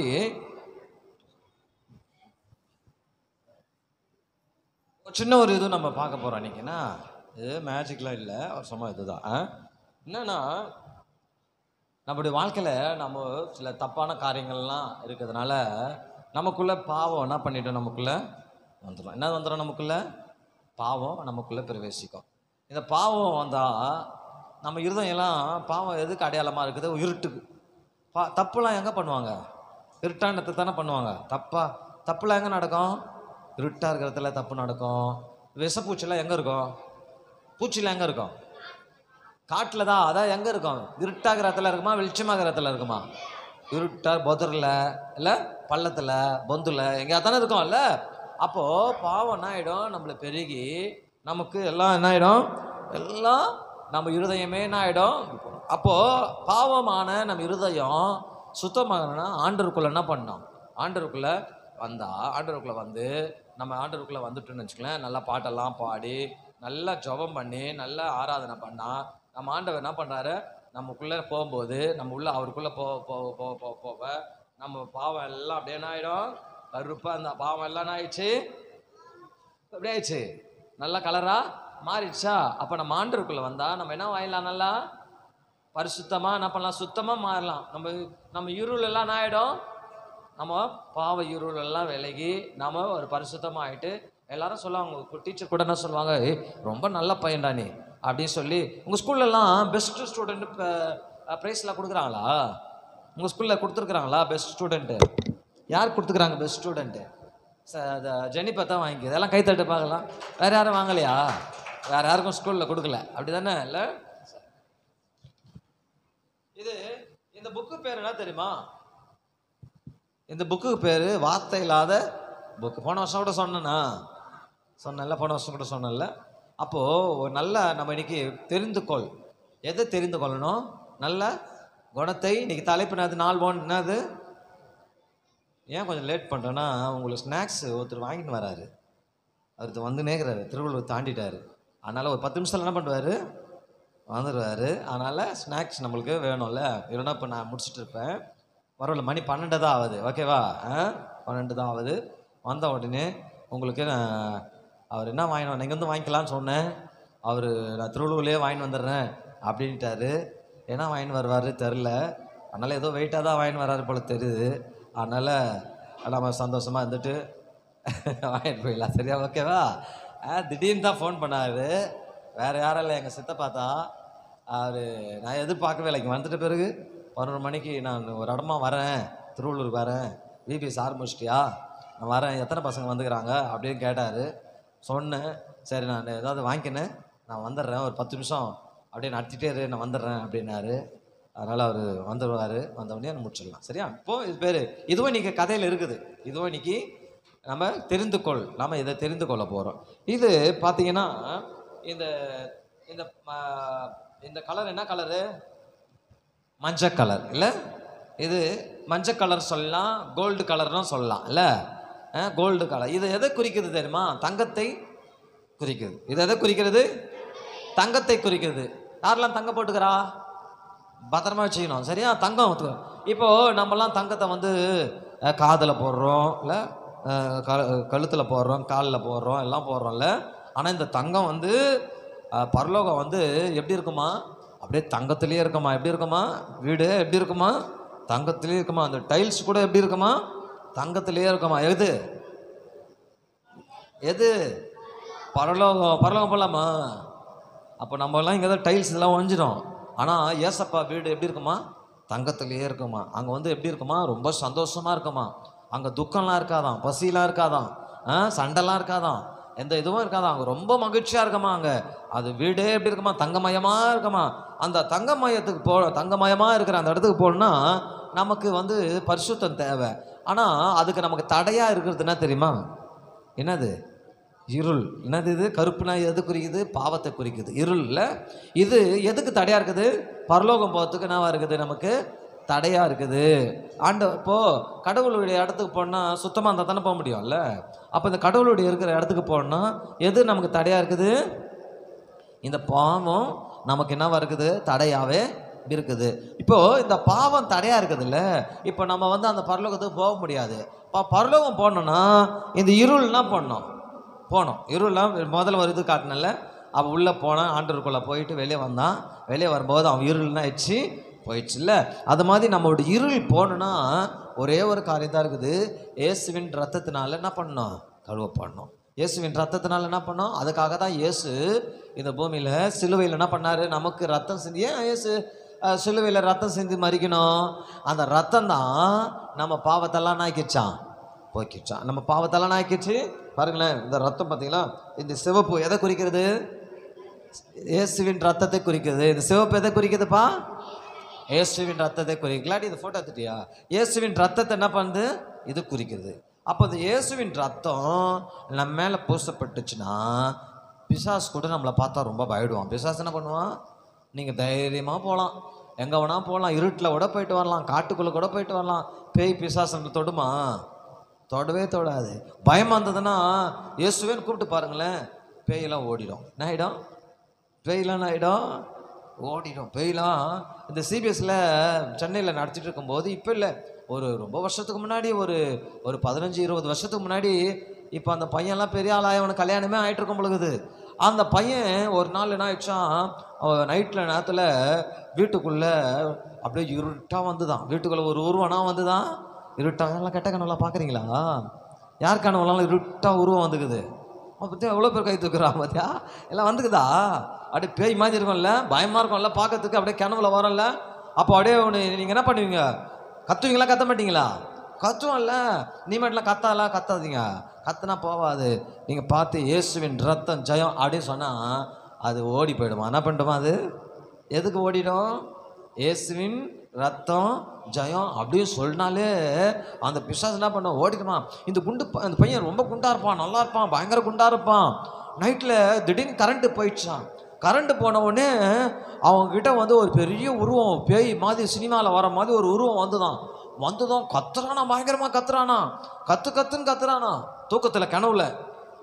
சின்ன ஒரு இது நம்ம பார்க்க போகிறோம் இன்னைக்குன்னா, இது மேஜிக்லாம் இல்லை, ஒரு சும்மா இதுதான். என்னன்னா, நம்மளுடைய வாழ்க்கையில் நம்ம சில தப்பான காரியங்கள்லாம் இருக்கிறதுனால நமக்குள்ளே பாவம் என்ன பண்ணிட்டோம்? நமக்குள்ளே வந்துடும். என்ன வந்துடும்? நமக்குள்ளே பாவம் நமக்குள்ளே பிரவேசிக்கும். இந்த பாவம் வந்தால் நம்ம இருதயம்லாம் பாவம் எதுக்கு அடையாளமாக இருக்குது? இருட்டுக்கு. தப்புலாம் எங்கே பண்ணுவாங்க? இருட்டானத்தை தானே பண்ணுவாங்க. தப்புலாம் எங்கே நடக்கும்? இருட்டாக இருக்கிறதுல தப்பு நடக்கும். விஷப்பூச்சிலாம் எங்கே இருக்கும்? பூச்சிலாம் எங்கே இருக்கும்? காட்டில் தான். அதான் எங்கே இருக்கும்? இருட்டாகிறத்துல இருக்குமா, வெளிச்சமாகிறத்துல இருக்குமா? இருட்டாக பொதரில் இல்லை பள்ளத்தில் பொந்தில் எங்கேயா தானே இருக்கும் இல்லை? அப்போது பாவம் என்ன ஆகிடும்? நம்மளை பெருகி நமக்கு எல்லாம் என்ன ஆகிடும்? எல்லாம் நம்ம இருதயமே என்ன ஆகிடும்? அப்போது பாவமான நம்ம இருதயம் சுத்தமாகணும்னா ஆண்டவருக்குள்ளே என்ன பண்ணோம்? ஆண்டவருக்குள்ளே வந்து நம்ம ஆண்டவருக்குள்ளே வந்துட்டோன்னு வச்சுக்கலாம். நல்லா பாட்டெல்லாம் பாடி நல்லா ஜெபம் பண்ணி நல்லா ஆராதனை பண்ணால் நம்ம ஆண்டவர் என்ன பண்ணுறாரு? நமக்குள்ளே போகும்போது நம்ம உள்ள அவருக்குள்ளே போக நம்ம பாவம் எல்லாம் அப்படியே என்ன ஆகிடும்? கருப்பாக அந்த பாவம் எல்லாம் என்ன ஆயிடுச்சு? எப்படி ஆயிடுச்சு? நல்லா கலராக மாறிடுச்சா? அப்போ நம்ம ஆண்டவருக்குள்ளே வந்தால் நம்ம என்ன வாங்கிடலாம்? நல்லா பரிசுத்தமாக என்ன பண்ணலாம்? சுத்தமாக மாறலாம். நம்ம இருள் எல்லாம் என்ன ஆகிடும்? நம்ம பாவ இருள் எல்லாம் விலகி நம்ம ஒரு பரிசுத்தமாக ஆகிட்டு எல்லாரும் சொல்லுவாங்க. டீச்சர் கூட என்ன சொல்லுவாங்க? ரொம்ப நல்ல பையன்டா நீ அப்படின்னு சொல்லி. உங்கள் ஸ்கூல்லலாம் பெஸ்ட்டு ஸ்டூடெண்ட்டு ப்ரைஸ்லாம் கொடுக்குறாங்களா? உங்கள் ஸ்கூலில் கொடுத்துருக்குறாங்களா பெஸ்ட் ஸ்டூடெண்ட்டு? யார் கொடுத்துக்குறாங்க பெஸ்ட் ஸ்டூடெண்ட்டு? ஜெனிப்பா தான் வாங்கிக்குது. இதெல்லாம் கைத்தட்டு பார்க்கலாம். வேறு யாரும் வாங்கலையா? வேறு யாருக்கும் ஸ்கூலில் கொடுக்கல, அப்படி தானே? இல்லை, இந்த புக்கு பேர் என்ன தெரியுமா? இந்த புக்குக்கு பேர் வார்த்தை இல்லாத புக்கு. போன வருஷம் கூட சொன்னேன்ல, போன வருஷம் கூட சொன்னேன்ல. அப்போது ஒரு நல்ல நம்ம இன்னைக்கு தெரிந்துகொள். எதை தெரிந்து கொள்ளணும்? நல்ல குணத்தை. இன்னைக்கு தலைப்பு என்னது? 4 என்னது? ஏன் கொஞ்சம் லேட் பண்ணுறேன்னா, உங்களுக்கு ஸ்நாக்ஸ் ஒருத்தர் வாங்கிட்டு வராரு. ஒருத்தர் வந்து நேர்கிறாரு, திருவள்ளுவர் தாண்டிட்டார். அதனால் ஒரு 10 நிமிஷத்தில் என்ன பண்ணுவார்? வந்துடுவார். அதனால் ஸ்நாக்ஸ் நம்மளுக்கு வேணும்ல. இல்லைன்னா இப்போ நான் முடிச்சுட்டு இருப்பேன். பரவாயில்ல, மணி 12 தான் ஆகுது. ஓகேவா? 12 தான் ஆகுது. வந்த உடனே உங்களுக்கு நான் அவர் என்ன வாங்கினோம், நீங்கள் வந்து வாங்கிக்கலான்னு சொன்னேன். அவர் நான் திருவள்ளூர்லேயே வாங்கிட்டு வந்துடுறேன் அப்படின்ட்டாரு. என்ன வாங்கின்னு வருவார் தெரில. அதனால் ஏதோ வெயிட்டாக தான் வாங்கின்னு வர்றாரு போல தெரியுது. அதனால் நம்ம சந்தோஷமாக இருந்துட்டு வாங்கிட்டு போயிடலாம். சரியா? ஓகேவா? திடீர்னு தான் ஃபோன் பண்ணார். வேறு யாரும் இல்லை, எங்கள் சித்தப்பா தான். அவர் நான் எதிர்பார்க்கவே இல்லை. இங்கே வந்துட்ட பிறகு 11 மணிக்கு நான் ஒரு இடமா வரேன், திருவள்ளூர் வரேன், விபிஎஸ் ஆரம்பிச்சிட்டியா, நான் வரேன், எத்தனை பசங்க வந்துக்கிறாங்க அப்படின்னு கேட்டார். சொன்னேன், சரி நான் ஏதாவது வாங்கிக்கினேன், நான் வந்துடுறேன், ஒரு 10 நிமிஷம் அப்படியே நடத்திட்டே இரு, நான் வந்துடுறேன் அப்படின்னாரு. அதனால் அவர் வந்துடுவார். வந்தவுடனே முடிச்சிடலாம். சரியா? இப்போது இது பேர் இதுவும் இன்றைக்கி கதையில் இருக்குது. இதுவும் இன்றைக்கி நம்ம தெரிந்துகொள், நாம் இதை தெரிந்து கொள்ள போகிறோம். இது பார்த்தீங்கன்னா இந்த இந்த இந்த கலர் என்ன கலரு? மஞ்சள் கலர் இல்லை? இது மஞ்சள் கலர் சொல்லலாம், கோல்டு கலர்னும் சொல்லலாம் இல்லை? Gold colour. இது எதை குறிக்கிறது தெரியுமா? தங்கத்தை குறிக்கிறது. இது எதை குறிக்கிறது? தங்கத்தை குறிக்கிறது. யாரெல்லாம் தங்கம் போட்டுக்கிறா? பத்திரமா வச்சுக்கணும். சரியா? தங்கம் இப்போது நம்மலாம் தங்கத்தை வந்து காதில் போடுறோம் இல்லை, கழுத்தில் போடுறோம், காலில் போடுறோம், எல்லாம் போடுறோம்ல. ஆனால் இந்த தங்கம் வந்து பரலோகம் வந்து எப்படி இருக்குமா? அப்படியே தங்கத்திலே இருக்குமா. எப்படி இருக்குமா? வீடு எப்படி இருக்குமா? தங்கத்திலே இருக்குமா. அந்த டைல்ஸ் கூட எப்படி இருக்குமா? தங்கத்திலே இருக்குமா. எது எது? பரலோகம். பரலோகம் போகலாமா? அப்போ நம்மலாம் இங்கே தான் டைல்ஸ் இதெல்லாம் ஒழிஞ்சிடும். ஆனால் ஏசப்பா வீடு எப்படி இருக்குமா? தங்கத்திலே இருக்குமா. அங்கே வந்து எப்படி இருக்குமா? ரொம்ப சந்தோஷமாக இருக்குமா. அங்கே துக்கம்லாம் இருக்காதான், பசிலாம் இருக்காதான், சண்டைலாம் இருக்காதான், எந்த இதுவும் இருக்காதான். அங்கே ரொம்ப மகிழ்ச்சியாக இருக்குமா. அங்கே அது வீடே எப்படி இருக்குமா? தங்கமயமாக இருக்குமா. அந்த தங்கமயத்துக்கு தங்கமயமாக இருக்கிற அந்த இடத்துக்கு போகணுன்னா நமக்கு வந்து பரிசுத்தம் தேவை. ஆனால் அதுக்கு நமக்கு தடையாக இருக்கிறது என்ன தெரியுமா? என்னது? இருள். என்னது இது? கருப்புனா எது குறிக்குது? பாவத்தை குறிக்குது. இருளில் இது எதுக்கு தடையாக இருக்குது? பரலோகம் போகிறதுக்கு என்னவா இருக்குது? நமக்கு தடையாக இருக்குது. இப்போது கடவுளுடைய இடத்துக்கு போனால் சுத்தமாக இருந்தால் தானே போக முடியும்ல. அப்போ இந்த கடவுளுடைய இருக்கிற இடத்துக்கு போனால் எது நமக்கு தடையாக இருக்குது? இந்த பாவம் நமக்கு என்னவா இருக்குது? தடையாகவே இருக்குது. இப்போது இந்த பாவம் தடையாக இருக்குதுல்ல. இப்போ நம்ம வந்து அந்த பரலோகத்துக்கு போக முடியாது. பரலோகம் போகணுன்னா இந்த இருள்னா போனோம். இருள்லாம் முதல்ல ஒரு இது காட்டினல. அவன் உள்ளே போனான், ஆண்டவருக்குள்ளே போயிட்டு வெளியே வந்தான். வெளியே வரும்போது அவன் இருள்னா ஆயிடுச்சு, போயிடுச்சு இல்லை? அது மாதிரி நம்மளோட இருள் போகணுன்னா ஒரே ஒரு காரியம் தான் இருக்குது. இயேசுவின் ரத்தத்தினால என்ன பண்ணணும்? கழுவப்படணும். இயேசுவின் ரத்தத்தினால என்ன பண்ணோம்? அதுக்காக தான் இயேசு இந்த பூமியில் சிலுவையில் என்ன பண்ணார்? நமக்கு ரத்தம் சிந்தி. ஏன் இயேசு சிலுவையில் ரத்தம் சிந்தி மறிக்கணும்? அந்த ரத்தம் தான் நம்ம பாவத்தெல்லாம் நாய்க்கிச்சான், போய்க்கிச்சான். நம்ம பாவத்தெல்லாம் நாய்க்கிச்சு. பாருங்களேன், இந்த ரத்தம் பார்த்தீங்களா? இந்த சிவப்பு எதை குறிக்கிறது? இயேசுவின் ரத்தத்தை குறிக்கிறது. இந்த சிவப்பு எதை குறிக்குதுப்பா? இயேசுவின் ரத்தத்தை குறிக்கலாட்டி இந்த ஃபோட்டோ எடுத்துட்டியா? இயேசுவின் ரத்தத்தை என்ன பண்ணுது? இது குறிக்கிறது. அப்போ இந்த இயேசுவின் ரத்தம் நம்ம மேலே பூசப்பட்டுச்சுன்னா பிசாசு கூட நம்மளை பார்த்தா ரொம்ப பயப்படுவான். பிசாசு என்ன பண்ணுவான்? நீங்கள் தைரியமாக போகலாம், எங்கே வேணால் போகலாம், இருட்டில் கூட போயிட்டு வரலாம், காட்டுக்குள்ளே கூட போயிட்டு வரலாம். பேய் பிசாசு தொடுமா? தொடவே தொடாது. பயமாக இருந்ததுன்னா இயேசுவேன்னு கூப்பிட்டு பாருங்களேன், பேயெல்லாம் ஓடிடும். என்ன ஆகிடும்? பேயெல்லாம் என்ன ஆகிடும்? ஓடிடும். பேயெல்லாம் இந்த சிபிஎஸ்சியில் சென்னையில் நடத்திட்டு இருக்கும்போது, இப்போ இல்லை, ஒரு ரொம்ப வருஷத்துக்கு முன்னாடி, ஒரு 15-20 வருஷத்துக்கு முன்னாடி, இப்போ அந்த பையன்லாம் பெரிய ஆளாக அவனுக்கு கல்யாணமே ஆகிட்டு இருக்கும் பொழுது, அந்த பையன் ஒரு நாள் என்ன ஆயிடுச்சான், நைட்டில் நேரத்தில் வீட்டுக்குள்ளே அப்படியே இருட்டாக வந்துதான். வீட்டுக்குள்ளே ஒரு உருவனா வந்துதான். இருட்டாக எல்லாம் கெட்ட கனவுலாம் பார்க்குறீங்களா? யார் கனவுலாம் இருட்டாக உருவம் வந்துக்குது? பற்றி எவ்வளோ பேர் கை தூக்குறான் பார்த்தியா? எல்லாம் வந்துக்குதா? அப்படியே பேய் மாதிரி இருக்கும்ல, பயமாக இருக்கும்ல பார்க்கறதுக்கு, அப்படியே கனவுல வரும்ல. அப்போ அப்படியே ஒன்று நீங்கள் என்ன பண்ணுவீங்க? கத்துவீங்களா? கத்த மாட்டீங்களா? கத்துவோம்ல. நீ மட்டும்லாம் கத்தாதீங்க. கத்துனா போவாது. நீங்கள் பார்த்து இயேசுவின் ரத்தம் ஜெயம் அப்படின்னு சொன்னால் அது ஓடி போயிடுமா? என்ன பண்ணிடுமா? அது எதுக்கு ஓடிடும்? இயேசுவின் ரத்தம் ஜெயம் அப்படின்னு சொன்னாலே அந்த பிசாசு என்ன பண்ண ஓடிடுமா? அந்த பையன் ரொம்ப குண்டா இருப்பான், நல்லா இருப்பான், பயங்கர குண்டா இருப்பான். நைட்டில் திடீர்னு கரண்ட்டு போயிடுச்சான். கரண்ட்டு போன உடனே அவங்கக்கிட்ட வந்து ஒரு பெரிய உருவம், பேய் மாதிரி சினிமாவில் வர மாதிரி ஒரு உருவம் வந்துதான் கத்துறானா, பயங்கரமாக கத்துறானா, கத்துன்னு கத்துறானா தூக்கத்தில், கனவுல.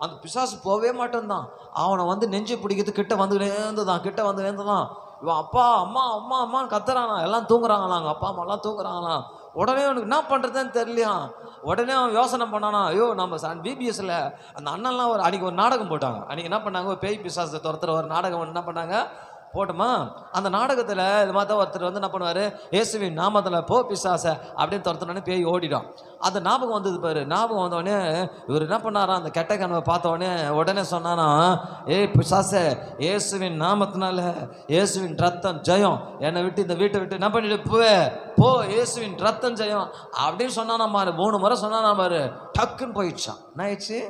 அந்த பிசாசு போகவே மாட்டேன்தான். அவனை வந்து நெஞ்சு பிடிக்கிறது கிட்ட வந்து நேர்ந்துதான். இவன் அப்பா அம்மா அம்மா அம்மான்னு கத்துறானா, எல்லாம் தூங்குறாங்களாம், அவங்க அப்பா அம்மாலாம் தூங்குறாங்களாம். உடனே அவனுக்கு என்ன பண்ணுறதுன்னு தெரியலையா. உடனே அவன் யோசனை பண்ணானா, ஐயோ நம்ம பிபிஎஸ்ல அந்த அண்ணன்லாம் அன்றைக்கி ஒரு நாடகம் போட்டாங்க. அன்றைக்கி என்ன பண்ணாங்க, ஒரு பேய் பிசாசை துரத்துற ஒரு நாடகம் என்ன பண்ணாங்க போட்டோமா. அந்த நாடகத்தில் இது மாதிரி ஒருத்தர் வந்து என்ன பண்ணுவார், இயேசுவின் நாமத்தில் போ பிசாசை அப்படின்னு துரத்துனோடனே பேய் ஓடிடும். அந்த ஞாபகம் வந்தது பாரு. ஞாபகம் வந்தோடனே இவர் என்ன பண்ணாராம், அந்த கெட்ட கனவை பார்த்தோடனே உடனே சொன்னானா, ஏய் பிசாசே, இயேசுவின் நாமத்தினால இயேசுவின் ரத்தம் ஜெயம், என்னை விட்டு இந்த வீட்டை விட்டு என்ன பண்ணிட்டு போ, இயேசுவின் ரத்தம் ஜெயம் அப்படின்னு சொன்னானா பாரு. 3 முறை சொன்னானா பாரு. டக்குன்னு போயிடுச்சான். என்ன ஆயிடுச்சு,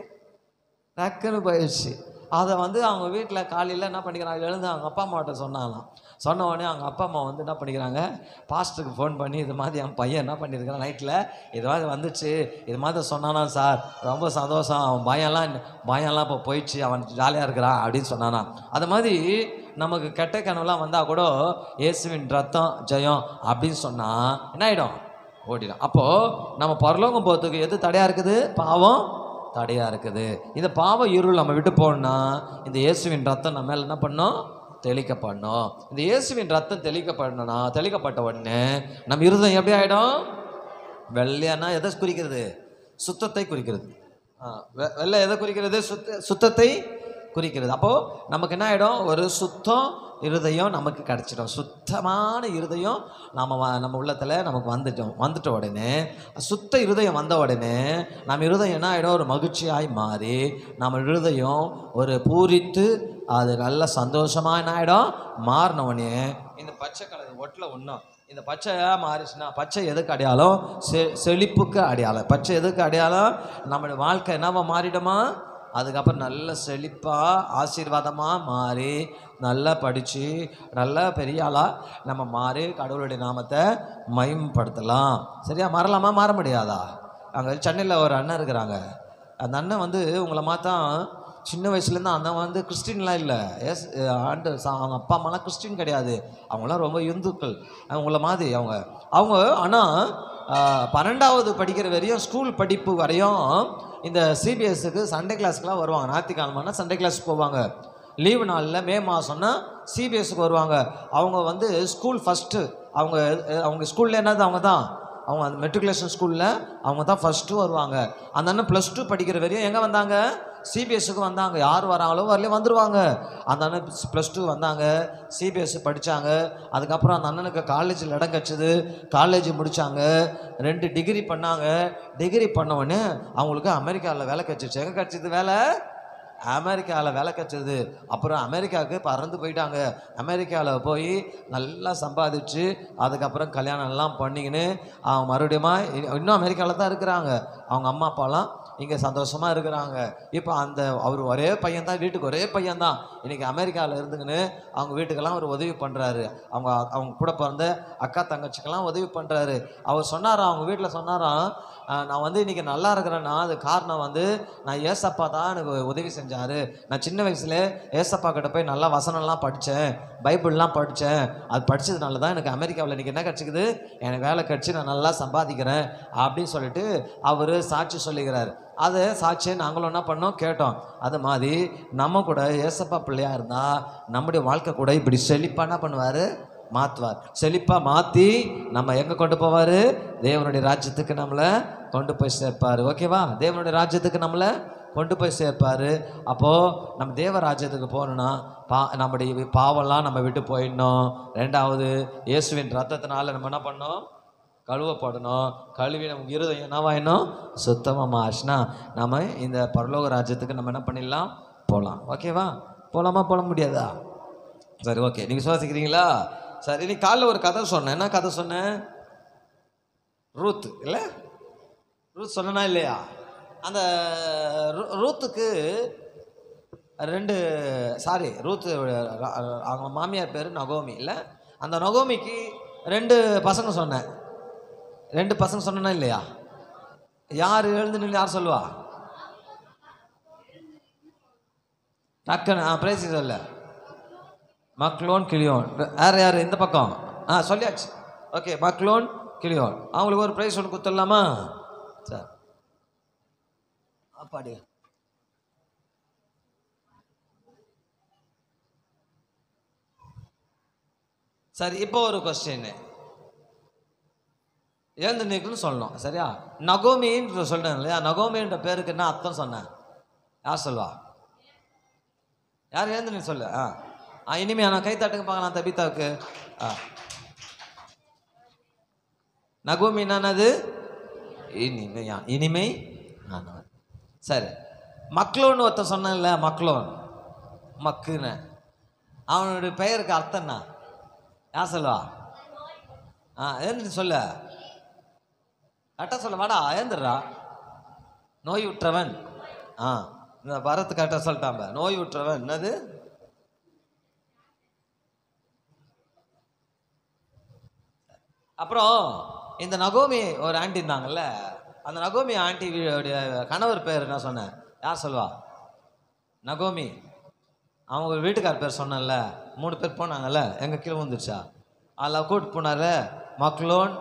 டக்குன்னு போயிடுச்சு. அதை வந்து அவங்க வீட்டில் காலையில் என்ன பண்ணிக்கிறாங்க, எழுந்து அவங்க அப்பா அம்மாட்ட சொன்னாலாம். சொன்ன உடனே அவங்க அப்பா அம்மா வந்து என்ன பண்ணிக்கிறாங்க, பாஸ்டருக்கு ஃபோன் பண்ணி இது மாதிரி என் பையன் என்ன பண்ணியிருக்கிறான், நைட்டில் இது மாதிரி வந்துச்சு, இது மாதிரி சொன்னானா சார், ரொம்ப சந்தோஷம், அவன் பயம்லாம் இப்போ போயிடுச்சு, அவன் ஜாலியாக இருக்கிறான் அப்படின்னு சொன்னானா. அது மாதிரி நமக்கு கெட்ட கனவுலாம் வந்தால் கூட இயேசுவின் ரத்தம் ஜெயம் அப்படின்னு சொன்னால் என்ன ஆகிடும், ஓடிடும். அப்போது நம்ம பரலோகம் போகிறதுக்கு எது தடையாக இருக்குது, பாவம் தடையாக இருக்குது. இந்த பாவ இருள் நம்ம விட்டு போகணும்னா இந்த இயேசுவின் ரத்தம் நம்ம மேலே என்ன பண்ணோம், தெளிக்கப்படணும். இந்த இயேசுவின் ரத்தம் தெளிக்கப்படணும்னா, தெளிக்கப்பட்ட உடனே நம்ம இருதயம் எப்படி ஆகிடும், வெள்ளையானா எதை குறிக்கிறது, சுத்தத்தை குறிக்கிறது. வெள்ளை எதை குறிக்கிறது, சுத்தத்தை குறிக்கிறது. அப்போது நமக்கு என்ன ஆகிடும், ஒரு சுத்தம் இருதயம் நமக்கு கிடச்சிடும். சுத்தமான இருதயம் நம்ம உள்ளத்தில் நமக்கு வந்துட்ட உடனே, சுத்த இருதயம் வந்த உடனே நம்ம இருதயம் என்ன ஆகிடும், ஒரு மகிழ்ச்சியாய் மாறி நம்ம இருதயம் ஒரு பூரித்து அது நல்ல சந்தோஷமாக என்ன ஆகிடும், மாறினோடனே இந்த பச்சை கலர் ஒட்டில் ஒன்றும் இந்த பச்சையாக மாறிச்சுன்னா, பச்சை எதுக்கு அடையாளம், செழிப்புக்கு அடையாளம். பச்சை எதுக்கு அடையாளம், நம்மளுடைய வாழ்க்கை என்னவா மாறிடுமா, அதுக்கப்புறம் நல்ல செழிப்பாக ஆசீர்வாதமாக மாறி நல்லா படித்து நல்லா பெரிய ஆளாக நம்ம மாறி கடவுளுடைய நாமத்தை மகிமைப்படுத்தலாம். சரியா, மாறலாமா, மாற முடியாதா? அங்கே சென்னையில் ஒரு அண்ணன் இருக்கிறாங்க. அந்த அண்ணன் வந்து உங்களை மாத்தான் சின்ன வயசுலேருந்து அண்ணன் வந்து கிறிஸ்டின்லாம் இல்லை. அவங்க அப்பா அம்மாலாம் கிறிஸ்டின் கிடையாது, அவங்களாம் ரொம்ப இந்துக்கள். அவங்கள மாதிரி அவங்க ஆனால் 12வது படிக்கிற வரையும், ஸ்கூல் படிப்பு வரையும் இந்த சிபிஎஸ்க்கு சண்டே கிளாஸ்க்குலாம் வருவாங்க. ஞாயிற்றுக்கிழமைனா சண்டே கிளாஸ் போவாங்க. லீவு நாளில் மே மாதம்னா சிபிஎஸ்க்கு வருவாங்க. அவங்க வந்து ஸ்கூல் ஃபஸ்ட்டு, அவங்க ஸ்கூலில் என்னது, அவங்க அந்த மெட்ரிகுலேஷன் ஸ்கூலில் அவங்க தான் ஃபஸ்ட்டு வருவாங்க. அந்த அண்ணன் +2 படிக்கிற வரையும் எங்கே வந்தாங்க, சிபிஎஸ்க்கு வந்தாங்க. யார் வராங்களோ வரலையே வந்துடுவாங்க. அந்த அண்ணன் +2 வந்தாங்க, சிபிஎஸ்சி படித்தாங்க. அதுக்கப்புறம் அந்த அண்ணனுக்கு காலேஜில் இடம் கிடச்சிது, காலேஜ் முடித்தாங்க, 2 டிகிரி பண்ணாங்க. டிகிரி பண்ணவுடனே அவங்களுக்கு அமெரிக்காவில் வேலை கிடச்சிச்சு. எங்கே கிடச்சிது வேலை, அமெரிக்காவில் வேலை கிடச்சிது. அப்புறம் அமெரிக்காவுக்கு பறந்து போயிட்டாங்க. அமெரிக்காவில் போய் நல்லா சம்பாதிச்சு அதுக்கப்புறம் கல்யாணம்லாம் பண்ணிக்கின்னு அவங்க மறுபடியும் இன்னும் அமெரிக்காவில் தான் இருக்கிறாங்க. அவங்க அம்மா அப்பாலாம் இங்கே சந்தோஷமாக இருக்கிறாங்க. இப்போ அவர் ஒரே பையன் தான், வீட்டுக்கு ஒரே பையன் தான். இன்றைக்கி அமெரிக்காவில் இருந்துக்கின்னு அவங்க வீட்டுக்கெல்லாம் அவர் உதவி பண்ணுறாரு. அவங்க கூட பிறந்த அக்கா தங்கச்சிக்கெல்லாம் உதவி பண்ணுறாரு. அவர் சொன்னாராம், அவங்க வீட்டில் சொன்னாராம், நான் வந்து இன்றைக்கி நல்லா இருக்கிறேன்னா அது காரணம் வந்து நான் ஏசப்பா தான் எனக்கு உதவி செஞ்சார். நான் சின்ன வயசுல ஏசப்பா கிட்ட போய் நல்லா வசனம்லாம் படித்தேன், பைபிள்லாம் படித்தேன். அது படித்ததுனால தான் எனக்கு அமெரிக்காவில் இன்றைக்கி என்ன கிடச்சிக்குது, எனக்கு வேலை கிடச்சி நான் நல்லா சம்பாதிக்கிறேன் அப்படின்னு சொல்லிட்டு அவர் சாட்சி சொல்லிக்கிறார். அதை சாட்சியை நாங்களும் என்ன பண்ணோம், கேட்டோம். அது மாதிரி நம்ம கூட ஏசப்பா பிள்ளையாக இருந்தால் நம்முடைய வாழ்க்கை கூட இப்படி செழிப்பாக என்ன பண்ணுவார், மாற்றுவார். செழிப்பாக மாற்றி நம்ம எங்கே கொண்டு போவார், தேவனுடைய ராஜ்யத்துக்கு நம்மளை கொண்டு போய் சேர்ப்பார். ஓகேவா, தேவனுடைய ராஜ்யத்துக்கு நம்மளை கொண்டு போய் சேர்ப்பார். அப்போது நம்ம தேவ ராஜ்யத்துக்கு போகணுன்னா நம்முடைய பாவம்லாம் நம்ம விட்டு போயிடணும். 2வது இயேசுவின் ரத்தத்தினால நம்ம என்ன பண்ணோம், கழுவப்படணும். கழுவி நமக்கு இருதயம் என்னவாயிடணும், சுத்தமாக ஆச்சுன்னா நம்ம இந்த பரலோக ராஜ்யத்துக்கு நம்ம என்ன பண்ணிடலாம், போகலாம். ஓகேவா, போகலாமா, போக முடியாதா? சரி, ஓகே, நீங்கள் சுவாசிக்கிறீங்களா? சரி, நீ காலைல ஒரு கதை சொன்னேன். என்ன கதை சொன்னேன், ரூத் இல்லை, ரூத் சொன்னா இல்லையா? அந்த ரூத்துக்கு ரூத்து அவங்க மாமியார் பேர் நகோமி இல்லை. அந்த நகோமிக்கு 2 பசங்க சொன்னேன். 2 பசங்க சொன்னா இல்லையா? யார் எழுந்து நின்று யார் சொல்லுவா, டக்குன்னு பிரேசி சொல்ல, மக்லோன் கிளியோன். யார் இந்த பக்கம் சொல்லியாச்சு. ஓகே, மக்லோன் கிளியோன். அவங்களுக்கு ஒரு ப்ரைஸ் ஒன்று கொடுத்துடலாமா? சார் அப்பாடி சரி, இப்போ ஒரு கொஸ்டின். எழுந்து நிற்கணும்னு சொல்லணும், சரியா? நகோமின்னு சொல்றேன் இல்லையா? நகோமின்ற பேருக்கு என்ன அர்த்தம் சொன்னேன்? யார் சொல்வா? யார் எழுந்து நீ சொல்லு. இனிமே நான் கை தட்டுங்க பார்க்கலாம் தபிதாவுக்கு. நகோமி என்னது? இனிமையா, இனிமை. சரி, மக்லோன்னு ஒருத்தன் சொன்னேன்ல, மக்லோன், மக்குன்னு, அவனுடைய பெயருக்கு அர்த்தம் என்ன? யார் சொல்லுவா? எழுந்து சொல்ல, கரெக்டாக சொல்ல, வாடா எழுந்துடுறா. நோய் உற்றவன். இந்த பரத்து கரெக்டாக சொல்லிட்டாம்ப. நோய் உற்றவன் என்னது? அப்புறம் இந்த நகோமி ஒரு ஆண்டி இருந்தாங்கல்ல, அந்த நகோமி ஆண்டியோடைய கணவர் பேர் என்ன சொன்னேன்? யார் சொல்லுவா? நகோமி. அவங்க ஒரு வீட்டுக்கார பேர் சொன்னேன்ல, 3 பேர் போனாங்கல்ல, எங்க கீழே வந்துருச்சா? அதில் கூட்டு போனார் மக்லோன்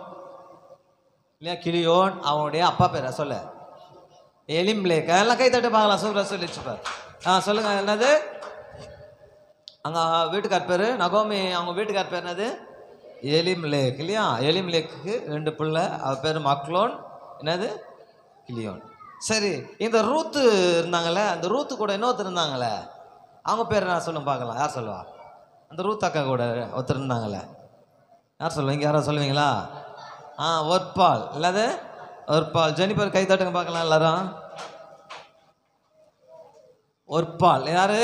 இல்லையா, கிளியோன். அவனுடைய அப்பா பேரை சொல்ல, எலிம்லேக். எல்லாம் கை தட்டு பார்க்கலாம். சூப்பராக சொல்லிச்சுப்பார். சொல்லுங்க, என்னது? அங்கே வீட்டுக்கார் பேர் நகோமி, அவங்க வீட்டுக்கார் பேர் என்னது? எலிம்லேக் இல்லையா? எலிம்லேக்கு 2 பிள்ளை, அவ பேர் மக்லோன், என்னது? கிளியோன். சரி, இந்த ரூத்து இருந்தாங்கல்ல, அந்த ரூத்து கூட இன்னொருத்தர் இருந்தாங்களே, அவங்க பேர் என்ன சொல்லுங்க பார்க்கலாம். யார் சொல்லுவா? அந்த ரூத் அக்கா கூட ஒருத்தர் இருந்தாங்கல்ல, யார் சொல்லுவீங்க? யாரா சொல்லுவீங்களா? ஒர்பால் இல்லாத ஒர்பால். ஜெனிபர் கை தட்டுங்க பார்க்கலாம் எல்லாரும். ஒர்பால் யாரு?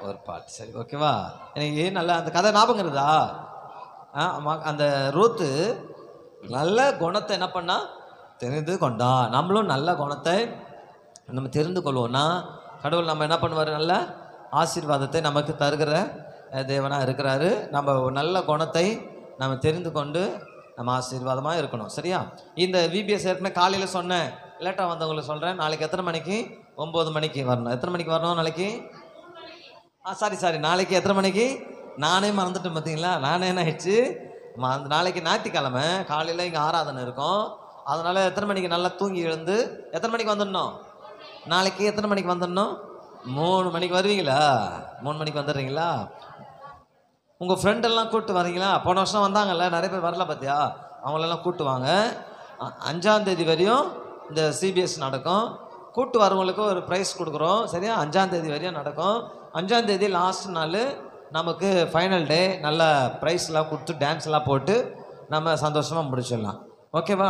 ஒர்பால். சரி, ஓகேவா? எனக்கு நல்லா அந்த கதை ஞாபகம் இருக்குதா? அந்த ரூத்து நல்ல குணத்தை என்ன பண்ணா? தெரிந்து கொண்டா. நம்மளும் நல்ல குணத்தை நம்ம தெரிந்து கொள்வோம்னா கடவுள் நம்ம என்ன பண்ணுவார்? நல்ல ஆசீர்வாதத்தை நமக்கு தருகிற தேவனாக இருக்கிறாரு. நம்ம நல்ல குணத்தை நம்ம தெரிந்து கொண்டு நம்ம ஆசீர்வாதமாக இருக்கணும், சரியா? இந்த விபிஎஸ் ஏற்கனவே காலையில் சொன்னேன், லேட்டாக வந்தவங்களுக்கு சொல்கிறேன். நாளைக்கு எத்தனை மணிக்கு? 9 மணிக்கு வரணும். எத்தனை மணிக்கு வரணும் நாளைக்கு? சாரி, நாளைக்கு எத்தனை மணிக்கு? நானே மறந்துட்டேன் பார்த்தீங்களா? நானே என்ன ஆயிடுச்சு, நாளைக்கு ஞாயிற்றுக்கிழமை காலையில் இங்கே ஆராதனை இருக்கும். அதனால் எத்தனை மணிக்கு நல்லா தூங்கி எழுந்து எத்தனை மணிக்கு வந்துடணும்? நாளைக்கு எத்தனை மணிக்கு வந்துடணும்? 3 மணிக்கு வருவீங்களா? 3 மணிக்கு வந்துடுறீங்களா? உங்கள் ஃப்ரெண்டெல்லாம் கூப்பிட்டு வரீங்களா? போன வருஷம் வந்தாங்கல்ல, நிறைய பேர் வரல பார்த்தியா? அவங்களெல்லாம் கூப்பிட்டு வாங்க. 5ஆம் தேதி வரையும் இந்த சிபிஎஸ் நடக்கும். கூப்பிட்டு வரவங்களுக்கு ஒரு ப்ரைஸ் கொடுக்குறோம், சரியா? 5ஆம் தேதி வரையும் நடக்கும். 5ஆம் தேதி லாஸ்ட் நாள் நமக்கு ஃபைனல் டே. நல்ல ப்ரைஸ்லாம் கொடுத்து டான்ஸ்லாம் போட்டு நம்ம சந்தோஷமாக முடிச்சிடலாம், ஓகேவா?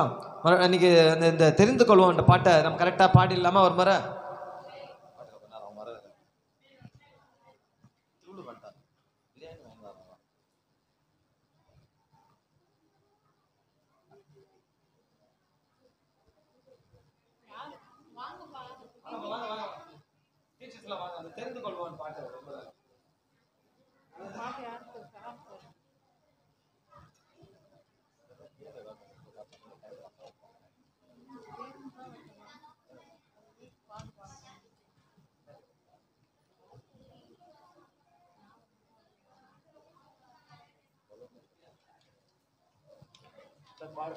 அன்றைக்கி இந்த தெரிந்து கொள்வோம் இந்த பாட்டை நம்ம கரெக்டாக பாடி இல்லாமல் ஒரு முறை தெரிந்து கொள்வோம் பாட்டு. பாடு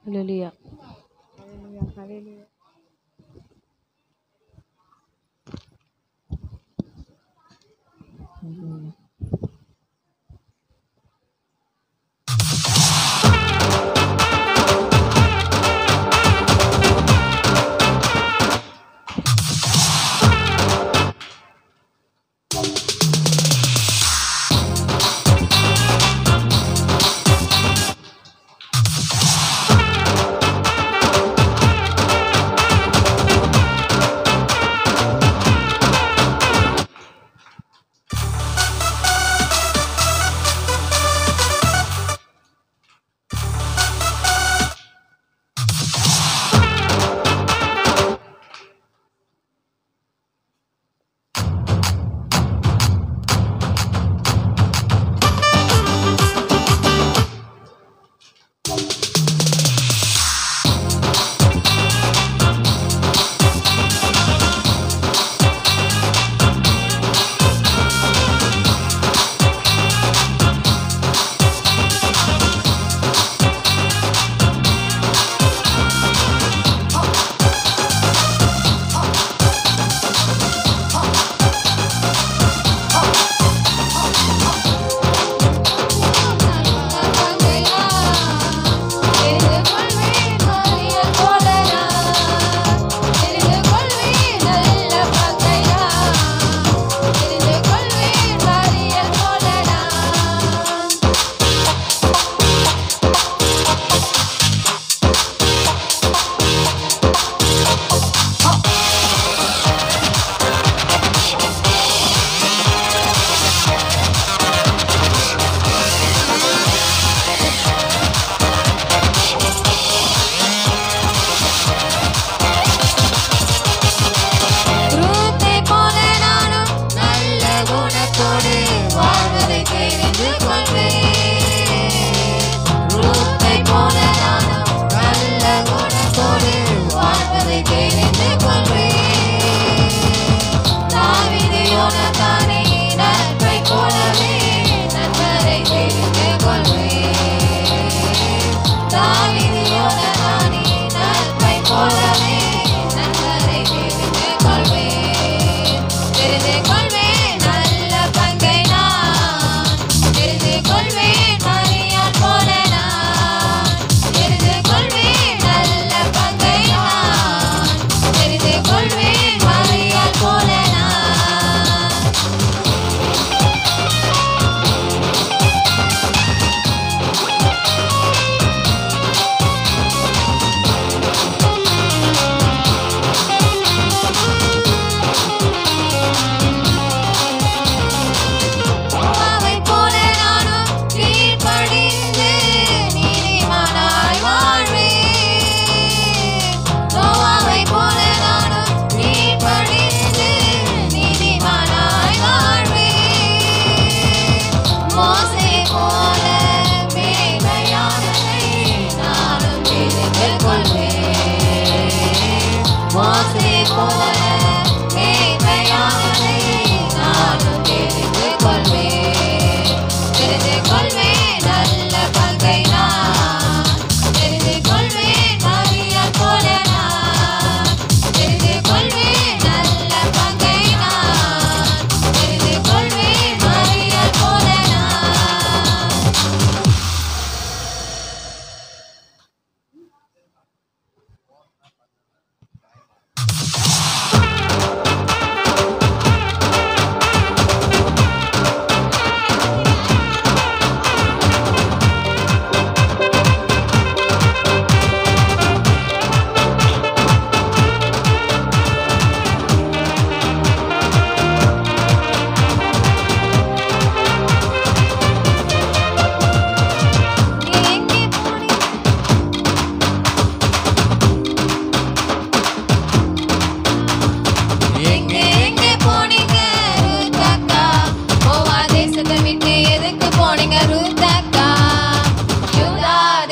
Hallelujah. Hallelujah. Hallelujah.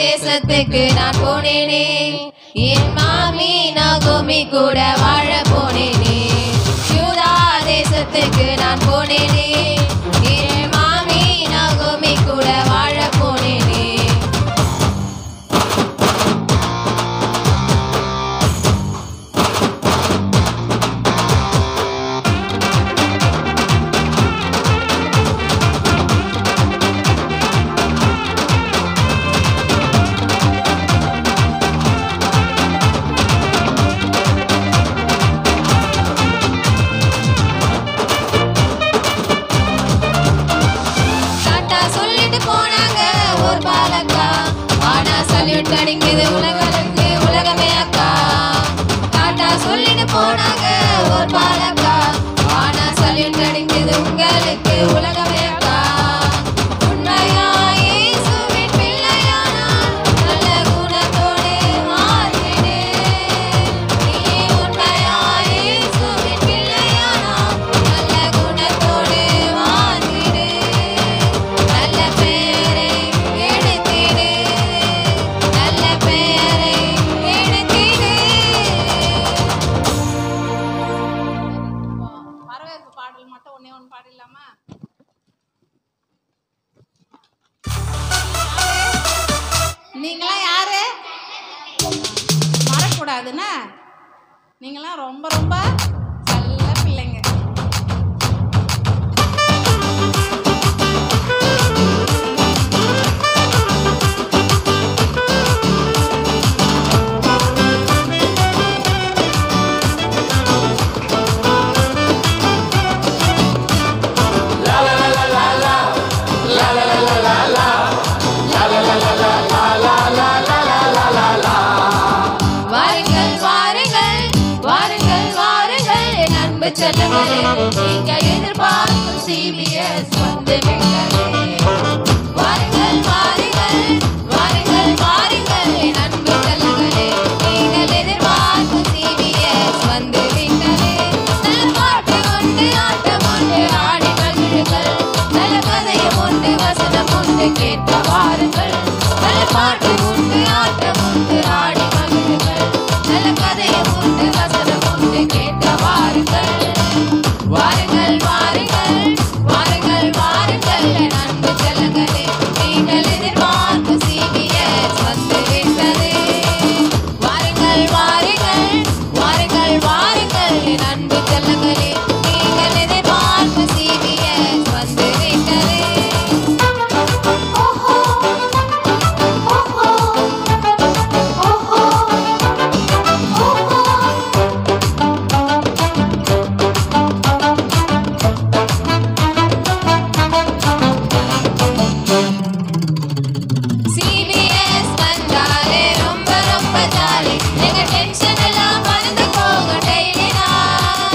தேசத்துக்கு நான் போனேனே, என் மாமி நகோமி கூட வாழ போனேனே. யூதா தேசத்துக்கு நான் போனேனே, என் மாமி நகோமி கூட வாழ போனேனே. அடிக்குது உலகளுக்கு உலகமே அக்கா. டாட்டா சொல்லிட்டு போனாங்க ஒரு பாலக்கா, ஆனா சல்யூட் அடிக்குது உங்களுக்கு உலகமே அக்கா. உண்மையா இயேசுவின் பிள்ளையானால் நல்ல குணத்தோடு வாழ்ந்திடு. நீ உண்மையா இயேசுவின் பிள்ளையானால் நல்ல குணத்தோடு வாழ்ந்திடு. நல்ல பெயரை எடுத்திடு, நல்ல பெயரை எடுத்திடு. வரவேற்பு பாடல் மட்டும் ஒண்ணே ஒன்று பாடிடலாமா? நீங்களாம் யாரு? வரக்கூடாதுன்னா நீங்களாம் ரொம்ப ரொம்ப நல்ல பிள்ளைங்க. வாருங்கள் வாருங்கள் வாருங்கள் வாருங்கள் என் அன்பு செல்லங்களே, நீங்கள் எதிர்பார்க்கும் சிபிஎஸ் வந்து விட்டதே. வாருங்கள் வாருங்கள் வாருங்கள் வாருங்கள் என் அன்பு செல்லங்களே, நீங்கள் எதிர்பார்க்கும் சிபிஎஸ் வந்து விட்டதே. நல்ல பாட்டு உண்டு, ஆட்டம் உண்டு, ஆடி மகிழுங்கள். நல்ல கதையும் உண்டு, வசனம் உண்டு, கேட்க வாருங்கள். நல்ல பாட்டு உண்டு, ஆட்டம் உண்டு, ஆடி மகிழுங்கள். நல்ல கதையும் உண்டு, வசனம் உண்டு, கேட்க வாருங்கள். வாருங்கள் வாருங்கள் வாருங்கள் வாருங்கள் என் அன்பு செல்லங்களே, நீங்கள் எதிர்பார்க்கும் சிபிஎஸ் வந்து விட்டதே. வாருங்கள் வாருங்கள் வாருங்கள் வாருங்கள் என் அன்பு செல்லங்களே, நீங்கள் எதிர்பார்க்கும் சிபிஎஸ் வந்து விட்டதே. CBS வந்தாலே ரொம்ப ரொம்ப ஜாலி, எங்க டென்ஷன் எல்லாம் மறந்து போகும் டெய்லி தான்.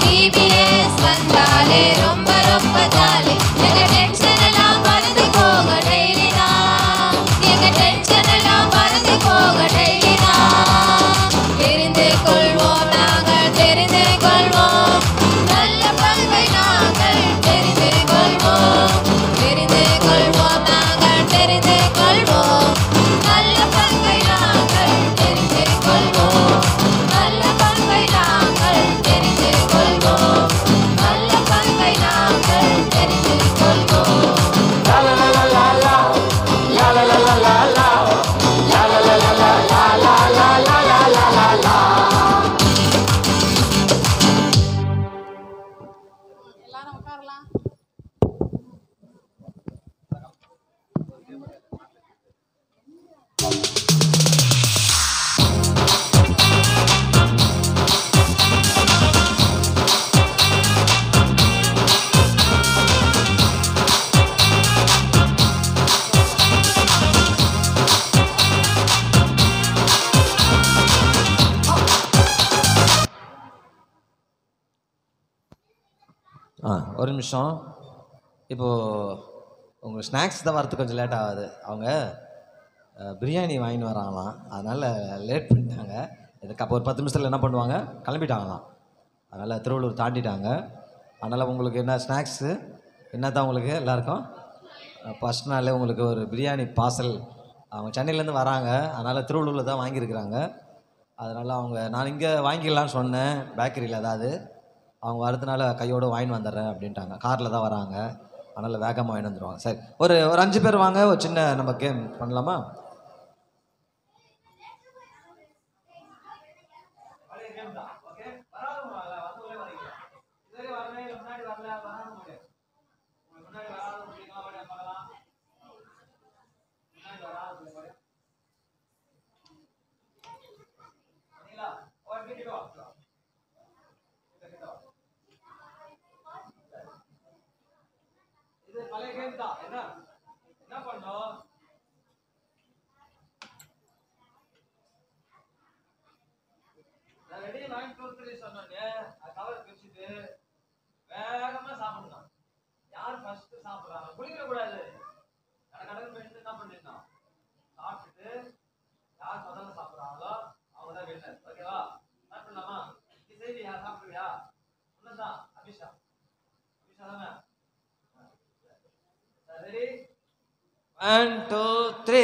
CBS வந்தாலே ரொம்ப ரொம்ப ஜாலி, எங்க டென்ஷன் எல்லாம் மறந்து போகும் டெய்லி தான். எங்க டென்ஷன் எல்லாம் மறந்து போகும் டெய்லி தான். தெரிந்து கொள்வோம் நாங்கள் தெரிந்து கொள்வோம், நல்ல பங்கை நாங்கள் தெரிந்து கொள்வோம். தெரிந்து கொள்வோம் நாங்கள் தெரிந்து கொள்வோம், நல்ல பங்கை நாங்கள் தெரிந்து கொள்வோம். நல்ல பங்கை நாங்கள் தெரிந்து கொள்வோம், நல்ல பங்கை நாங்கள் தெரிந்து கொள்வோம். எல்லாரும் உட்காரலாம். ஒரு நிமிஷம். இப்போது உங்கள் ஸ்நாக்ஸ் தான் வரதுக்கு கொஞ்சம் லேட் ஆகுது. அவங்க பிரியாணி வாங்கின்னு வராங்களாம், அதனால் லேட் பண்ணிட்டாங்க. இதுக்கு அப்போ ஒரு 10 நிமிஷத்தில் என்ன பண்ணுவாங்க, கிளம்பிட்டாங்களாம். அதனால் திருவள்ளூர் தாண்டிட்டாங்க. அதனால் உங்களுக்கு என்ன ஸ்நாக்ஸு என்ன தான் உங்களுக்கு எல்லாருக்கும் ஃபஸ்ட் நாளே உங்களுக்கு ஒரு பிரியாணி பார்சல் அவங்க சென்னையிலேருந்து வராங்க, அதனால் திருவள்ளூரில் தான் வாங்கியிருக்கிறாங்க. அதனால் நான் இங்கே வாங்கிக்கலான்னு சொன்னேன் பேக்கரியில் ஏதாவது, அவங்க வரதுனால கையோடு வாங்கின்னு வந்துடுறேன் அப்படின்ட்டாங்க. காரில் தான் வராங்க, அதனால் வேகமாக வாங்கிட்டு வந்துடுவாங்க. சரி, ஒரு 5 பேர் வாங்க, ஒரு சின்ன நம்ம கேம் பண்ணலாமா? இது பழைய கேம் தான். என்ன பண்ணோம்? நான் ரெடி 1 2 3 சொன்னோன்னே கவர் பிரிச்சுட்டு வேகமா சாப்பிடணும். யார் ஃபர்ஸ்ட் சாப்பிடுறாங்க குடிக்க கூடாது. கடகடன்னு போயிட்டு என்ன பண்ணிடணும், சாப்பிட்டுட்டு யார் முதல்ல சாப்பிடுறாங்களோ அவங்க தான் வின்னர். ஓகேவா? ஸ்டார்ட் பண்ணலாமா? நீ செய்வியா? சாப்பிடுவியா? ஒண்ணுதான். அபிஷா தானே? ரெடி 1 2 3.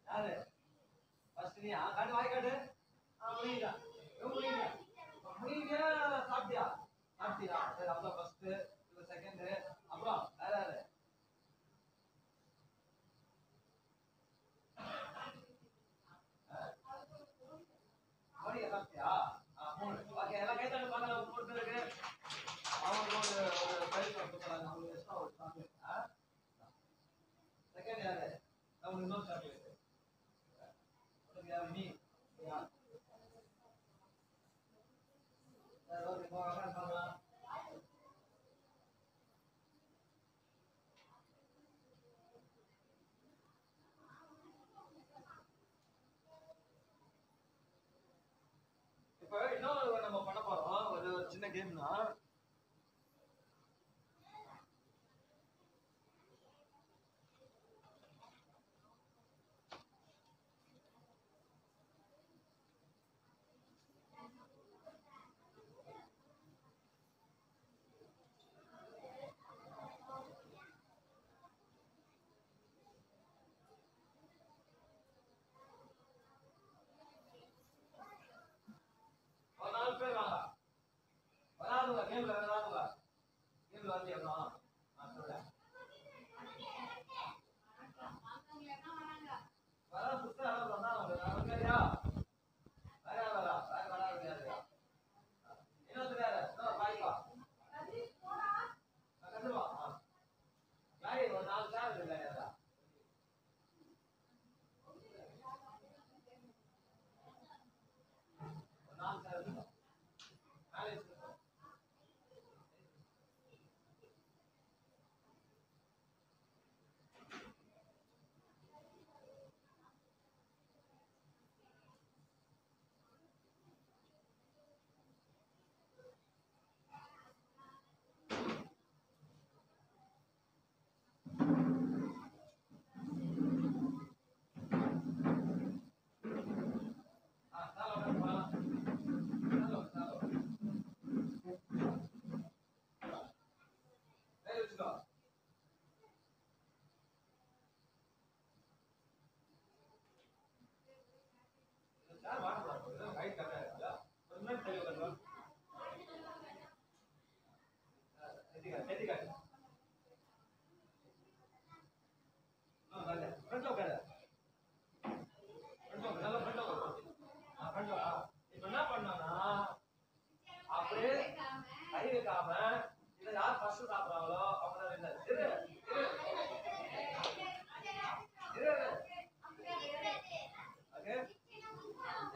யாரு ஃபர்ஸ்ட்? நீ காட்டு, வாய் காட்டு. முடியுதா? முடியுதா? சாப்பிட்டியா? சாப்பிட்டியா? சரி, அப்போ ஃபர்ஸ்ட், இது செகண்ட், அப்புறம் வேற யாரு? மணியா சாப்பிட்டியா? 3. ஓகே, எல்லாம் கை தட்டு பார்க்கலாம். 3 பேருக்கு அவங்களுக்கு ஒரு பரிசு கொடுக்குறாங்க. அவங்களுக்கு எக்ஸ்ட்ரா ஒரு சாக்லேட். செகண்ட் யாரு? அவங்களுக்கு இன்னொரு சாக்லேட். நீ இப்ப இன்னொரு நம்ம பண்ண போறோம், ஒரு சின்ன கேம் தான். ஒரு 4 பேர் வாங்க. வராதுங்க கேம்ல, வராதுங்க கேம்ல வந்து எவ்வளோ நான் சொல்றேன். வர புத்தகம் யாராவது வந்தாங்க இல்லையா? வேற யார் வரா? வேற வராது யாரு? இன்னொருத்தர் யாரு? பாய்ப்பா கண்டுவா. யாரு? ஒரு 4 பேர் இருக்கு. யாரா? ஒரு 4 பேர் இருக்கு. மேலே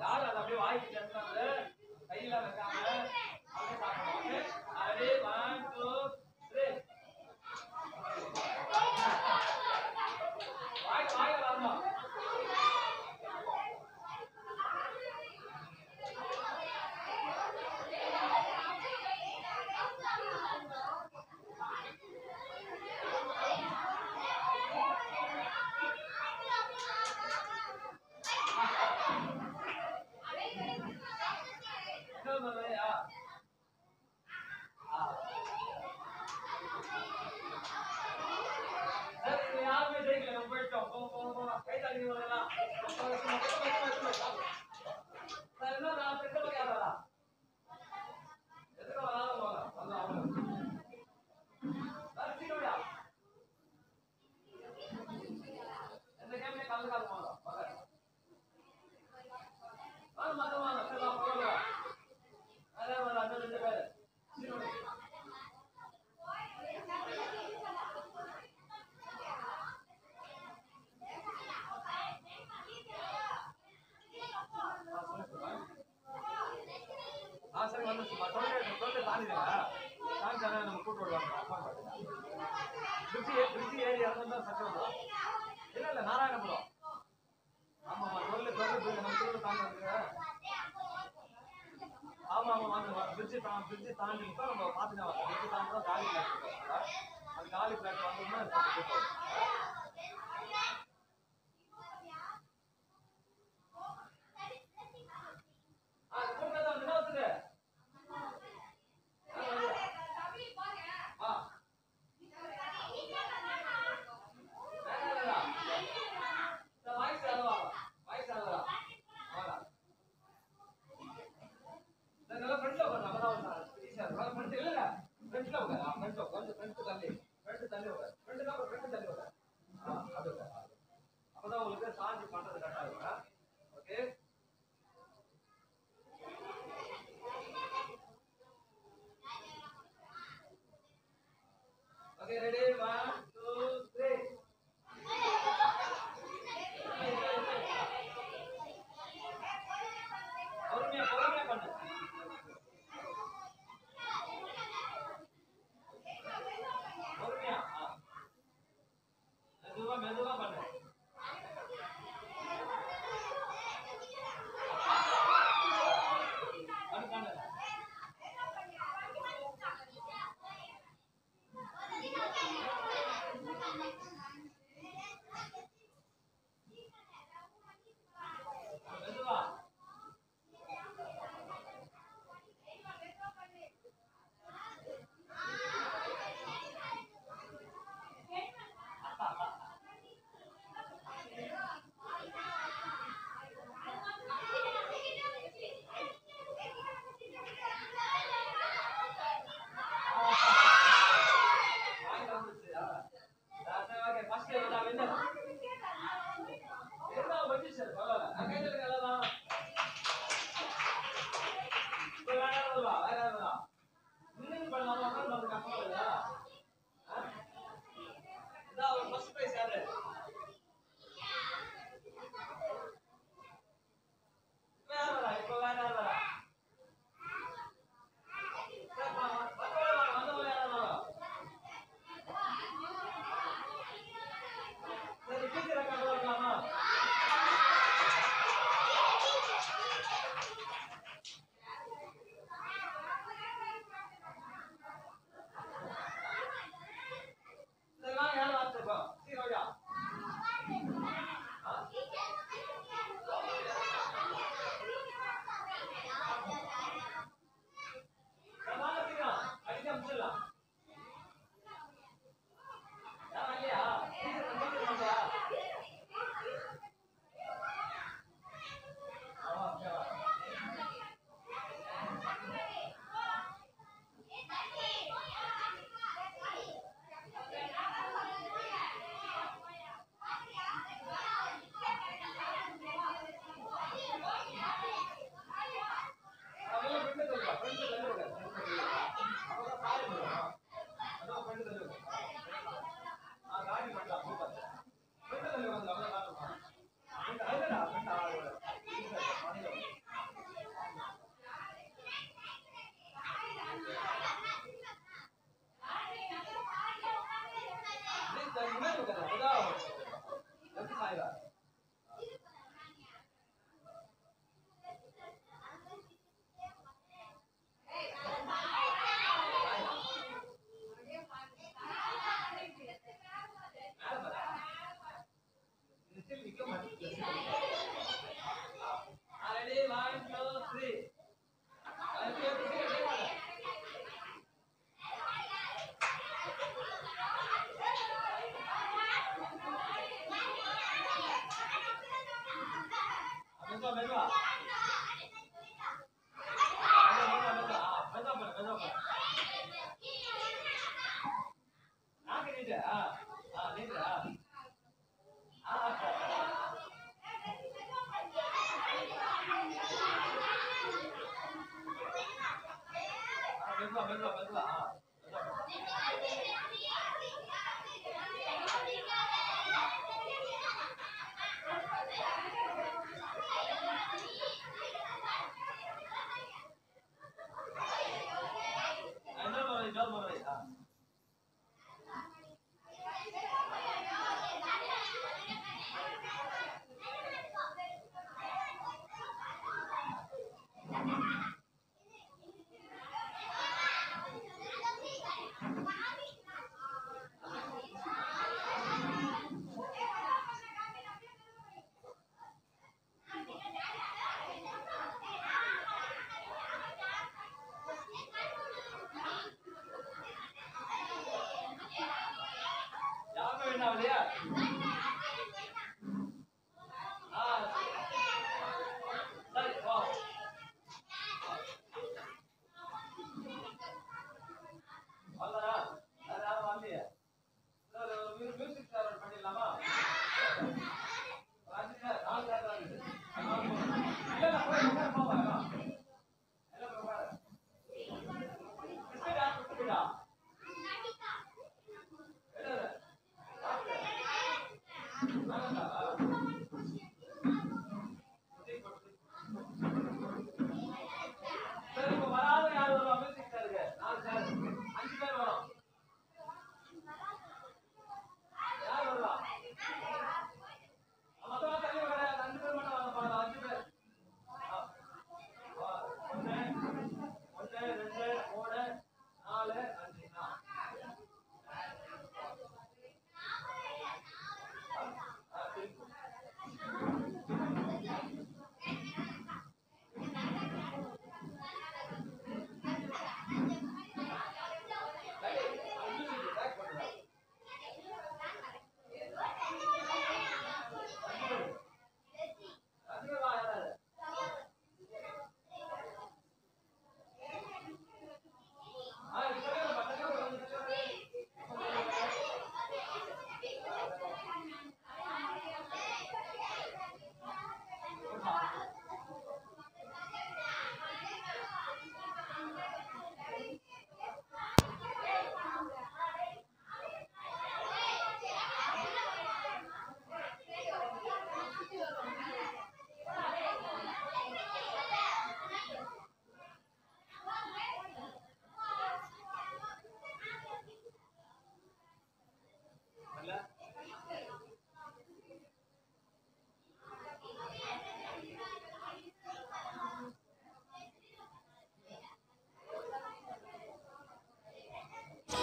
யார் அதை அப்படியே வாய்க்கு சரி வந்துச்சுமா சொல்லு தாண்டிடுங்க தாண்டி நம்ம கூட்டு விடுவாங்க பிரிட்ஜி ஏரியா தான் சட்டம் இல்ல நாராயணபுரம் ஆமாமா சொல்லு நம்ம சொல்லு தாண்டி வந்துருங்க ஆமா வாங்க பிரிட்ஜி தாண்டி நம்ம பாத்துட்டு வாங்க பிரிட்ஜி தாண்டி தான் காலி பிளாட் அது காலி பிளாட் வந்தோம்னா அப்பதான் உங்களுக்கு சார்ஜ் பண்றது கரெக்டா இருக்கும் ஓகே ஓகே ரெடி 1 2 3 பொறுமையா பண்ணு பொறுமையா மெதுவா பண்ணு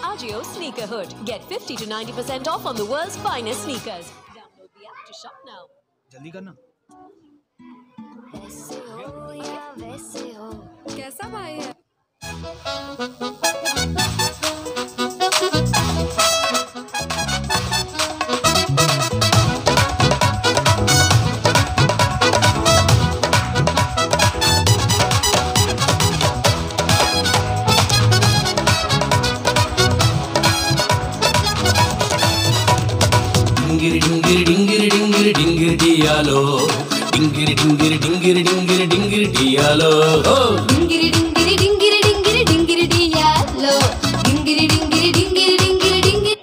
Agio Sneaker Hood. Get 50 to 90% off on the world's finest sneakers. Download the app to shop now. जल्दी करना। वैसे हो कैसा भाई है? Dingiri dingiri dingiri dingiri dingiri dialo. Dingiri dingiri dingiri dingiri dingiri dialo. Dingiri dingiri dingiri dingiri dingiri dialo. Dingiri dingiri dingiri dingiri dingiri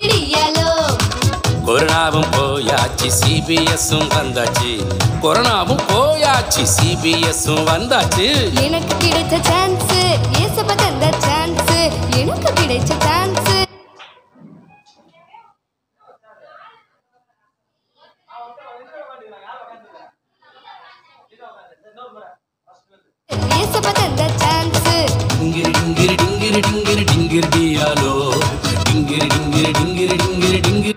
dialo. கொரோனாவும் போயாச்சு சிபிஎஸும் வந்தாச்சு. கொரோனாவும் போயாச்சு சிபிஎஸும் வந்தாச்சு. எனக்கு கிடைச்ச சான்ஸ் ஏசப்ப தந்த சான்ஸ் எனக்கு கிடைச்ச சான்ஸ் ஏசப்ப தந்த chance Dingiri dingiri dingiri dingiri dingiri dialo. Dingiri dingiri dingiri dingiri dingiri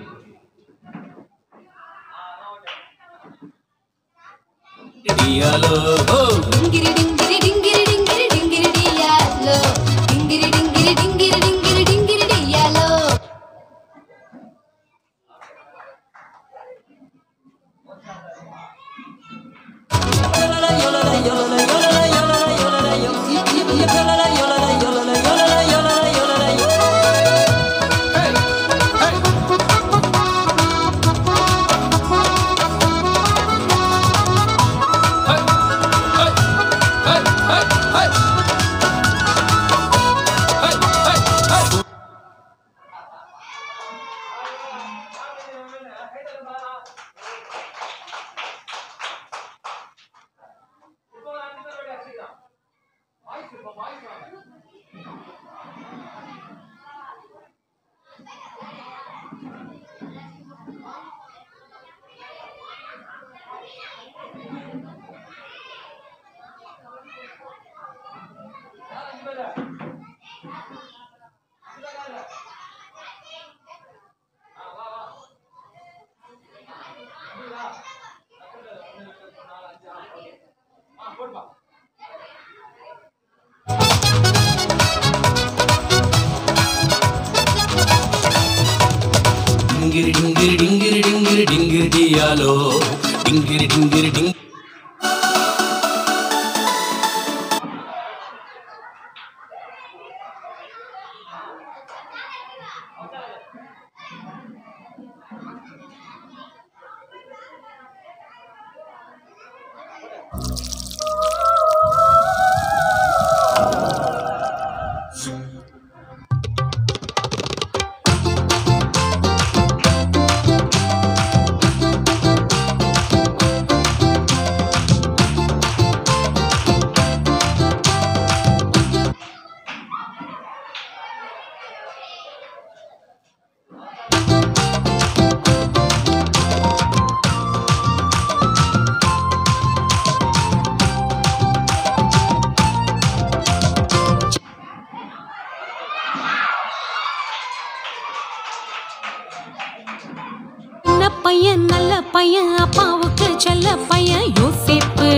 dialo. Dingiri dingiri dingiri dingiri dingiri dialo. Dingiri dingiri dingiri dingiri dingiri dialo. Dingiri dingiri dingiri dingiri dingiri dialo. Dingiri dingiri ding. பையன் நல்ல பையன் அப்பாவுக்கு செல்ல பையன் யோசேப்பு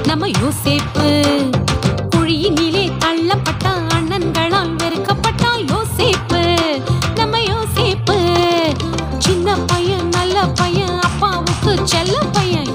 நம்ம யோசேப்பு. குழியினிலே தள்ளப்பட்ட அண்ணன்களால் வெறுக்கப்பட்டா யோசேப்பு நம்ம யோசேப்பு. சின்ன பையன் நல்ல பையன் அப்பாவுக்கு செல்ல பையன்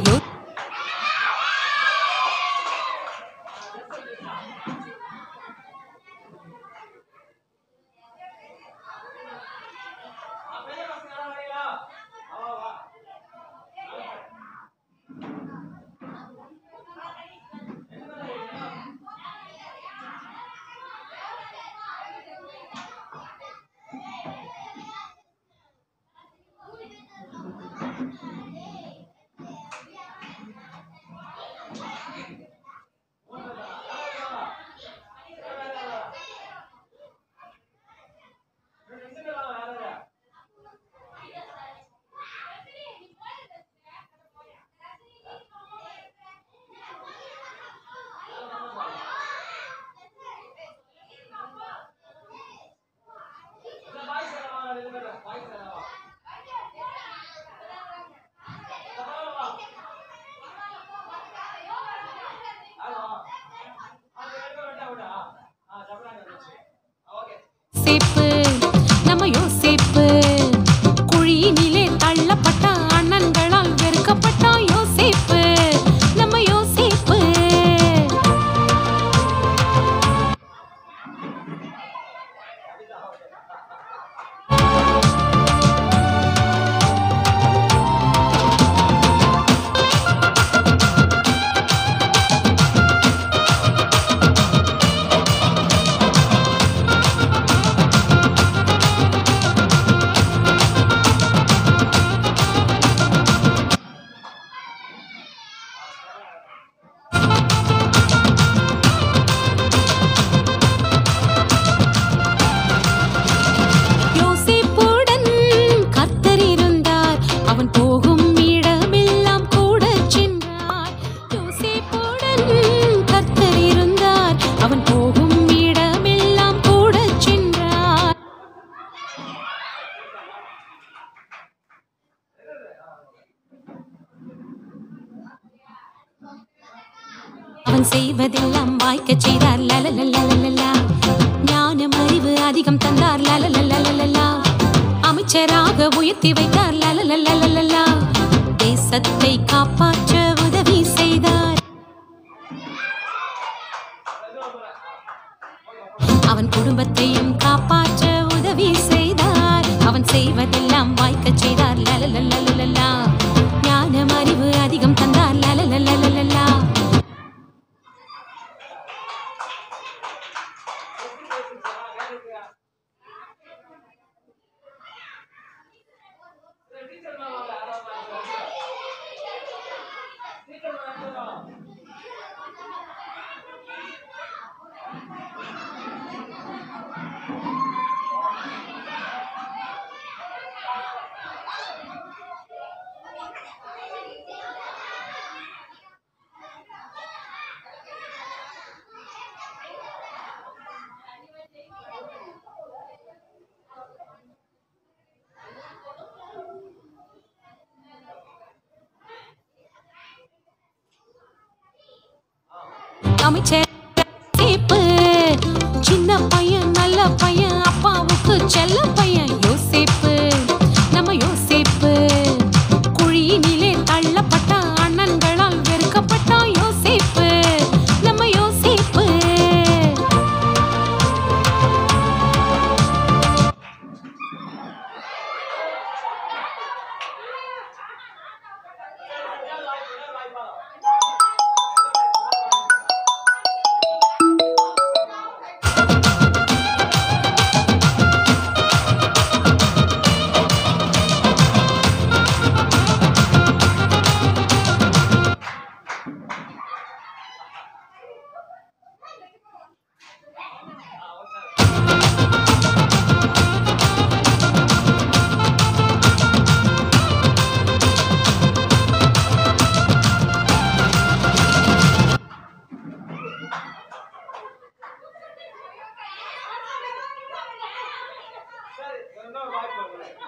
யோசேப்பு நம்ம யோசேப்பு. குழியினிலே தள்ளப்பட்ட அண்ணன்களால் வெறுக்கப்பட்ட யோசேப்பு நம்ம யோசேப்பு. யோசேப்புடன் கர்த்தர் இருந்தார் அவன் போகும் இடமெல்லாம் கூட சென்றார். யோசேப்புடன் கர்த்தர் இருந்தார் அவன் போகும் இடமெல்லாம் கூட சென்றார். அவன் செய்வதெல்லாம் வாய்க்கச் செய்தார் லலலலலலலா. ஞானம் அறிவு அதிகம் தந்தார் லலலலலலலா. அமைச்சராக உயர்த்தி வைத்தார் லலலலலலலா. தேசத்தை காப்பாற்ற உதவி செய்தார். அவன் குடும்பத்தையும் காப்பாற்ற உதவி செய்தார். அவன் செய்வதெல்லாம் வாய்க்கச் செய்தார் லலலலலலலா. ஞானம் அறிவு அதிகம் தந்தார் லலலலலலலா. அமைச்சர் யோசேப்பு சின்ன பையன் நல்ல பையன் அப்பாவுக்கு செல்ல பையன் யோசேப்பு நம்ம யோசேப்பு. குழியினிலே தள்ளப்பட்ட அண்ணன்களால் வெறுக்கப்பட்ட யோசேப்பு நம்ம யோசேப்பு.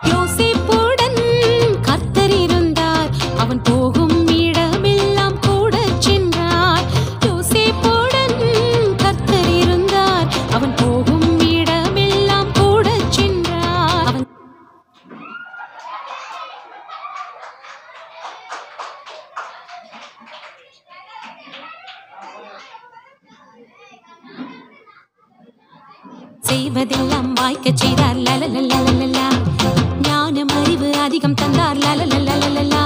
யோசேப்புடன் கர்த்தர் செய்வதெல்லாம் வாய்க்க செய்தார் லலலலலலலா. ஞானம் அறிவு அதிகம் தந்தார் லலலலலலலா.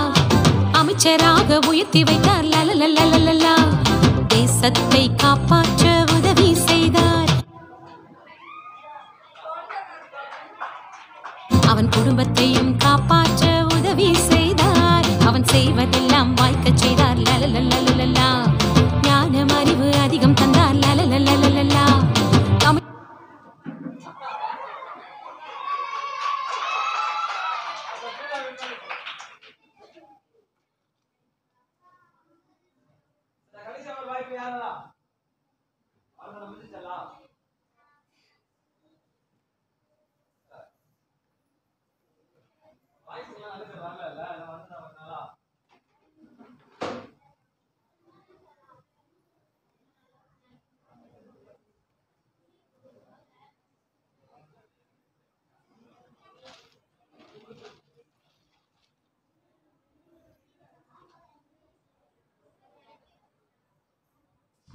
அமைச்சராக உயர்த்தி வைத்தார் லலலலலலலா. தேசத்தை காப்பாற்ற உதவி செய்தார். அவன் குடும்பத்தையும் காப்பாற்ற உதவி செய்தார். அவன் செய்வதெல்லாம் வாய்க்க செய்தார் லலலலலலலா. ஞானம் அறிவு அதிகம் தந்தார் லலலலலலலா.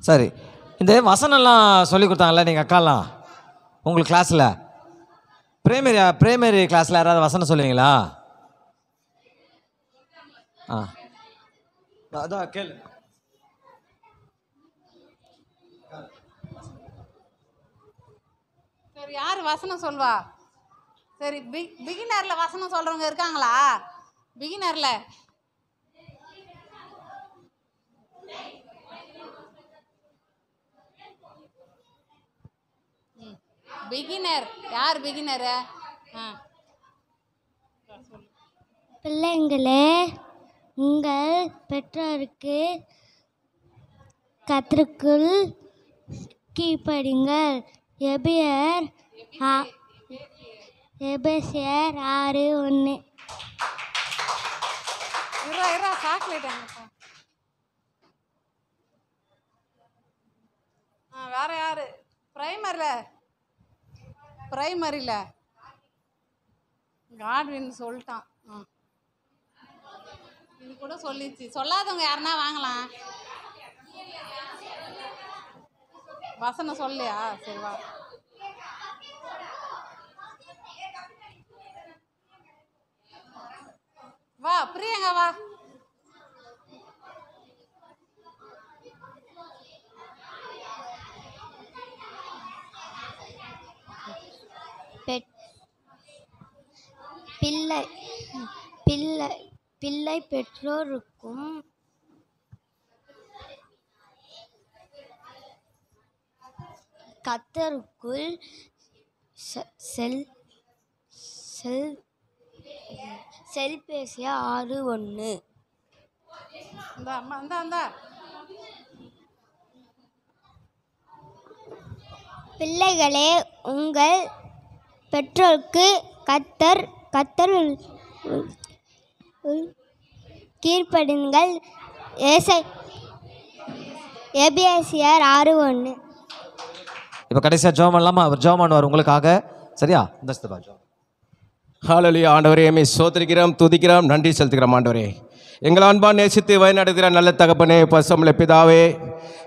சரி, இந்த வசனம்லாம் சொல்லி கொடுத்தாங்கல்ல நீங்கள் அக்காலாம் உங்களுக்கு கிளாஸில், பிரைமரி கிளாஸில் யாராவது வசனம் சொல்லுவீங்களா? அதான் கேளு. சரி, யார் வசனம் சொல்வா? சரி, பிகினரில் வசனம் சொல்கிறவங்க இருக்காங்களா? பிகினரில் பிகினர் யார்? பிகினரு? பிள்ளைங்களே, உங்கள் பெற்றோருக்கு கர்த்தருக்குள் கீழ்ப்படியுங்கள். எபேசியர் 6:1. சாக்லேட் வேற யாரு? பிரைமரியில் காட்வின் சொல்லிட்டான். இது கூட சொல்லிச்சு. சொல்லாதவங்க யாருன்னா வாங்கலாம். வசனம் சொல்லியா? சரி வா. வா பிரியங்கா வா. பிள்ளை பெற்றோருக்கும் கர்த்தருக்குள் எபேசியர் 6:1. பிள்ளைகளே, உங்கள் பெற்றோருக்கு கர்த்தர் கீழ்ப்படியுங்கள். எபேசியர் 6:1. இப்போ கடைசியாக ஜெபம் பண்ணலாமா? அவர் ஜெபம் பண்ணுவார் உங்களுக்காக. சரியா? இந்த ஜெபம். ஹல்லேலூயா. ஆண்டவரே, எம்மை ஸ்தோத்திரிக்கிறோம், துதிக்கிறோம், நன்றி செலுத்துகிறோம். ஆண்டவரே, எங்கள் அன்பான் நேசித்து வழிநடத்துகிற நல்ல தகப்பனே, பசுமலை பிதாவே,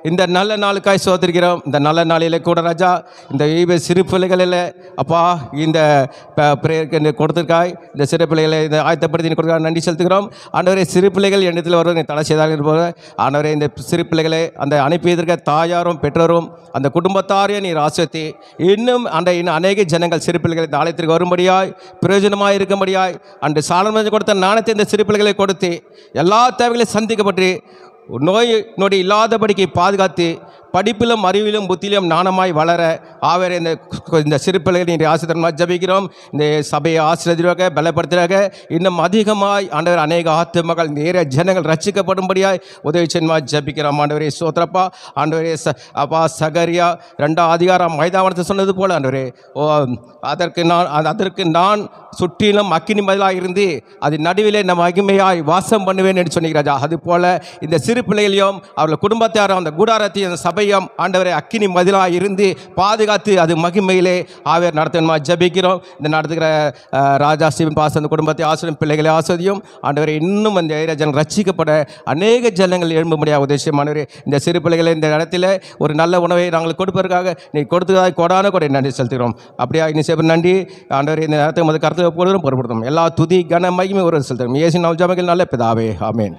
இந்த நல்ல நாளுக்காய் ஸ்தோத்திரிக்கிறோம். இந்த நல்ல நாளிலே கூட ராஜா, இந்த சிறு பிள்ளைகளில் அப்பா இந்த பிரேயருக்கு கொடுத்துருக்காய், இந்த சிறு பிள்ளைகளை இந்த ஆயத்தப்படுத்தி கொடுக்க நன்றி செலுத்துகிறோம். ஆண்டவரே, சிறு பிள்ளைகள் எண்ணத்தில் வருவதை தடை செய்தார்கள் போல ஆண்டவரே, இந்த சிறு பிள்ளைகளை அந்த அனுப்பியதற்கு தாயாரும் பெற்றோரும் அந்த குடும்பத்தாரையும் நீர் ஆசிர்வதித்து இன்னும் அநேக ஜனங்கள் சிறு பிள்ளைகளை இந்த ஆலயத்திற்கு வரும்படியாய் பிரயோஜனமாக இருக்கும்படியாய் அன்று சாலமோன் கொடுத்த நாணயத்தை இந்த சிறு பிள்ளைகளை கொடுத்து எல்லா தேவைகளையும் சந்திக்கப்பட்டு நோய் நொடி இல்லாதபடிக்கு பாதுகாத்து படிப்பிலும் அறிவிலும் புத்தியிலும் நாணமாய் வளர ஆவேற இந்த சிறு பிள்ளைகளை நீர் ஆசீர்வாதமாக ஜபிக்கிறோம். இந்த சபையை ஆசீர்வதிவாக பலப்படுத்துகிறாக இன்னும் அதிகமாய் ஆண்டவர் அநேக ஆத்துமகள் நேர ஜனங்கள் ரட்சிக்கப்படும்படியாய் உதவி செய்யமாக ஜபிக்கிறோம். ஆண்டவரே சோத்திரப்பா. ஆண்டவரே அப்பா சகரியா 2ஆம் அதிகாரம் 5ஆம் சொன்னது போல் ஆண்டவரே, அதற்கு நான் சுற்றிலும் அக்கினி மதிலாக இருந்து அது நடுவிலே நம்ம மகிமையாய் வாசம் பண்ணுவேன் என்று சொன்னீங்க ராஜா. அதுபோல் இந்த சிறு பிள்ளைகளையும் அவர்கள் குடும்பத்தாரும் அந்த கூடாரத்தையும் அந்த சபை சபையம் ஆண்டவரை அக்கினி மதிலாக இருந்து பாதுகாத்து அது மகிமையிலே ஆவியார் நடத்தணுமா ஜெபிக்கிறோம். இந்த நடத்துகிற ராஜா ஸ்டீவன் பாஸ் அந்த குடும்பத்தை ஆசிரியம் பிள்ளைகளை ஆசிரியம் ஆண்டவரை இன்னும் அந்த ஏரியா ஜனங்கள் ரட்சிக்கப்பட அநேக ஜனங்கள் எழும்ப முடியாத உதேசமானவரே, இந்த சிறு பிள்ளைகளை இந்த இடத்துல ஒரு நல்ல உணவை நாங்கள் கொடுப்பதற்காக நீ கொடுத்ததாக கொடான கூட நன்றி செலுத்துகிறோம். அப்படியா இன்னும் சேப்பர் நன்றி ஆண்டவரை இந்த நேரத்தை கருத்து பொறுப்படுத்தும் எல்லா துதி கன மகிமை ஒரு செலுத்துகிறோம். இயேசு நாமத்தில் ஜெபிக்கிறோம் நல்ல பிதாவே, ஆமென்.